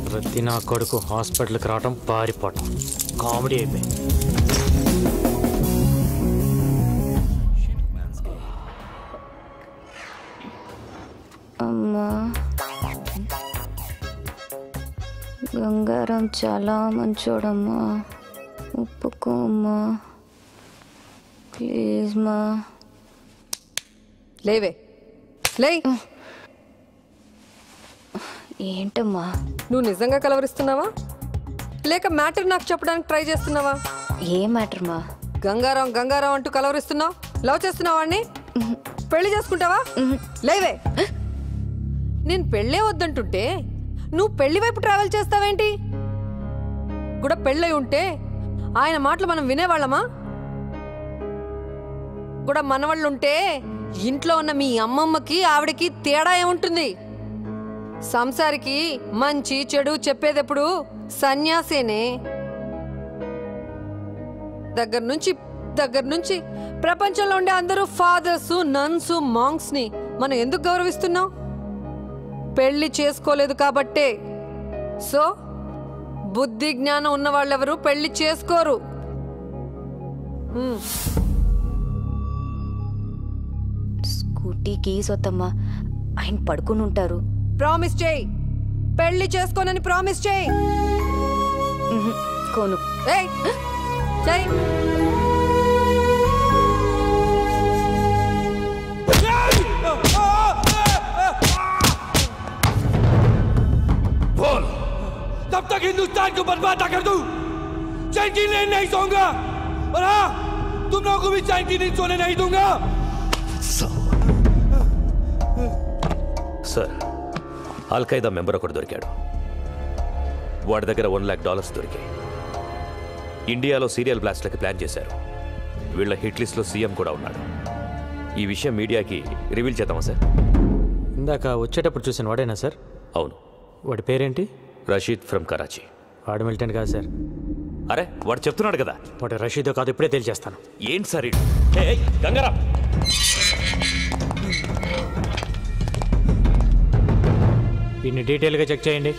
E: ప్రతి నా కొడుకు హాస్పిటల్కి రావటం, పారిపోవటం కామెడీ అయిపోయింది.
G: అమ్మా, గంగారాం చాలా మంచోడమ్మా, ఒప్పుకో అమ్మా ప్లీజ్ మా.
I: లేవే లే.
G: ఏంటమ్మా?
I: నువ్వు నిజంగా కలవరిస్తున్నావా లేక మ్యాటర్ నాకు చెప్పడానికి ట్రై చేస్తున్నావా?
G: ఏ మ్యాటర్ మా?
I: గంగారాం గంగారాం అంటూ కలవరిస్తున్నావు. లవ్ చేస్తున్నావా వాడిని? పెళ్లి చేసుకుంటావా? లేవే. నేను పెళ్ళే వద్దంటుంటే నువ్వు పెళ్లి వైపు ట్రావెల్ చేస్తావేంటి? కూడా పెళ్ళై ఉంటే ఆయన మాటలు మనం వినేవాళ్ళమా? కూడా మనవాళ్ళుంటే ఇంట్లో ఉన్న మీ అమ్మమ్మకి ఆవిడకి తేడా ఏముంటుంది? సంసారికి మంచి చెడు చెప్పేదెప్పుడు సన్యాసేనే. దగ్గర నుంచి ప్రపంచంలో ఉండే అందరూ ఫాదర్స్, నన్స్, మాంగ్స్ ని మనం ఎందుకు గౌరవిస్తున్నాం? పెళ్లి చేసుకోలేదు కాబట్టే. సో బుద్ధి జ్ఞానం ఉన్న వాళ్ళెవరు పెళ్లి చేసుకోరు.
G: స్కూటీకి సొత్తమ్మా, ఆయన పడుకుని ఉంటారు.
I: ప్రామిస్ చేయి, పెళ్లి చేసుకోనని ప్రామిస్ చేయి.
G: కోను.
I: ఏయ్ చెయ్.
V: बोल, तब तक हिंदुस्तान को बर्बाद ना कर दूं, चैन की नींद नहीं सोऊंगा। और हाँ, तुम लोगों को भी चैन की नींद सोने नहीं दूंगा। సార్, అల్ఖైదా మెంబర్ ఒకడు దొరికాడు. వాడి దగ్గర $1,00,000 దొరికాయి. ఇండియాలో సీరియల్ బ్లాస్ట్లకి ప్లాన్ చేశారు. వీళ్ళ హిట్ లిస్ట్లో సీఎం కూడా ఉన్నాడు. ఈ విషయం మీడియాకి రివీల్ చేద్దామా సార్?
E: ఇందాక వచ్చేటప్పుడు చూసిన వాడేనా సార్?
V: అవును.
E: వాడి పేరేంటి?
V: రషీద్ ఫ్రమ్ కరాచీ.
E: వాడు మిలిటెంట్ కాదు సార్.
V: అరే, వాడు చెప్తున్నాడు కదా.
E: వాడు రషీదో కాదు, ఇప్పుడే తెలియజేస్తాను.
V: ఏంటి సార్ గంగారా?
E: దీన్ని డీటెయిల్గా చెక్ చేయండి.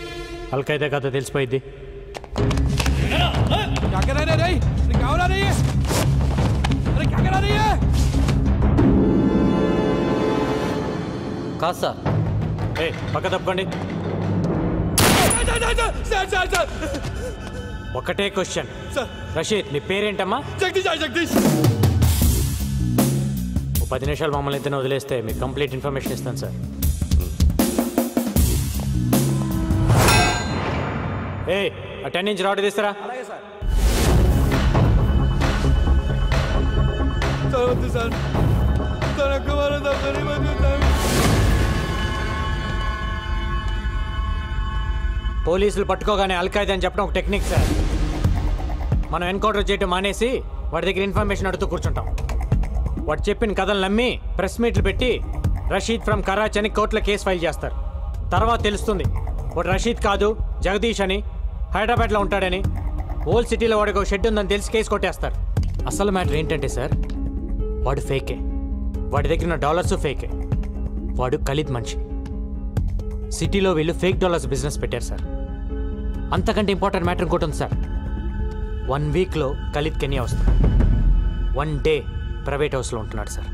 E: అల్ఖైదా కథ తెలిసిపోయింది.
N: करा रही है?
E: కాదు సార్ పక్క తప్పకండి ఒకటే క్వశ్చన్ రషీద్ నీ పేరేంటమ్మా
N: జగదీష్
E: 10 నిమిషాలు మమ్మల్ని ఇద్దరిని వదిలేస్తే మీకు కంప్లీట్ ఇన్ఫర్మేషన్ ఇస్తాను సార్ ఆ 10 ఇంచ్ రాడ్ తీస్తారా పోలీసులు పట్టుకోగానే అల్ఖైదా అని చెప్పడం ఒక టెక్నిక్ సార్ మనం ఎన్కౌంటర్ చేయడం మానేసి వాడి దగ్గర ఇన్ఫర్మేషన్ అడుగుతూ కూర్చుంటాం వాడు చెప్పిన కథలు నమ్మి ప్రెస్ మీట్లు పెట్టి రషీద్ ఫ్రమ్ కరాచీ అని కోర్టులో కేసు ఫైల్ చేస్తారు తర్వాత తెలుస్తుంది వాడు రషీద్ కాదు జగదీష్ అని హైదరాబాద్లో ఉంటాడని ఓల్డ్ సిటీలో వాడికి ఒక షెడ్ ఉందని తెలిసి కేసు కొట్టేస్తారు అసలు మ్యాటర్ ఏంటంటే సార్ వాడు ఫేకే వాడి దగ్గర ఉన్న డాలర్స్ ఫేకే వాడు ఖలీద్ మనిషి సిటీలో వీళ్ళు ఫేక్ డాలర్స్ బిజినెస్ పెట్టారు సార్ అంతకంటే ఇంపార్టెంట్ మ్యాటర్ ఇంకోటి ఉంది సార్ 1 వీక్లో ఖలీద్ కెన్యా వస్తాడు 1 డే ప్రైవేట్ హౌస్లో ఉంటున్నాడు సార్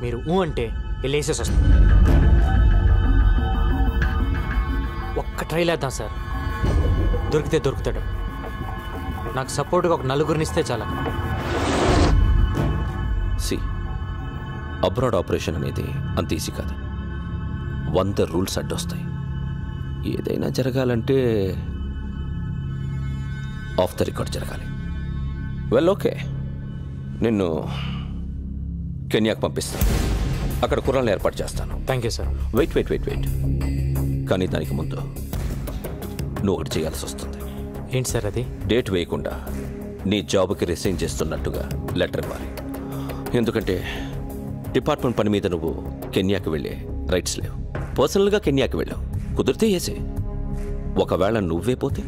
E: మీరు అంటే వెళ్ళేసేసి వస్తుంది ఒక్క ట్రైల్ వేద్దాం సార్ దొరికితే దొరుకుతాడు నాకు సపోర్ట్గా ఒక 4 ఇస్తే చాలా
L: సి అబ్రాడ్ ఆపరేషన్ అనేది అంత ఈజీ కాదు 100 రూల్స్ అడ్డొస్తాయి ఏదైనా జరగాలంటే ఆఫ్ ద రికార్డ్ జరగాలి వెల్ ఓకే నిన్ను కెన్యాకు పంపిస్తాను అక్కడ కుర్రాలను ఏర్పాటు చేస్తాను
E: థ్యాంక్ యూ సార్
L: వెయిట్ కానీ దానికి ముందు నువ్వు ఒకటి చేయాల్సి వస్తుంది
E: ఏంటి సార్ అది
L: డేట్ వేయకుండా నీ జాబ్కి రిసైన్ చేస్తున్నట్టుగా లెటర్ ఇవ్వాలి ఎందుకంటే డిపార్ట్మెంట్ పని మీద నువ్వు కెన్యాకి వెళ్ళే రైట్స్ లేవు పర్సనల్గా కెన్యాకి వెళ్ళావు కుదిరితే వేసే ఒకవేళ నువ్వే పోతే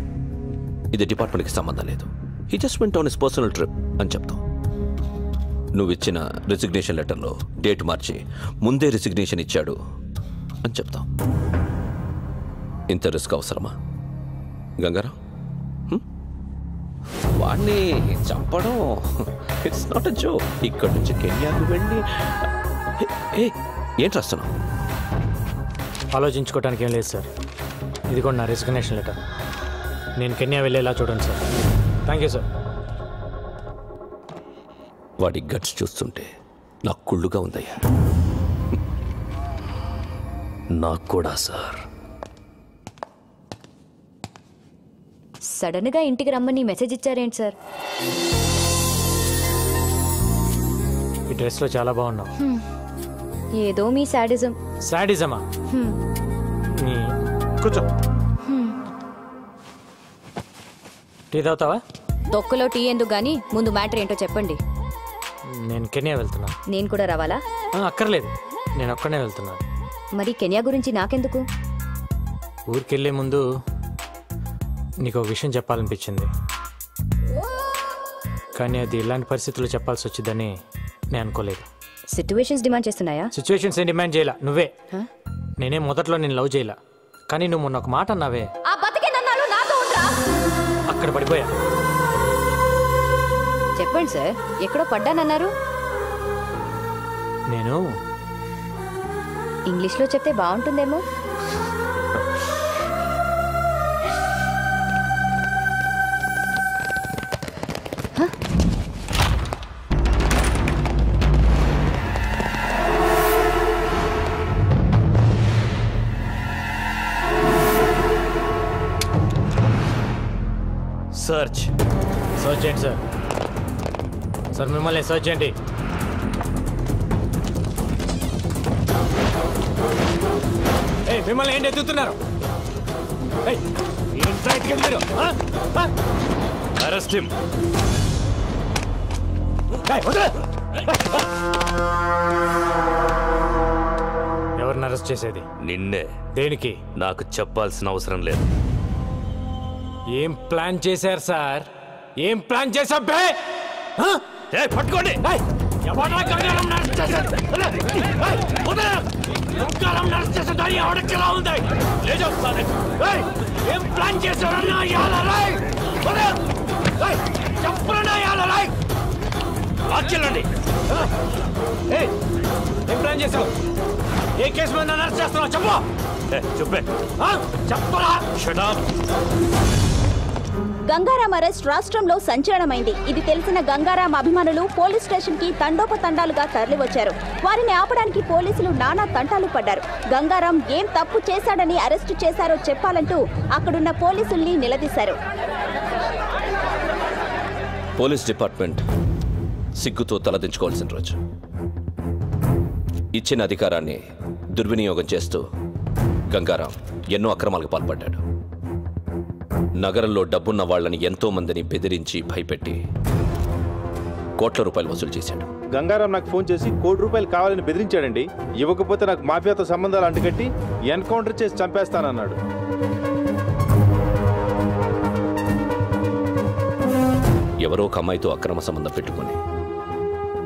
L: ఇది డిపార్ట్మెంట్కి సంబంధం లేదు he just went on his personal trip అని చెప్తావు నువ్వు ఇచ్చిన రిజిగ్నేషన్ లెటర్లో డేట్ మార్చి ముందే రిజిగ్నేషన్ ఇచ్చాడు అని చెప్తాం ఇంత రిస్క్ అవసరమా గంగారాం వాడిని చంపడం ఇట్స్ నాట్ అ జోక్ ఇక్కడ నుంచి కెన్యాకు వెళ్ళి ఏంటి రాస్తున్నావు
E: ఆలోచించుకోవడానికి ఏం లేదు సార్ ఇది కూడా నా రిజిగ్నేషన్ లెటర్ నేను కెన్యా వెళ్ళేలా చూడండి సార్ థ్యాంక్ యూ సార్
L: వాడి గట్స్ చూస్తుంటే నాకు కుళ్ళుగా ఉందయ్యా నాకు కూడా సార్
G: సడన్ గా ఇంటికి రమ్మని మెసేజ్ ఇచ్చారేంటి సార్
E: ఈ డ్రెస్లో చాలా బాగున్నావు
G: ఏదో మీ సాడిజం
E: సాడిజమా కూర్చో టీ తాగుతావా
G: తొక్కలో టీ ఎందుకు గానీ ముందు మ్యాటర్ ఏంటో చెప్పండి
E: నేను కెన్యా వెళ్తున్నా
G: నేను కూడా రావాలా
E: అక్కర్లేదు నేను ఒక్కనే వెళ్తున్నాను
G: మరి కెన్యా గురించి నాకెందుకు
E: ఊరికి వెళ్ళే ముందు నీకు ఒక విషయం చెప్పాలనిపించింది కానీ అది ఇలాంటి పరిస్థితుల్లో చెప్పాల్సి వచ్చిందని నేను అనుకోలేదు
G: సిచ్యువేషన్స్ డిమాండ్ చేస్తున్నాయా
E: సిచ్యువేషన్స్ ఏం డిమాండ్ చేయాల నువ్వే నేనే మొదట్లో నేను లవ్ చేయాల కానీ నువ్వు మొన్న ఒక మాట అన్నావే అక్కడ పడిపోయా
G: చెప్పండి సార్ ఎక్కడో పడ్డానన్నారు
E: నేను
G: ఇంగ్లీష్లో చెప్తే బాగుంటుందేమో
E: సర్చ్ చేయండి సార్ సార్ మిమ్మల్ని సర్చ్ చేయండి మిమ్మల్ని ఏంటి ఎత్తుతున్నారు
V: అరెస్ట్ హిమ్
E: ఎవరిని అరెస్ట్ చేసేది
V: నిన్నే
E: దేనికి
V: నాకు చెప్పాల్సిన అవసరం లేదు
E: ఏం ప్లాన్ చేశారు సార్ ఏం ప్లాన్ చేశా
V: పట్టుకోండి
E: ఏం ప్లాన్ చేశారన్నా ఆకెళ్ళండి. ఏం ప్లాన్ చేసావు? ఏ కేసు మీద నన్ను అరెస్ట్ చేస్తున్నావు చెప్పు.
V: చెప్పే
E: చెప్పరా.
V: Shut up.
O: గంగారాం అరెస్ట్ రాష్ట్రంలో సంచలనమైంది. ఇది తెలిసిన గంగారాం అభిమానులు పోలీస్ స్టేషన్ కి తండోపతండాలుగా తరలివచ్చారు. వారిని ఆపడానికి పోలీసులు నానా తంటాలు పడ్డారు. గంగారాం ఏం తప్పు చేశాడని అరెస్టు చేశారో చెప్పాలంటూ అక్కడున్న పోలీసుల్ని నిలదీశారు.
L: పోలీస్ డిపార్ట్మెంట్ సిగ్గుతో తలదించుకోవాల్సిన రోజు. ఇచ్చిన అధికారాన్ని దుర్వినియోగం చేస్తూ గంగారాం ఎన్నో అక్రమాలకు పాల్పడ్డాడు. నగరంలో డబ్బున్న వాళ్ళని ఎంతో మందిని బెదిరించి భయపెట్టి కోట్ల రూపాయలు వసూలు చేశాడు.
U: గంగారాం నాకు ఫోన్ చేసి ₹1,00,00,000 కావాలని బెదిరించాడండి. ఇవ్వకపోతే నాకు మాఫియాతో సంబంధాలు అంటుకట్టి ఎన్కౌంటర్ చేసి చంపేస్తానన్నాడు.
L: ఎవరో ఒక అమ్మాయితో అక్రమ సంబంధం పెట్టుకుని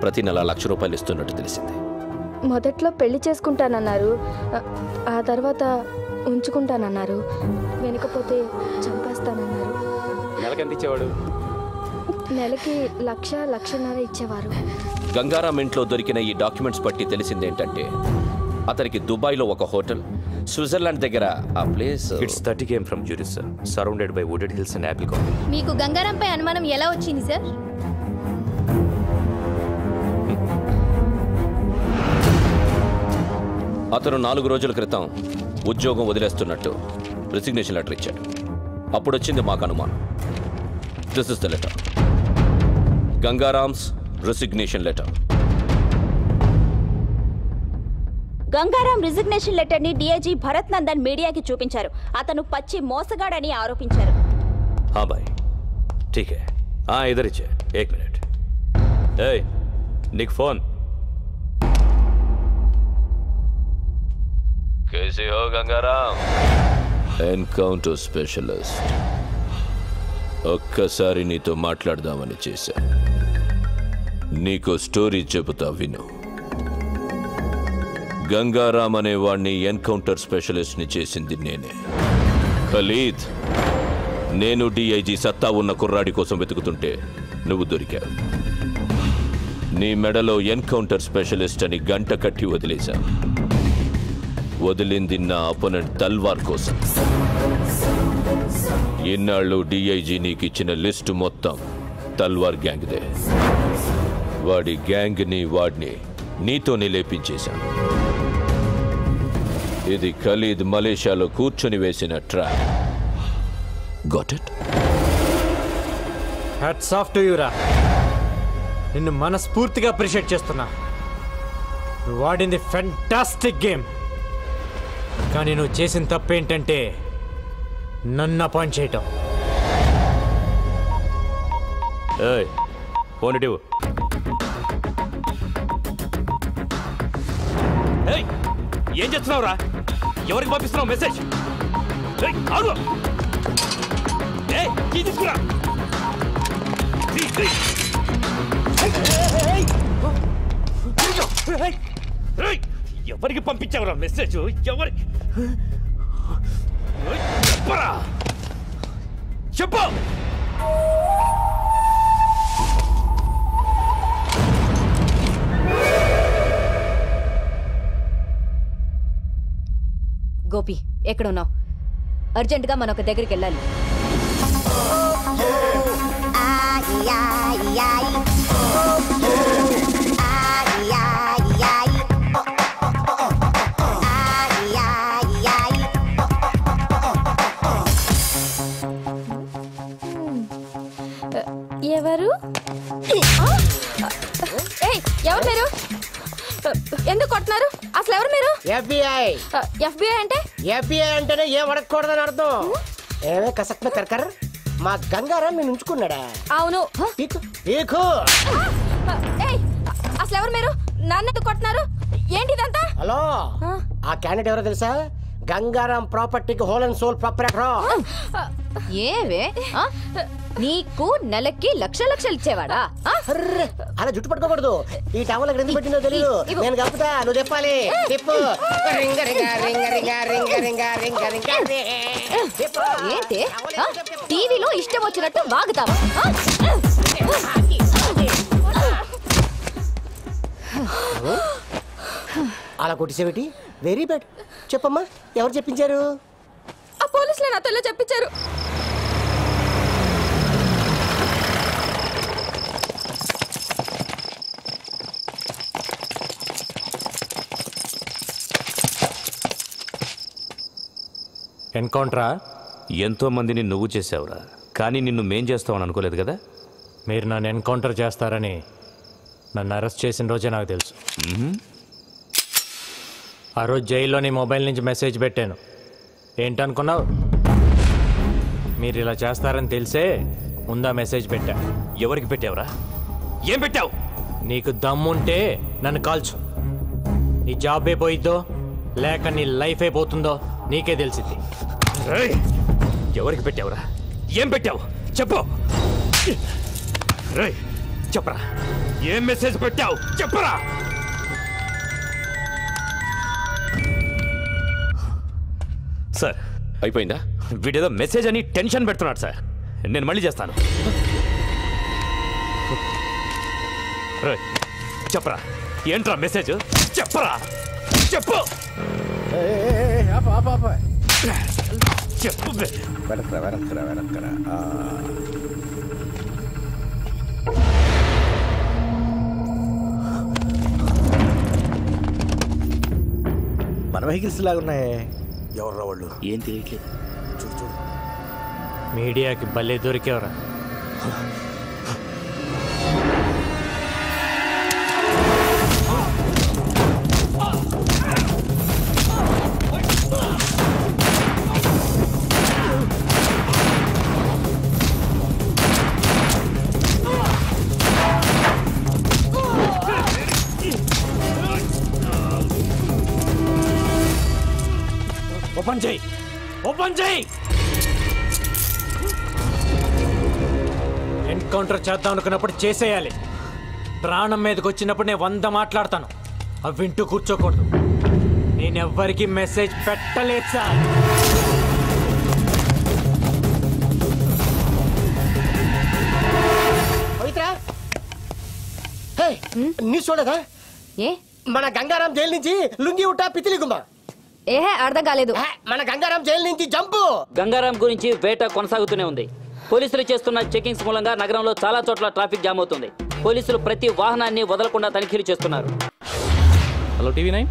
L: ప్రతి నెల ₹1,00,000 ఇస్తున్నట్టు తెలిసింది.
F: మొదట్లో పెళ్లి చేసుకుంటానన్నారు, ఆ తర్వాత ఉంచుకుంటానన్నారు, వెనకపోతే చంపేస్తానన్నారు.
U: నెలకి ఎంత ఇచ్చేవాడు?
F: నెలకి 1,00,000-1,50,000 ఇచ్చేవారు.
L: గంగారాం ఇంట్లో దొరికిన ఈ డాక్యుమెంట్స్ బట్టి తెలిసిందేంటంటే అతనికి దుబాయ్లో ఒక హోటల్, స్విట్జర్లాండ్ దగ్గర ఆ place.
V: It's 30 km from Zurich sir, surrounded by wooded hills and apple colony.
T: మీకు గంగారాంపై అనుమానం ఎలా వచ్చింది సార్?
L: అతను 4 రోజుల క్రితం ఉద్యోగం వదిలేస్తున్నట్టు రిసిగ్నేషన్ లెటర్ ఇచ్చాడు. అప్పుడు వచ్చింది మాకు అనుమానం. This is the letter, Gangaram's resignation letter.
O: Gangaram resignation letter ని డీఐజీ భరత్ నందన్ మీడియాకి చూపించారు. అతను పచ్చి మోసగాడని ఆరోపించారు.
V: हाँ भाई ठीक है, हाँ इधर ही 1 मिनट. ए निक फोन.
L: कैसे हो गंगाराम? Encounter specialist. ఒక్కసారి నీతో మాట్లాడదామని చేశా. నీకో స్టోరీ చెబుతా విను. గంగారాం అనే వాడిని ఎన్కౌంటర్ స్పెషలిస్ట్ ని చేసింది నేనే. ఖలీద్, నేను డిఐజీ సత్తా ఉన్న కుర్రాడి కోసం వెతుకుతుంటే నువ్వు దొరికావు. నీ మెడలో ఎన్కౌంటర్ స్పెషలిస్ట్ అని గంట కట్టి వదిలేశా. వదిలింది నా అపోనెంట్ తల్వార్ కోసం. ఇన్నాళ్ళు డిఐజీ నీకు ఇచ్చిన లిస్టు మొత్తం తల్వార్ గ్యాంగ్దే. వాడి గ్యాంగ్ని వాడిని నీతోనే లేపించేశాను. ఇది ఖలీద్ మలేషియాలో కూర్చొని వేసిన trap. Got it?
E: Hats off to you రా. నిన్ను మనస్ఫూర్తిగా అప్రిషియేట్ చేస్తున్నా. నువ్వు వాడింది ఫెంటాస్టిక్ గేమ్. కానీ నువ్వు చేసిన తప్పేంటంటే నన్ను అపాయింట్ చేయటం.
V: ఫోన్ ఇటు.
S: ఏం చేస్తున్నావురా? ఎవరికి పంపిస్తున్నావు మెసేజ్? తీసుకురా. ఎవరికి పంపించావురా మెసేజ్? ఎవరికి చెప్పరా? చెప్పు.
G: గోపి ఎక్కడున్నావు? అర్జెంటుగా మనం ఒక దగ్గరికి వెళ్ళాలి.
F: ఎవరు? ఎవరు మీరు? ఎందుకు కొడుతున్నారు? అసలు ఎవరు మీరు?
R: FBI.
F: FBI అంటే?
R: FBI అంటేనే ఏం అడగకూడదని అర్థం. ఏమే కసక్ మే కర్కర్. మా గంగారాం నేను ఉంచుకున్నాడా?
F: అవును. అసలు ఎవరు మీరు? నన్ను ఎందుకు కొడుతున్నారు? ఏంటి ఇదంతా?
R: హలో, ఆ క్యాండిడేట్ ఎవరో తెలుసా? గంగారాం ప్రాపర్టీకి హోల్ అండ్ సోల్ ప్రాపరేటర్.
G: ఏవే నీకు నెలకి లక్షలు ఇచ్చేవాడా?
R: అలా జుట్టు పట్టుకోకూడదు. ఈ టవల్ ఎక్కడ ఎందుకు పెట్టిందో తెలియదు. నేను కలుపుతా, నువ్వు చెప్పాలి. చెప్పు.
G: ఏంటి టీవీలో ఇష్టం వచ్చినట్టు వాగుతావా?
A: అలా కొట్టేసేమిటి? Very bad. చెప్పమ్మా, ఎవరు చెప్పించారు?
F: ఆ పోలీసులే నాతో ఇలా చెప్పించారు.
E: ఎన్కౌంటరా?
V: ఎంతో మందిని నువ్వు చేసావురా, కానీ నిన్ను మేం చేస్తావని అనుకోలేదు కదా.
E: మీరు నన్ను ఎన్కౌంటర్ చేస్తారని నన్ను అరెస్ట్ చేసిన రోజే నాకు తెలుసు. ఆ రోజు జైల్లో నీ మొబైల్ నుంచి మెసేజ్ పెట్టాను. ఏంటనుకున్నావు? మీరు ఇలా చేస్తారని తెలిసే ముందా మెసేజ్ పెట్టా.
V: ఎవరికి పెట్టావురా? ఏం పెట్టావు?
E: నీకు దమ్ముంటే నన్ను కాల్చు. నీ జాబ్ అయిపోయిద్దో లేక నీ లైఫ్ అయిపోతుందో నీకే తెలిసింది.
V: ఎవరికి పెట్టావురా? ఏం పెట్టావు చెప్పు. రేయ్ చెప్పరా, ఏం మెసేజ్ పెట్టావు చెప్పరా. సార్
L: అయిపోయిందా?
V: వీడేదో మెసేజ్ అని టెన్షన్ పెడుతున్నాడు సార్. నేను మళ్ళీ చేస్తాను. రేయ్ చెప్పరా, ఏంట్రా మెసేజ్ చెప్పరా, చెప్పు చెప్పు.
C: వెనక్కరా. మన వెహికల్స్ లాగా ఉన్నాయి. ఎవర్రా వాళ్ళు?
J: ఏం తెలియట్లేదు.
C: చూడు.
E: మీడియాకి భలే దొరికేవరా. ఓపెన్ చేయి. ఎన్కౌంటర్ చేద్దాం అనుకున్నప్పుడు చేసేయాలి. ప్రాణం మీదకి వచ్చినప్పుడు నేను 100 మాట్లాడతాను. అవి వింటూ కూర్చోకూడదు. నేనెవ్వరికి మెసేజ్ పెట్టలేదు సార్.
A: న్యూస్ చూడదా?
G: ఏ
A: మన గంగారాం జైలు నుంచి లుంగి ఉట్టా పితిలి గుమ్మ.
G: ఏహే అర్థం కాలేదు.
A: మన గంగారాం జైలు నుంచి జంపు.
K: గంగారాం గురించి వేట కొనసాగుతూనే ఉంది. పోలీసులు చేస్తున్న చెకింగ్స్ మూలంగా నగరంలో చాలా చోట్ల ట్రాఫిక్ జామ్ అవుతుంది. పోలీసులు ప్రతి వాహనాన్ని వదలకుండా తనిఖీలు చేస్తున్నారు.
S: Hello TV9.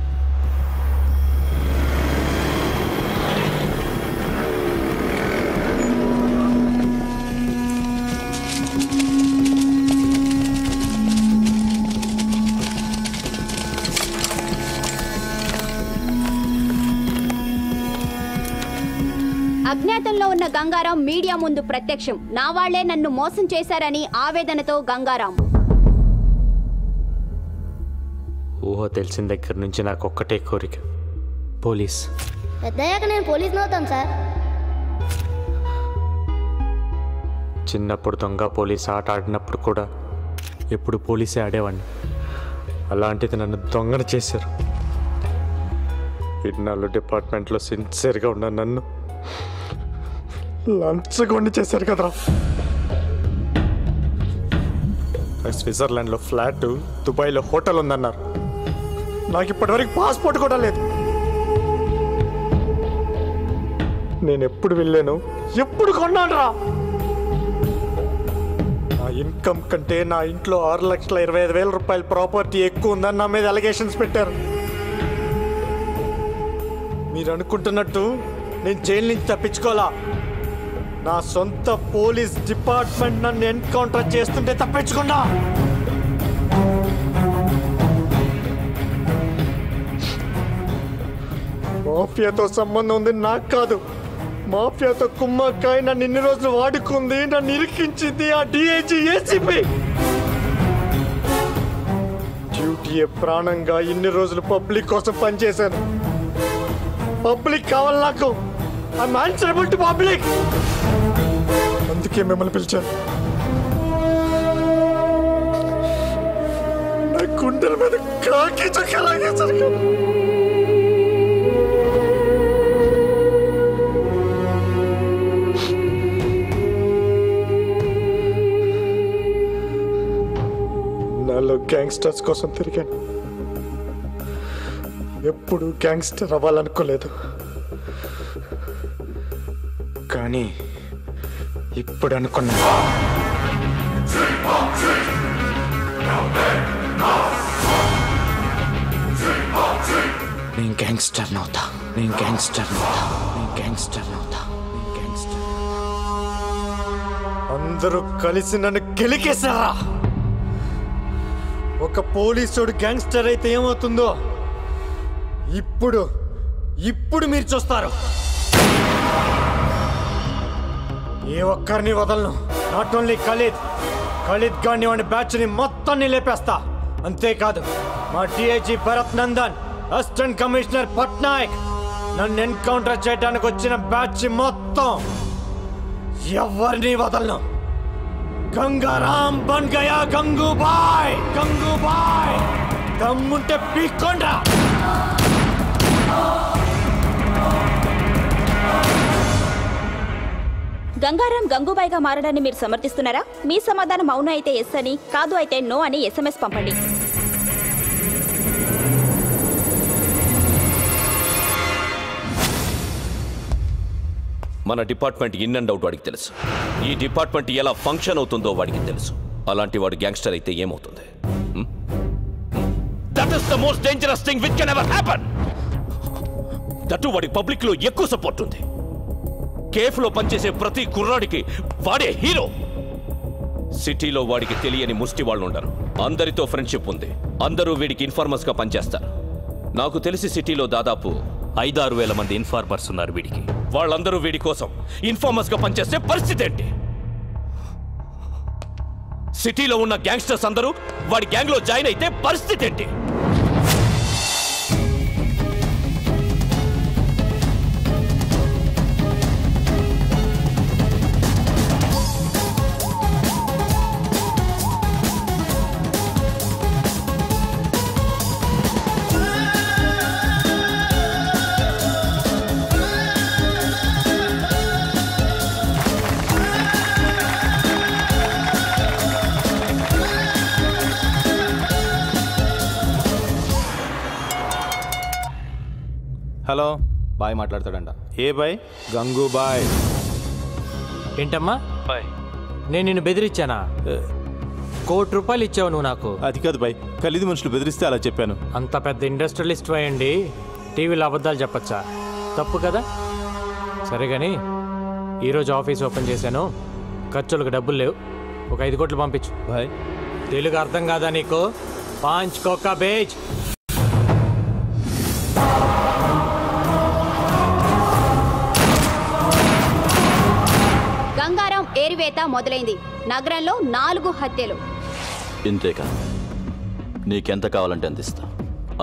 O: అజ్ఞాతంలో ఉన్న గంగారాం మీడియా ముందు ప్రత్యక్షం. నా వాళ్లే నన్ను మోసం చేశారని ఆవేదనతో గంగారాం.
E: ఊహ తెలిసిన దగ్గర నుంచి నాకు ఒక్కటే కోరిక, పోలీస్.
B: పెద్దయ్యాక నేను పోలీస్ని అవుతాను సార్.
E: చిన్నప్పుడు దొంగ పోలీస్ ఆట ఆడినప్పుడు కూడా ఎప్పుడు పోలీసే ఆడేవాడిని. అలాంటిది నన్ను దొంగను చేశారు. ఇన్నాళ్ళు డిపార్ట్మెంట్లో సిన్సియర్గా ఉన్న నన్ను లంచగొండి చేశారు కదరా. స్విట్జర్లాండ్లో ఫ్లాట్, దుబాయ్లో హోటల్ ఉందన్నారు. నాకు ఇప్పటివరకు పాస్పోర్ట్ కూడా లేదు. నేను ఎప్పుడు వెళ్ళాను, ఎప్పుడు కొన్నాను రా. నా ఇన్కమ్ కంటే నా ఇంట్లో 6,25,000 రూపాయల ప్రాపర్టీ ఎక్కువ ఉందని నా మీద అలిగేషన్స్ పెట్టారు. మీరు అనుకుంటున్నట్టు నేను జైలు నుంచి తప్పించుకోవాలా. నా సొంత పోలీస్ డిపార్ట్మెంట్ నన్ను ఎన్కౌంటర్ చేస్తుంటే తప్పించుకున్నా. మాఫియాతో సంబంధం ఉంది నాకు కాదు. మాఫియాతో కుమ్మక్కాయ నన్ను ఇన్ని రోజులు వాడుకుంది, నన్ను ఇరికించింది ఆ డిఐజీ ఏసీపీ. డ్యూటీయే ప్రాణంగా ఇన్ని రోజులు పబ్లిక్ కోసం పనిచేశాను. పబ్లిక్ కావాలి నాకు. I'm answerable to public. అందుకే మిమ్మల్ని పిలిచాను. నా గుండెల మీద కాకి చుక్కలాగే జరిగాను. నాలో గ్యాంగ్స్టర్స్ కోసం తిరిగాను.
N: ఎప్పుడు గ్యాంగ్స్టర్ అవ్వాలనుకోలేదు, కానీ ఇప్పుడు అనుకున్నా. నేను గ్యాంగ్స్టర్ అవుతా, నేను గ్యాంగ్స్టర్ అవుతా, నేను గ్యాంగ్స్టర్ అవుతా, నేను గ్యాంగ్స్టర్. అందరూ కలిసి నన్ను గెలికేశారా? ఒక పోలీసుడు గ్యాంగ్స్టర్ అయితే ఏమవుతుందో ఇప్పుడు మీరు చూస్తారు. ఏ ఒక్కరిని వదలను. నాట్ ఓన్లీ ఖలీద్ గాని వాడి బ్యాచ్ని మొత్తాన్ని లేపేస్తా. అంతేకాదు మా DIG Bharat Nandan, assistant commissioner Patnaik, నన్ను ఎన్కౌంటర్ చేయడానికి వచ్చిన బ్యాచ్ మొత్తం ఎవరిని వదలను. గంగారాం బన్ గయా గంగూబాయ్, గంగూబాయ్ దమ్ముంటే పీక్కొండ్రా.
O: గంగారాం గంగూబాయిగా మారడాన్ని మీరు సమర్థిస్తున్నారా? మీ సమాధానం అవును అయితే ఎస్ అని, కాదు అయితే నో అని SMS పంపండి.
L: మన డిపార్ట్మెంట్ ఇన్ అండ్ అవుట్ వాడికి తెలుసు. ఈ డిపార్ట్మెంట్ ఎలా ఫంక్షన్ అవుతుందో వాడికి తెలుసు. అలాంటి వాడు గ్యాంగ్స్టర్ అయితే ఏమవుతుంది? That is the most dangerous thing which can ever happen. That వాడి పబ్లిక్ లో ఎక్కువ సపోర్ట్ ఉంది. కేఫ్లో పనిచేసే ప్రతి కుర్రాడికి వాడే హీరో. సిటీలో వాడికి తెలియని ముష్టి వాళ్ళు ఉండరు. అందరితో ఫ్రెండ్షిప్ ఉంది. అందరూ వీడికి ఇన్ఫార్మర్స్ గా పనిచేస్తారు. నాకు తెలిసి సిటీలో దాదాపు
V: 5-6 వేల మంది ఇన్ఫార్మర్స్ ఉన్నారు వీడికి.
L: వాళ్ళందరూ వీడి కోసం ఇన్ఫార్మర్స్ గా పనిచేస్తే పరిస్థితి ఏంటి? సిటీలో ఉన్న గ్యాంగ్స్టర్స్ అందరూ వాడి గ్యాంగ్ లో జాయిన్ అయితే పరిస్థితి ఏంటి?
U: హలో, బాయ్ మాట్లాడతాడంట. ఏ బాయ్? గంగూబాయ్.
E: ఏంటమ్మా బాయ్, నేను నిన్ను బెదిరించానా? ₹1 కోటి ఇచ్చావు నువ్వు నాకు.
U: అది కాదు బాయ్, ఖలీదు మనుషులు బెదిరిస్తే అలా చెప్పాను.
E: అంత పెద్ద ఇండస్ట్రియలిస్ట్ అయ్యండి టీవీలో అబద్ధాలు చెప్పచ్చా? తప్పు కదా. సరే కానీ ఈరోజు ఆఫీస్ ఓపెన్ చేశాను, ఖర్చులకు డబ్బులు లేవు, ఒక 5 కోట్లు పంపించు.
U: బాయ్
E: తెలుగు అర్థం కాదా నీకు? 5 కోకా బేజ్.
M: గంగారాం ఏరివేత మొదలైంది. నగరంలో 4 హత్యలు.
J: ఇంతేకా? నీకెంత కావాలంటే అంత ఇస్తా.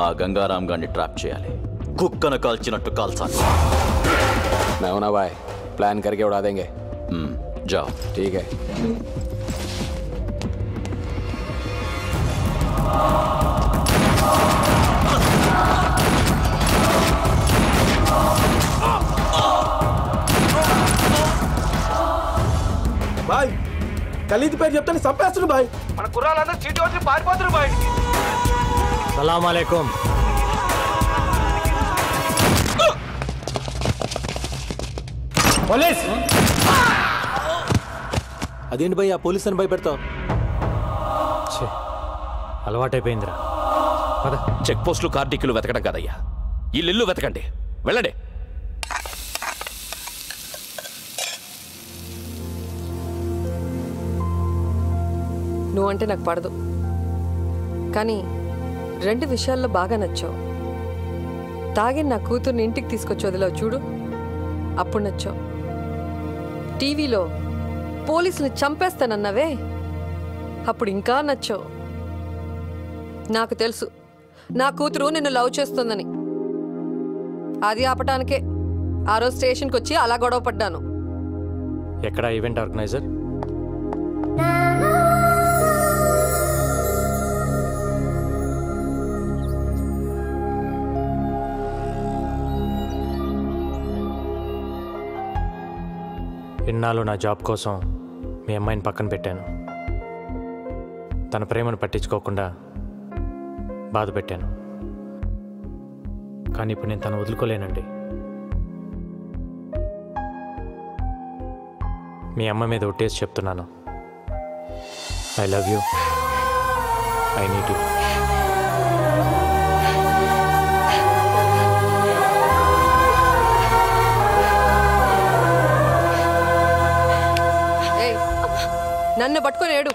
J: ఆ గంగారాం గారిని ట్రాప్ చేయాలి. కుక్కను కాల్చినట్టు కాల్చాలి.
P: मैं हूं ना भाई, प्लान करके उड़ा देंगे.
J: जाओ.
P: ठीक है.
N: బాయ్ ఖలీద్ పేరు చెప్తాను చంపేస్తున్నారు బాయ్. మన కుర్రాళ్ళందరూ చీటీ వచ్చి పారిపోతున్నారు బాయ్.
E: సలాం అలైకుం.
N: పోలీస్.
U: అదేంటి భయ్ ఆ పోలీస్ అని భయపెడతావు?
E: అలవాటైపోయిందిరా.
L: చెక్ పోస్టులు కార్డిక్యులు వెతకడం కదయ్యా, ఇల్లు వెతకండి. వెళ్ళండి.
I: నువ్వంటే నాకు పడదు, కానీ 2 విషయాల్లో బాగా నచ్చావు. తాగి నా కూతుర్ని ఇంటికి తీసుకొచ్చి వదిలావు చూడు, అప్పుడు నచ్చావు. టీవీలో పోలీసులు చంపేస్తానన్నావే, అప్పుడు ఇంకా నచ్చావు. నాకు తెలుసు నా కూతురు నిన్ను లవ్ చేస్తుందని. అది ఆపటానికే ఆ రోజు స్టేషన్కి వచ్చి అలా గొడవ పడ్డాను.
E: ఎక్కడ ఈవెంట్ ఆర్గనైజర్? ఇన్నాళ్ళు నా జాబ్ కోసం మీ అమ్మాయిని పక్కన పెట్టాను. తన ప్రేమను పట్టించుకోకుండా బాధ పెట్టాను. కానీ ఇప్పుడు నేను తను వదులుకోలేనండి. మీ అమ్మ మీద ఒట్టేసి చెప్తున్నాను, I love you, I need you.
I: నన్ను పట్టుకొని ఏడు.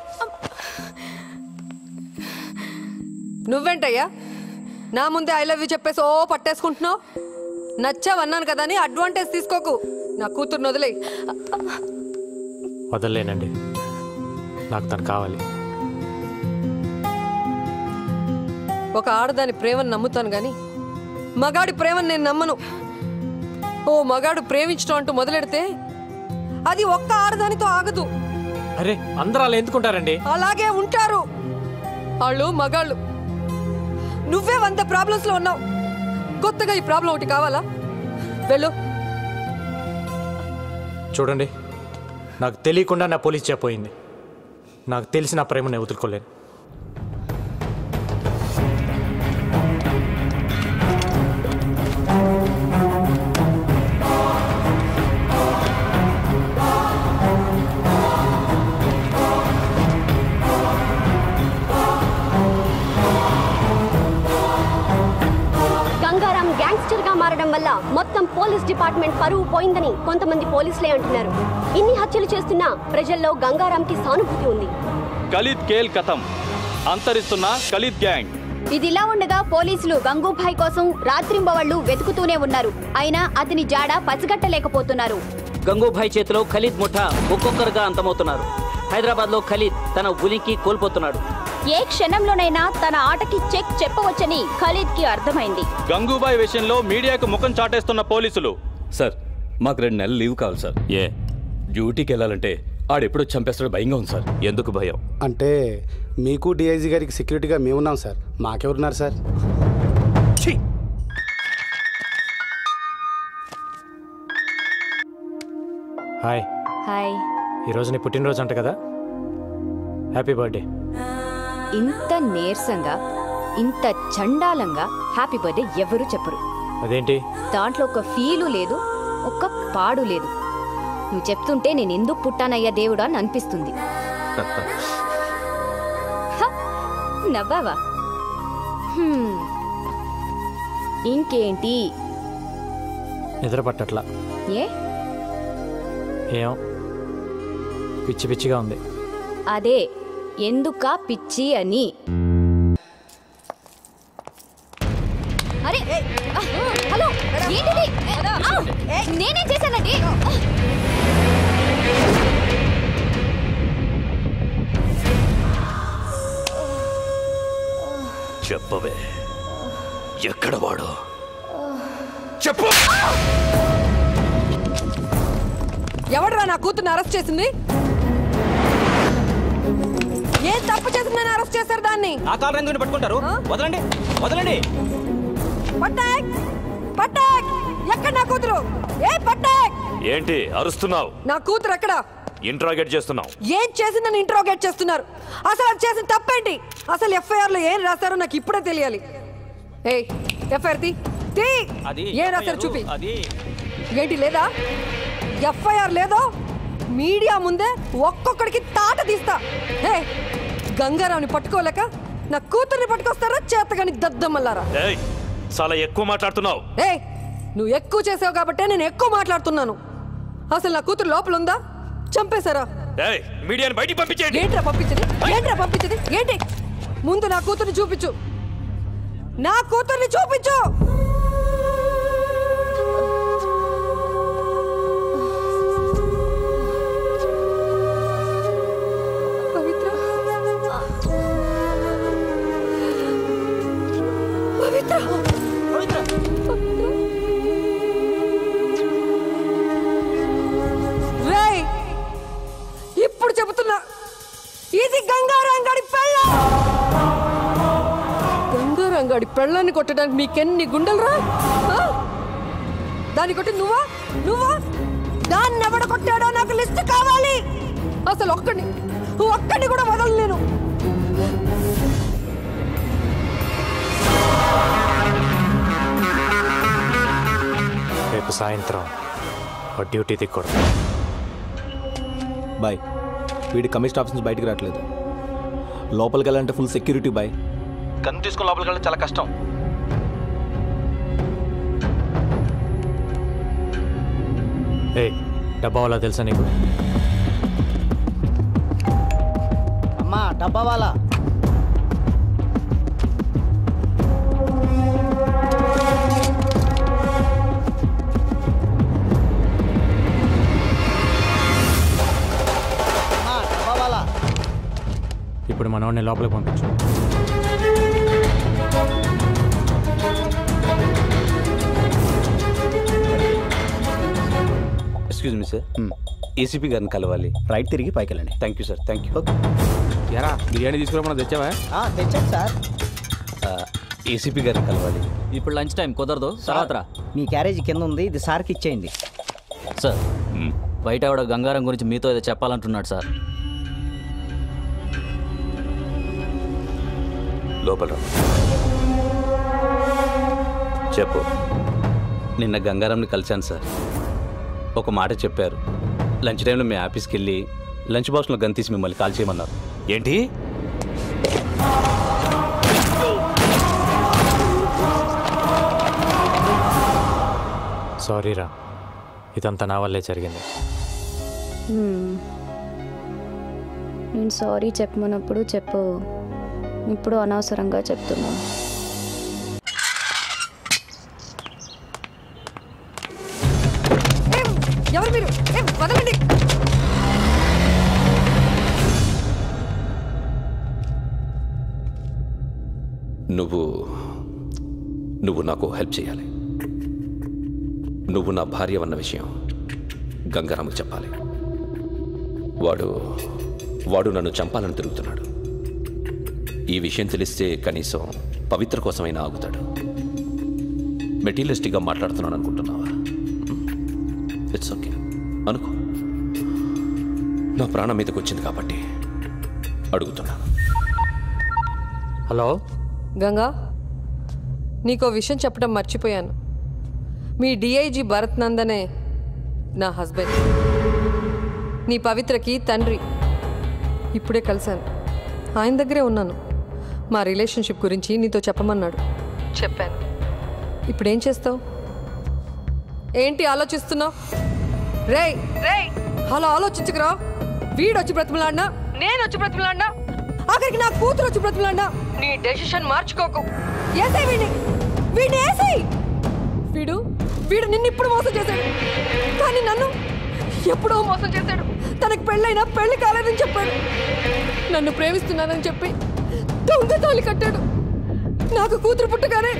I: నువ్వేంటయ్యా నా ముందే ఐ లవ్ యూ చెప్పేసి ఓ పట్టేసుకుంటున్నావు? నచ్చావన్నాను కదా అని అడ్వాంటేజ్ తీసుకోకు. నా కూతుర్ని వదిలే.
E: వదలలేనండి, నాకు తను కావాలి.
I: ఒక ఆడదాని ప్రేమను నమ్ముతాను గాని మగాడి ప్రేమను నేను నమ్మను. ఓ మగాడు ప్రేమించడం అంటూ మొదలెడితే అది ఒక్క ఆడదానితో ఆగదు.
E: అరే అందరూ అలా ఎందుకుంటారండి?
I: అలాగే ఉంటారు. వాళ్ళు మగాళ్ళు. నువ్వే 100 ప్రాబ్లమ్స్ లో ఉన్నావు. కొత్తగా ఈ ప్రాబ్లం ఒకటి కావాలా? వెళ్ళు.
E: చూడండి, నాకు తెలియకుండా నా పోలీస్ చెప్పోయింది. నాకు తెలిసి నా ప్రేమను నేను వదులుకోలేను.
M: గంగారాం గ్యాంగ్స్టర్ గా మారడం వల్ల మొత్తం పోలీస్ డిపార్ట్మెంట్ పరువు పోయిందని కొంతమంది పోలీసులే అంటున్నారు. ఇన్ని హత్యలు చేస్తున్నా ప్రజల్లో గంగారాంకి సానుభూతి ఉంది.
D: ఖలీద్ కేల్ కథం, అంతరిస్తున్న ఖలీద్ గ్యాంగ్.
M: ఇదిలా ఉండగా పోలీసులు గంగూభాయ్ కోసం రాత్రింబవళ్లు వెతుకుతూనే ఉన్నారు. అయినా అతని జాడ పసిగట్టలేకపోతున్నారు.
K: గంగూభాయ్ చేతిలో ఖలీద్ ముఠా ఒక్కొక్కరుగా అంతమవుతున్నారు. హైదరాబాద్ లో ఖలీద్ తన ఉనికి కోల్పోతున్నాడు.
O: ఏ క్షణంలోనైనా తన ఆటకి చెక్ చెప్పవచ్చని ఖలీద్ కి అర్థమైంది.
D: గంగూబాయ్ విషయంలో మీడియాకు ముఖం చాటేస్తున్న పోలీసులు.
Q: సార్ మాకు 2 నెలలు లీవ్ కావాలి సార్.
V: ఏ
Q: డ్యూటీకి వెళ్ళాలంటే ఆడెప్పుడో చంపేస్తాడో భయంగా ఉంది సార్.
V: ఎందుకు భయం?
W: అంటే మీకు డిఐజీ గారికి సెక్యూరిటీగా మేమున్నాం సార్, మాకెవరున్నారు సార్?
E: హాయ్.
G: హాయ్.
E: ఈరోజు నీ పుట్టినరోజు అంట కదా, హ్యాపీ బర్త్డే.
G: ఇంత నీరసంగా ఇంత చండాలంగా హ్యాపీ బర్త్డే ఎవరు చెప్పరు.
E: అదేంటి?
G: దాంట్లో ఒక ఫీలు లేదు, ఒక్క పాడు లేదు. నువ్వు చెప్తుంటే నేను ఎందుకు పుట్టానయ్యా దేవుడా అని అనిపిస్తుంది. నవ్వావా? ఇంకేంటి?
E: నిద్ర పట్టట్లా.
G: ఏ?
E: ఏం పిచ్చి పిచ్చిగా ఉంది.
G: అదే ఎందుక పిచ్చి అని. అరే హలో, ఏంటిది? నేనేం చేశానండి?
V: చెప్పవే, ఎక్కడ వాడు? చెప్పు.
I: ఎవడరా నా కూతుర్ని అరెస్ట్ చేసింది? ఏం తప్పు చేసిందని అరెస్ట్ చేశారు దాన్ని?
K: ఆ కార్ రంగుని పట్టుకుంటారు. వదలండి, వదలండి.
I: పట్టాక్, పట్టాక్, ఎక్కడ నా కూతురు? ఏ పట్టాక్!
V: ఏంటి అరుస్తున్నావు?
I: నా కూతురు ఎక్కడ?
V: ఇంట్రాగేట్ చేస్తున్నావు.
I: ఏం చేసిందని ఇంట్రోగేట్ చేస్తున్నారు? అసలు అది చేసిన తప్పేంటి? అసలు ఎఫ్ఐఆర్ లో ఏం రాశారో నాకు ఇప్పుడే తెలియాలి. ఏ ఎఫ్ఐఆర్ తీ. ఏం రాశారు చూపి. ఏంటి లేదా? ఎఫ్ఐఆర్ లేదో మీడియా ముందే ఒక్కొక్కడికి తాట తీస్తా. హే, గంగారావుని పట్టుకోలేక నా కూతుర్ని పట్టుకొస్తారా చేతగాని దద్దమ్మల్లారా?
V: చాలా ఎక్కువ మాట్లాడుతున్నావు.
I: ఏ నువ్వు ఎక్కువ చేసావు కాబట్టే నేను ఎక్కువ మాట్లాడుతున్నాను. అసలు నా కూతురు లోపల ఉందా? చంపేశారా?
V: మీడియాని బయటికి పంపించేయండి.
I: ఏంట్రా పంపించది? ఏంట్రా పంపించది? ఏంటి? ముందు నా కూతుర్ని చూపించు. నా కూతుర్ని చూపించు. ఇప్పుడు చెబుతున్నా, ఇది గంగారంగాడి పెళ్ళ. గంగారంగాడి పెళ్ళాన్ని కొట్టడానికి మీకెన్ని గుండెలరా? దాన్ని కొట్టి నువ్వా? దాన్ని ఎవడ కొట్టాడో నాకు లిస్ట్ కావాలి. అసలు ఒక్కడిని కూడా వదలలేను.
E: రేపు సాయంత్రం డ్యూటీ దిక్కూడదు.
N: బాయ్, వీడి కమిషన్ ఆఫీస్ నుంచి బయటికి రావట్లేదు. లోపలికి వెళ్ళాలంటే ఫుల్ సెక్యూరిటీ బాయ్.
J: గన్ తీసుకుని లోపలికి వెళ్ళడం చాలా కష్టం.
E: ఏ డబ్బా వాళ్ళ తెలుసా నీకు?
A: అమ్మా డబ్బా వాళ్ళ
E: ఇప్పుడు మనవాడిని లోపలికి పంపించు.
H: ఎక్స్క్యూజ్ మీ సార్, ఏసీపీ గారిని కలవాలి.
A: రైట్ తిరిగి పైకి వెళ్ళండి.
H: Thank you sir. Thank you.
S: ఎరా బిర్యానీ తీసుకురామన్నా తెచ్చావా?
A: తెచ్చాను సార్.
H: ఏసీపీ గారిని కలవాలి.
K: ఇప్పుడు లంచ్ టైం కుదరదు, తర్వాత రా.
A: మీ క్యారేజ్ కింద ఉంది, ఇది సార్కి ఇచ్చేయండి.
K: సార్ బయట ఆవిడ గంగారం గురించి మీతో ఏదో చెప్పాలంటున్నాడు సార్.
V: లోపల చెప్పు.
H: నిన్న గంగారంని కలిశాను సార్. ఒక మాట చెప్పారు. లంచ్ టైంలో మీ ఆఫీస్కి వెళ్ళి లంచ్ బాక్స్లో గన్ తీసి మిమ్మల్ని కాల్ చేయమన్నారు.
V: ఏంటి?
E: సారీ రా, ఇదంతా నా వల్లే జరిగింది.
G: నేను సారీ చెప్పమన్నప్పుడు చెప్పు, ఇప్పుడు అనవసరంగా చెప్తున్నాను.
I: ఎవరు మీరు? వదలండి.
L: నువ్వు నాకు హెల్ప్ చేయాలి. నువ్వు నా భార్య అన్న విషయం గంగారాముకు చెప్పాలి. వాడు నన్ను చంపాలని తిరుగుతున్నాడు. ఈ విషయం తెలిస్తే కనీసం పవిత్ర కోసమైనా ఆగుతాడు. మెటీరియలిస్టిక్గా మాట్లాడుతున్నాను అనుకుంటున్నావా? ఇట్స్ ఓకే అనుకో. నా ప్రాణం మీదకి వచ్చింది కాబట్టి అడుగుతున్నా.
E: హలో
I: గంగా, నీకో విషయం చెప్పడం మర్చిపోయాను. మీ డిఐజీ భరత్ నందనే నా హస్బెండ్, నీ పవిత్రకి తండ్రి. ఇప్పుడే కలిశాను, ఆయన దగ్గరే ఉన్నాను. మా రిలేషన్షిప్ గురించి నీతో చెప్పమన్నాడు. చెప్పాను. ఇప్పుడేం చేస్తావు? ఏంటి ఆలోచిస్తున్నావు? రేయ్ రేయ్, అలా ఆలోచించుకురా. వీడొచ్చి బ్రతిమలాడినా, నేను వచ్చి బ్రతిమలాడినా, ఆఖరికి నా కూతురు వచ్చి బ్రతిమలాడినా నీ డెసిషన్ మార్చుకోకు. ఏసై వీడిని ఏసై. వీడు నిన్ను ఇప్పుడు మోసం చేశాడు, కానీ నన్ను ఎప్పుడో మోసం చేశాడు. తనకు పెళ్ళైనా పెళ్లి కాలేదని చెప్పాడు. నన్ను ప్రేమిస్తున్నానని చెప్పి దొంగ తాళి కట్టాడు. నాకు కూతురు పుట్టగానే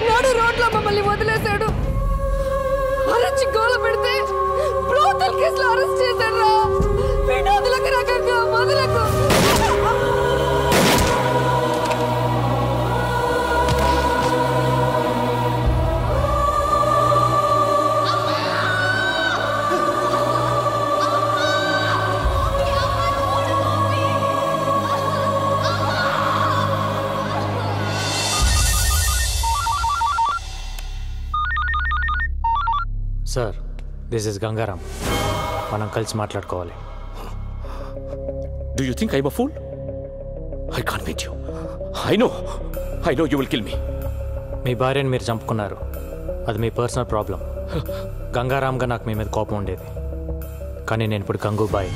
I: నాడు రోడ్లో మమ్మల్ని వదిలేశాడు. అరచి గోల పెడితే బ్రోతల్ కేసులో అరెస్ట్ చేశాడు. రా వీడు వదలకు, రకంగా వదలకు.
E: Sir, this is Gangaram. మనం కలిసి మాట్లాడుకోవాలి.
L: Do you think I'm a fool? I can't meet you. I know you will kill me.
E: మీ భార్యని మీరు చంపుకున్నారు, అది మీ పర్సనల్ ప్రాబ్లం. గంగారాంగా నాకు మీ మీద కోపం ఉండేది, కానీ నేను ఇప్పుడు Gangubai.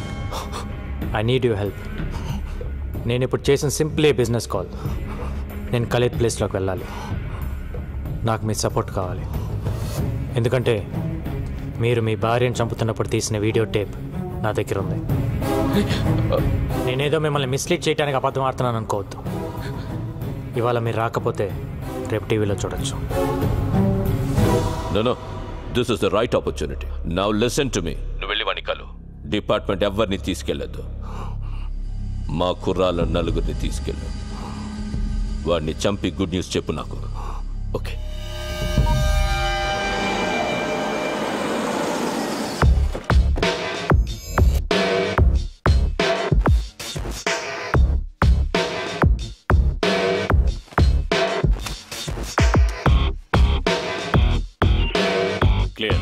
E: I need you help. నేను ఇప్పుడు చేసిన సింప్లీ బిజినెస్ కాల్. నేను ఖలీద్ ప్లేస్లోకి వెళ్ళాలి. నాకు మీ సపోర్ట్ కావాలి. ఎందుకంటే మీరు మీ భార్యను చంపుతున్నప్పుడు తీసిన వీడియో టేప్ నా దగ్గర ఉంది. నేనేదో మిమ్మల్ని మిస్లీడ్ చేయడానికి అబద్ధం ఆడుతున్నాను అనుకోవద్దు. ఇవాళ మీరు రాకపోతే రేపు టీవీలో చూడొచ్చు.
L: No, this is the right opportunity. Now listen to me. నువ్వు వెళ్ళి వాడిని కలు. డిపార్ట్మెంట్ ఎవరిని తీసుకెళ్ళద్దు. మా కుర్రాళ్ళ నలుగురిని తీసుకెళ్ళు. వాడిని చంపి గుడ్ న్యూస్ చెప్పు నాకు. ఓకే.
V: క్లియర్.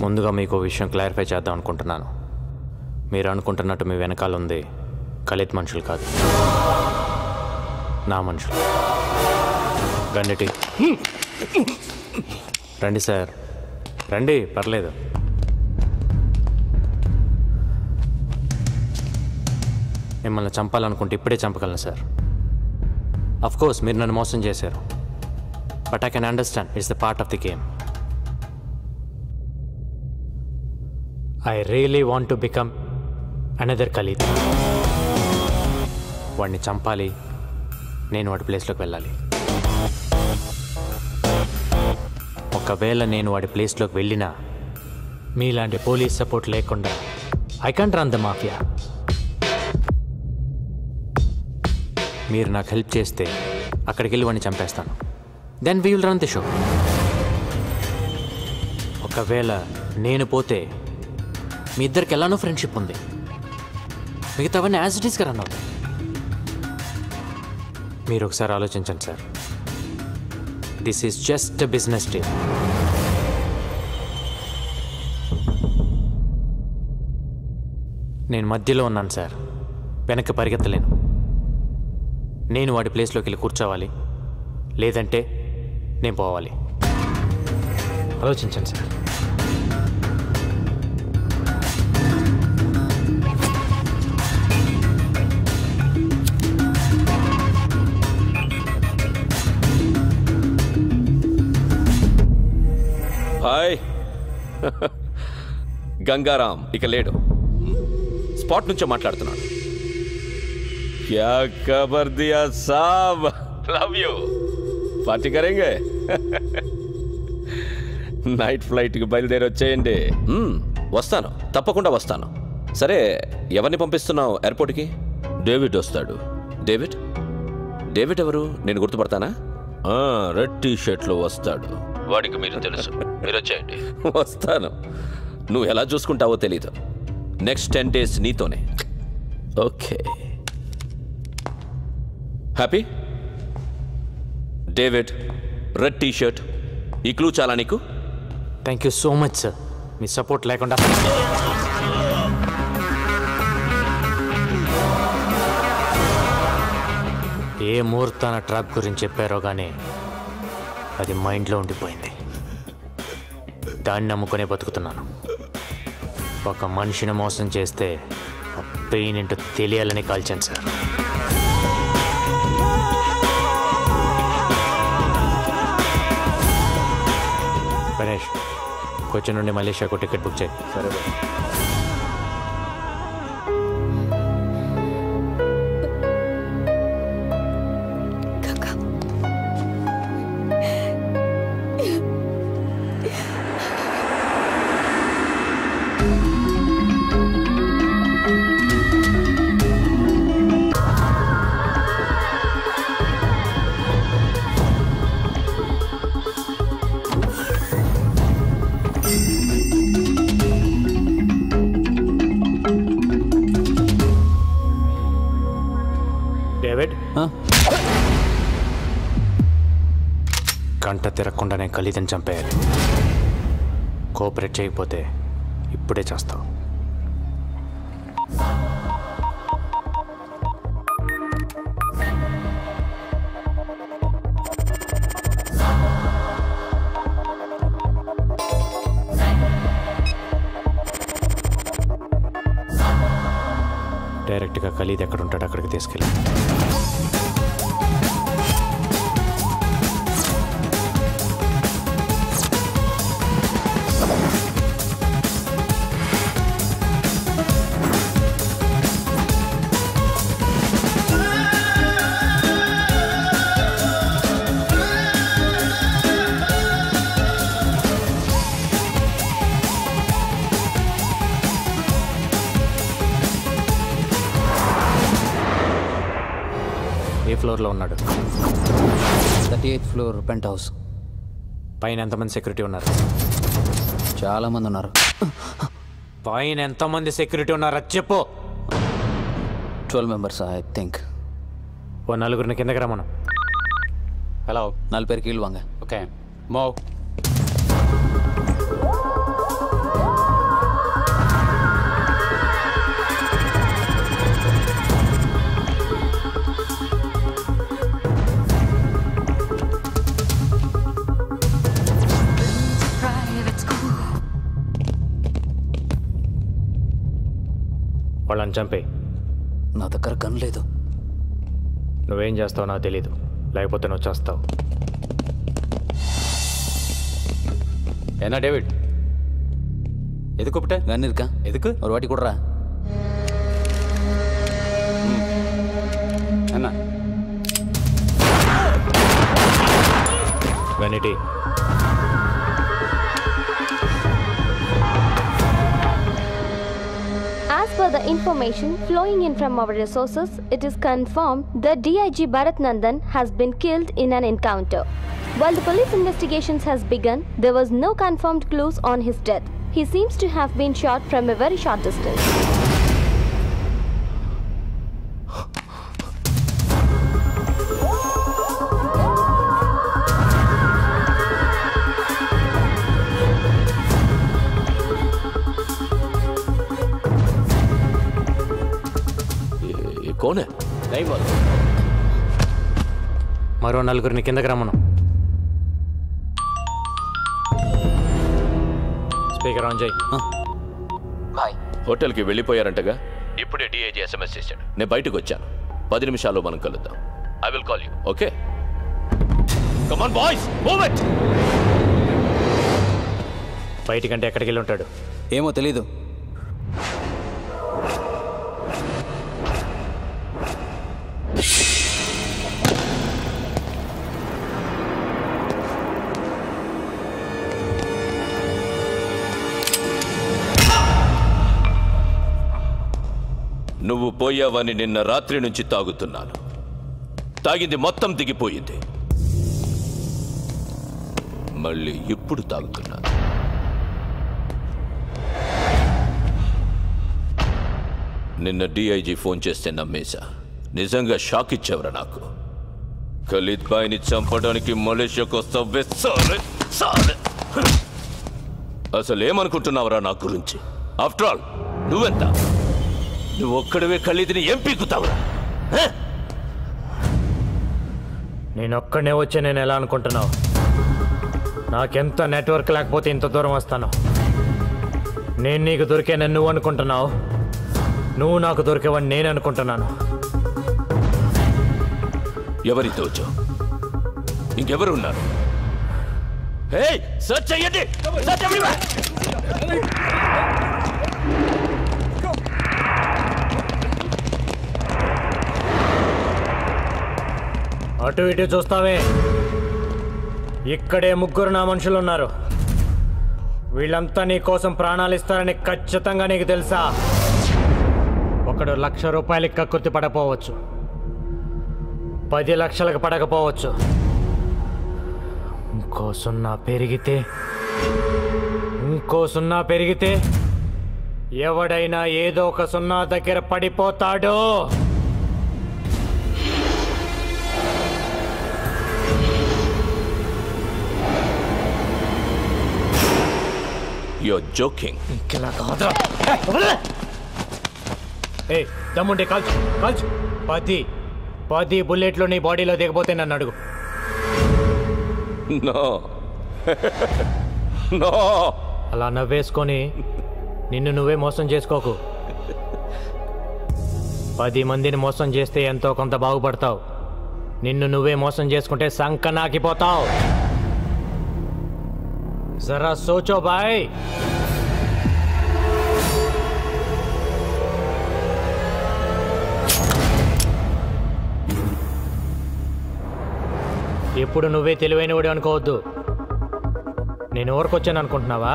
E: ముందుగా మీకు విషయం క్లారిఫై చేద్దాం అనుకుంటున్నాను. మీరు అనుకుంటున్నట్టు మీ వెనకాల ఉంది ఖలీద్ మనుషులు కాదు, నా మనుషులు. గండిటి రండి సార్, రండి, పర్లేదు. మిమ్మల్ని చంపాలనుకుంటే ఇప్పుడే చంపగలను సార్. అఫ్ కోర్స్ మీరు నన్ను మోసం చేశారు, but I can understand it's the part of the game. I really want to become another Khalid. వాడిని చంపాలి, నేను వాడి ప్లేస్లోకి వెళ్ళాలి. ఒకవేళ నేను వాడి ప్లేస్లోకి వెళ్ళినా మీలాంటి పోలీస్ సపోర్ట్ లేకుండా I can't run the mafia. మీరు నాకు హెల్ప్ చేస్తే అక్కడికి వెళ్ళి వాడిని చంపేస్తాను. Then we will run the show. ఒకవేళ నేను పోతే మీ ఇద్దరికి ఎలానో ఫ్రెండ్షిప్ ఉంది, మిగతావన్నీ యాజ్ ఇట్ ఈస్గా రన్ అవుతాయి. మీరు ఒకసారి ఆలోచించండి sir. This is just a business deal. నేను మధ్యలో ఉన్నాను సార్, వెనక్కి పరిగెత్తలేను. నేను వాడి ప్లేస్లోకి వెళ్ళి కూర్చోవాలి, లేదంటే నేను పోవాలి. ఆలోచించండి సార్.
L: హాయ్. గంగారాం ఇక లేడు, స్పాట్ నుంచే మాట్లాడుతున్నాడు. क्या खबर दिया साहब, लव यू, पार्टी करेंगे. నైట్ ఫ్లైట్కి బయలుదేరి వచ్చేయండి. వస్తాను, తప్పకుండా వస్తాను. సరే, ఎవరిని పంపిస్తున్నావు ఎయిర్పోర్ట్కి? డేవిడ్ వస్తాడు. డేవిడ్? డేవిడ్ ఎవరు? నేను గుర్తుపడతానా? రెడ్ టీ షర్ట్లో వస్తాడు. వాడికి మీరు తెలుసు. మీరు వచ్చేయండి. వస్తాను. నువ్వు ఎలా చూసుకుంటావో తెలీదు. నెక్స్ట్ 10 days నీతోనే. Okay, happy? David, red T shirt, ఈ క్లూ చాలా నీకు?
E: Thank you so much sir. Me support లేకుండా ఏ ముహూర్తాన ట్రాప్ గురించి చెప్పారో కానీ అది మైండ్లో ఉండిపోయింది. దాన్ని నమ్ముకునే బతుకుతున్నాను. ఒక మనిషిని మోసం చేస్తే పెయిన్ ఏంటో తెలియాలని కాల్చాను సార్. గణేష్, కొచ్చి నుండి మలేషియాకు టికెట్ బుక్ చేయి. సరే బాయ్. గంట తిరగకుండానే ఖలీదని చంపేయాలి. కోఆపరేట్ చేయకపోతే ఇప్పుడే చేస్తావు. డైరెక్ట్గా ఖలీద్ ఎక్కడ ఉంటాడో అక్కడికి తీసుకెళ్ళి. ఏ ఫ్లోర్లో ఉన్నాడు?
F: 38th floor pent house.
E: పైన ఎంతమంది సెక్యూరిటీ ఉన్నారు?
F: చాలా మంది ఉన్నారు.
E: పైన ఎంతమంది సెక్యూరిటీ ఉన్నారు అది చెప్పు.
F: 12 members ఐ థింక్.
E: ఓ నలుగురిని కిందకి రమ్మను.
F: హలో, 4 பேர் கீழ் வாங்க.
E: Okay, move. వాళ్ళని చంపే.
F: నా దగ్గర గన్ లేదు.
E: నువ్వేం చేస్తావు నాకు తెలీదు, లేకపోతే నువ్వు చేస్తావు.
F: என்ன டேவிட், எதுக்கு கூப்பிட்ட? கன் இருக்கா? எதுக்கு? ஒரு வாட்டி கொடுறா. என்ன
E: vanity
C: As per the information flowing in from our resources, it is confirmed that DIG Bharat Nandan has been killed in an encounter. While the police investigations has begun, there was no confirmed clues on his death. He seems to have been shot from a very short distance.
L: कौन है? नहीं बोल.
E: మరో నలుగురిని కిందకి రమ్మను. స్పీకర్ ఆన్ చేయి.
L: హోటల్కి వెళ్ళిపోయారంటగా. ఇప్పుడే డిఐజీ ఎస్ఎంఎస్ చేశాడు. నేను బయటకు వచ్చాను. 10 నిమిషాల్లో మనం కలుద్దాం. I will call you. Okay, come on boys, move it.
E: బయటికంటే ఎక్కడికి వెళ్ళి ఉంటాడు?
F: ఏమో తెలీదు.
L: నువ్వు పోయావని నిన్న రాత్రి నుంచి తాగుతున్నాను. తాగింది మొత్తం దిగిపోయింది. మళ్ళీ ఇప్పుడు తాగుతున్నాను. నిన్న డిఐజీ ఫోన్ చేస్తే నమ్మేశా. నిజంగా షాక్ ఇచ్చావురా నాకు. ఖలీద్ బాయ్ని చంపడానికి మలేషియాకు వస్తావే సాలే సాలే. అసలు ఏమనుకుంటున్నావురా నా గురించి? ఆఫ్టర్ ఆల్ నువ్వెంత? నువ్వు ఒక్కడవే ఖలీద్ని ఏం పీకుతావురా?
E: నేనొక్కడనే వచ్చి నేను ఎలా అనుకుంటున్నావు? నాకెంత నెట్వర్క్ లేకపోతే ఇంత దూరం వస్తాను. నేను నీకు దొరికానని నువ్వు అనుకుంటున్నావు, నువ్వు నాకు దొరికేవని నేను అనుకుంటున్నాను.
L: ఎవరితో వచ్చావు? ఇంకెవరు ఉన్నారు? సర్చ్ చెయ్యండి.
E: అటు ఇటు చూస్తావే, ఇక్కడే ముగ్గురు నా మనుషులు ఉన్నారు. వీళ్ళంతా నీ కోసం ప్రాణాలు ఇస్తారని ఖచ్చితంగా నీకు తెలుసా? ఒకడు 1,00,000 రూపాయలకి కక్కుర్తి పడకపోవచ్చు, 10 లక్షలకు పడకపోవచ్చు. ఇంకో సున్నా పెరిగితే ఎవడైనా ఏదో ఒక సున్నా దగ్గర పడిపోతాడో.
L: You're joking.
E: దమ్ముంటే కాల్చు కాల్చు. 10 బుల్లెట్లు నీ బాడీలో దిగపోతే నన్ను అడుగు. అలా నవ్వేసుకొని నిన్ను నువ్వే మోసం చేసుకోకు. 10 మందిని మోసం చేస్తే ఎంతో కొంత బాగుపడతావు. నిన్ను నువ్వే మోసం చేసుకుంటే సంకనాకిపోతావు. జరా సోచో బాయ్. ఎప్పుడు నువ్వే తెలివైనవాడు అనుకోవద్దు. నేను ఎవరికొచ్చాను అనుకుంటున్నావా?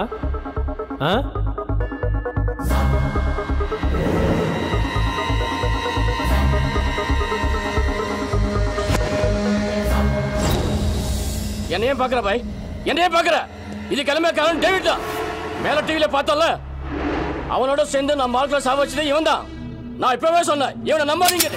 K: என்னையும் பார்க்குற பாய், என்னையும் பார்க்குற. இது கிளம்ப காரணம் டேவிட் தான். மேலே டிவியில் பார்த்தோம்ல, அவனோட சேர்ந்து நம்ம வாழ்க்கையில் சாவச்சதே இவன் தான். நான் இப்பவே சொன்னேன், இவனை நம்பாதீங்க.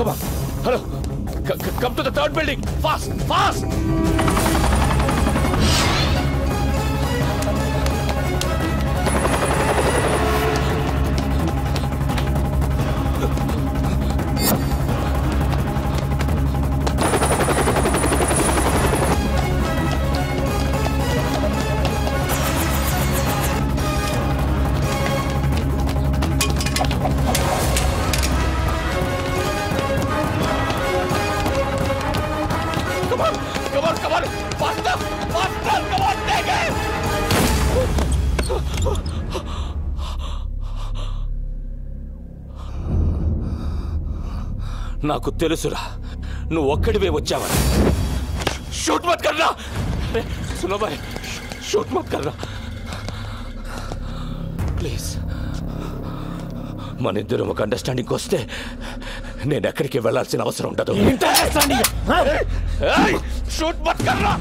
L: Come on. Hello. Come to the third building. Fast, fast. నాకు తెలుసురా నువ్వు ఒక్కడివే వచ్చావని. షూట్ మత్ కర్రా. సునో భాయ్, షూట్ మత్ కర్రా ప్లీజ్. మన ఇద్దరం ఒక అండర్స్టాండింగ్ వస్తే నేను ఎక్కడికి వెళ్ళాల్సిన అవసరం ఉండదు. షూట్ మత్ కర్రా.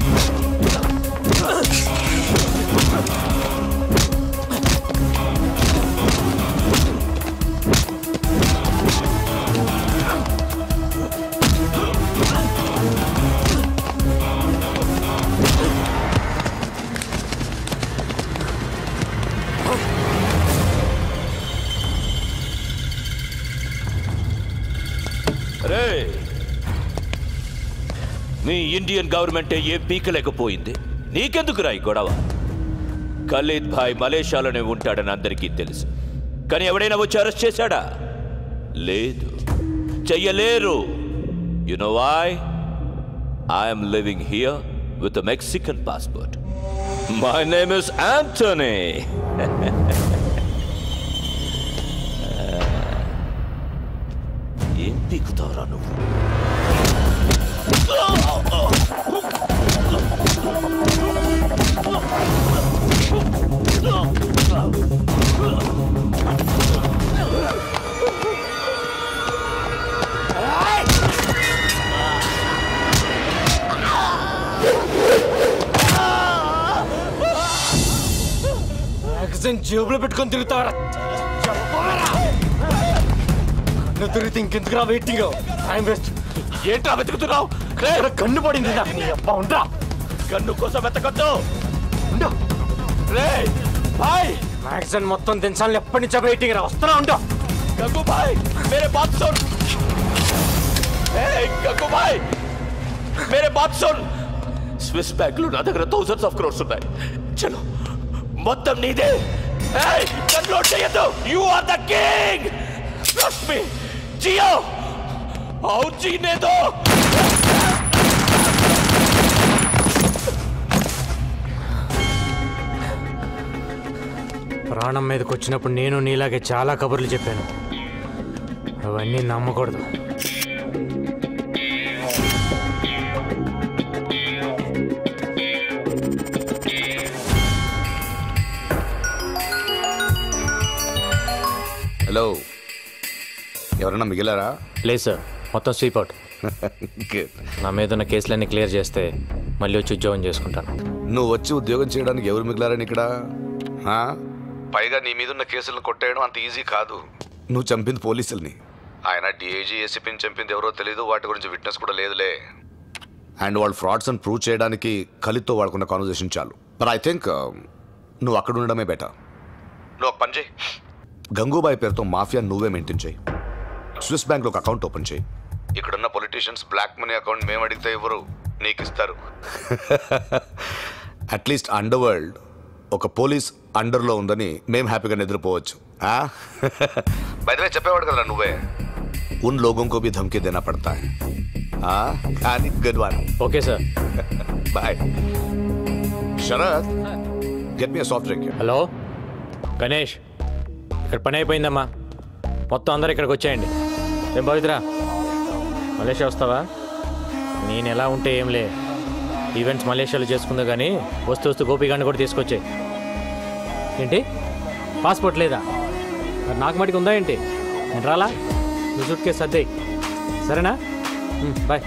L: మీ ఇండియన్ గవర్నమెంటే ఏం పీకలేకపోయింది. నీకెందుకు రాయి గొడవ? ఖలీద్ భాయ్ మలేషియాలోనే ఉంటాడని అందరికీ తెలుసు. కానీ ఎవడైనా వచ్చి అరెస్ట్ చేశాడా? లేదు, చెయ్యలేరు. You know why? I'm living here with a Mexican passport. My name is Antony. ఏం పీకుతావురా నువ్వు?
E: జేబులో పెట్టుకొని తిరుగుతారా? తిరిగితే ఇంకెందుకు రా వెయిటింగ్? Time waste.
L: ఏంట్రా వెతుకుతున్నావు?
E: కన్ను పడింది నాకు. నీ అబ్బా ఉంటా.
L: కన్ను కోసం వెతకొద్దు.
E: మ్యాగజైన్ మొత్తం దించాలని ఎప్పటి నుంచో వెయిటింగ్ రా. వస్తున్నా ఉంటా.
L: గంగు భాయ్ మేరే బాత్ సున్. గంగు భాయ్ మేరే బాత్ సున్. స్విస్ బ్యాంక్ లో నా దగ్గర థౌసండ్స్ ఆఫ్ క్రోర్స్ ఉన్నాయి. చలో మొత్తం నీదే. కన్లోడ్ చేయొద్దు. You are the king. Trust me. జియో आओ जीने दो.
E: ప్రాణం మీదకి వచ్చినప్పుడు నేను నీలాగే చాలా కబుర్లు చెప్పాను. అవన్నీ నమ్మకూడదు.
B: హలో, ఎవరన్నా మిగిలారా?
E: లేదు సార్, మొత్తం స్వీప్ అవుట్. నా మీద ఉన్న కేసులన్నీ క్లియర్ చేస్తే మళ్ళీ వచ్చి ఉద్యోగం చేసుకుంటాను.
B: నువ్వు వచ్చి ఉద్యోగం చేయడానికి ఎవరు మిగిలారని ఇక్కడ? పైగా నీ మీద ఉన్న కేసులను కొట్టేయడం అంత ఈజీ కాదు. నువ్వు చంపింది పోలీసుల్ని. ఆయన డిఐజీ ఏసీపీని చంపింది ఎవరో తెలీదు. వాటి గురించి విట్నెస్ కూడా లేదులే. అండ్ వాళ్ళు ఫ్రాడ్స్ అని ప్రూవ్ చేయడానికి ఖలీద్తో వాడుకున్న కాన్వర్సేషన్ చాలు. బట్ ఐ థింక్ నువ్వు అక్కడ ఉండడమే బెటర్. నువ్వు ఒక పని చేయి. గంగూబాయ్ పేరుతో మాఫియా నువ్వే మెయింటైన్ చేయి. స్విస్ బ్యాంక్లో ఒక అకౌంట్ ఓపెన్ చేయి. ఇక్కడున్న పొలిటీషియన్స్ బ్లాక్ మనీ అకౌంట్ మేము అడిగితే ఎవరు నీకు ఇస్తారు. అట్లీస్ట్ అండర్ వరల్డ్ ఒక పోలీస్ అండర్లో ఉందని మేము హ్యాపీగా నిద్రపోవచ్చు. బై ద వే చెప్పేవాడు కదా నువ్వే, ఉన్ లోగోं को भी धमकी देना पड़ता है. కానీ good one.
E: Okay sir,
B: bye. Sharath, get me a soft drink.
E: Hello Ganesh, ఇక్కడ పని అయిపోయిందమ్మా. మొత్తం అందరు ఇక్కడికి వచ్చేయండి. ఏం పవిత్ర, మలేషియా వస్తావా? నేను ఎలా ఉంటే ఏంలే, ఈవెంట్స్ మలేషియాలో చేసుకుందా. కానీ వస్తూ గోపిగాన్ని కూడా తీసుకొచ్చాయి. ఏంటి పాస్పోర్ట్ లేదా? మరి నాకు మటుకు ఉందా ఏంటి? నేను రాలా? నువ్వు సూట్ కేసు సర్దేయ్. సరేనా? బాయ్.